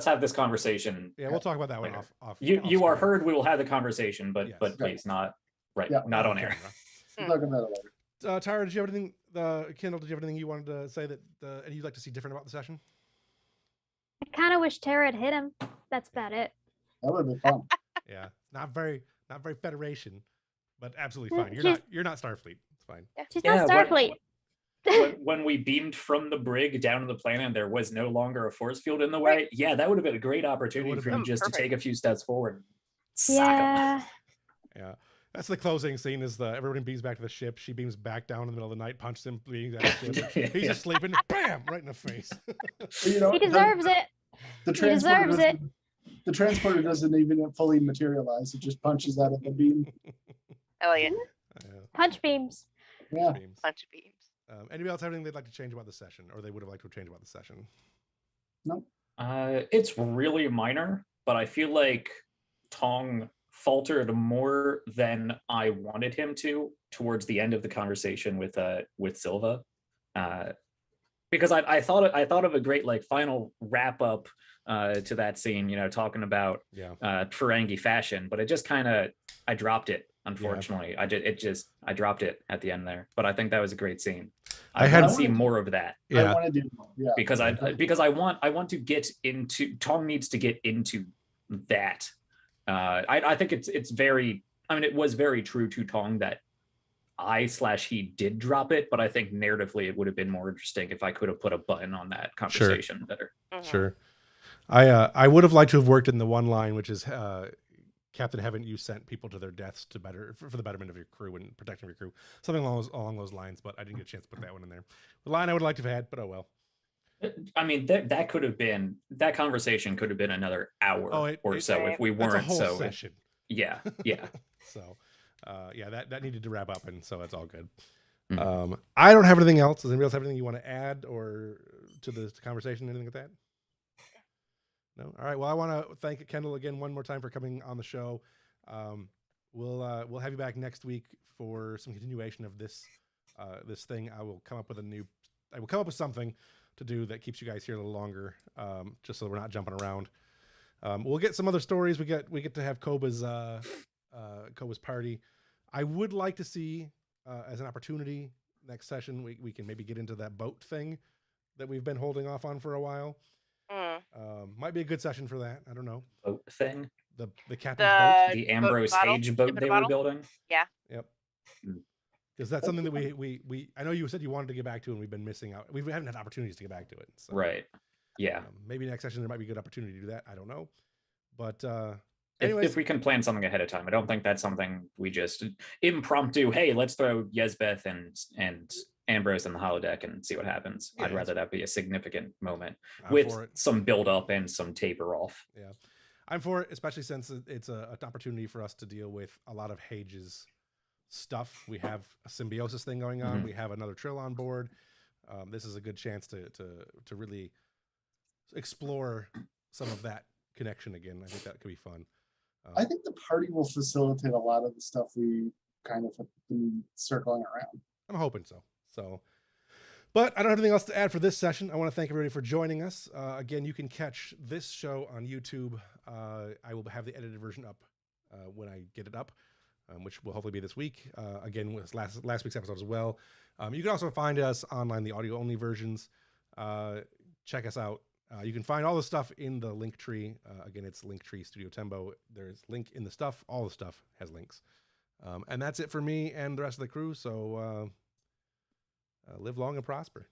have this conversation. Yeah, we'll talk about that later. one off. You are heard. We will have the conversation, but please not not on air. Talk about it later. Tara, did you have anything? Kendall, did you have anything you wanted to say that and you'd like to see different about the session? I kind of wish Tara had hit him. That's about it. That would have been fun. Yeah, not very Federation, but absolutely fine. You're not Starfleet. It's fine. She's not Starfleet. When we beamed from the brig down to the planet and there was no longer a force field in the way, that would have been a great opportunity for him just to take a few steps forward. Yeah. Yeah. That's the closing scene is everybody beams back to the ship. She beams back down in the middle of the night, punches him, beams out of the ship. He's just sleeping, bam, right in the face. He deserves it. The transporter doesn't even fully materialize. It just punches out of the beam. Elliot. Punch beams. Yeah. Punch beams. Anybody else have anything they'd like to change about the session, or they would have liked to change about the session? No. It's really minor, but I feel like Tong faltered more than I wanted him to towards the end of the conversation with Silva, because I thought of a great final wrap up to that scene, talking about Ferengi fashion, but it just I dropped it. Unfortunately, I dropped it at the end there, but I think that was a great scene. I want to see more of that. Yeah, I want to do more. Yeah, because I want to get into. Tong needs to get into that. I think it's very. I mean, it was very true to Tong that I/he did drop it, but I think narratively it would have been more interesting if I could have put a button on that conversation better. Sure. I would have liked to have worked in the one line, which is Captain, haven't you sent people to their deaths to for the betterment of your crew and protecting your crew? Something along those lines, but I didn't get a chance to put that one in there. The line I would like to have had, but oh well. I mean, that could have been, that conversation could have been another hour or so if we weren't. That's a whole so session. Yeah. So that needed to wrap up, and so it's all good. Mm-hmm. I don't have anything else. Does anybody else have anything you want to add or to the conversation, anything like that? No? All right. Well, I want to thank Kendall again one more time for coming on the show. We'll have you back next week for some continuation of this thing. I will come up with something to do that keeps you guys here a little longer, just so we're not jumping around. We'll get some other stories. We get to have Koba's party. I would like to see as an opportunity next session we can maybe get into that boat thing that we've been holding off on for a while. Might be a good session for that. I don't know. Boat thing. The captain's boat. The Ambrose Age boat they were building. Yeah. Yep. Because that's something that we I know you said you wanted to get back to, and we've been missing out. We haven't had opportunities to get back to it. So, right. Yeah. Maybe next session there might be a good opportunity to do that. I don't know. But anyways, if we can plan something ahead of time, I don't think that's something we just impromptu. Hey, let's throw Yezbeth and Ambrose in the holodeck and see what happens. Yeah, I'd rather that be a significant moment I'm with some build up and some taper off. Yeah, I'm for it, especially since it's an opportunity for us to deal with a lot of Hage's stuff. We have a symbiosis thing going on. We have another Trill on board. This is a good chance to really explore some of that connection again. I think that could be fun. I think the party will facilitate a lot of the stuff we kind of have been circling around. I'm hoping so. But I don't have anything else to add for this session. I want to thank everybody for joining us. Again, you can catch this show on YouTube. I will have the edited version up when I get it up, which will hopefully be this week. Again, with last week's episode as well. You can also find us online, the audio-only versions. Check us out. You can find all the stuff in the link tree. Again, it's Linktree Studio Tembo. There's link in the stuff. All the stuff has links. And that's it for me and the rest of the crew. So live long and prosper.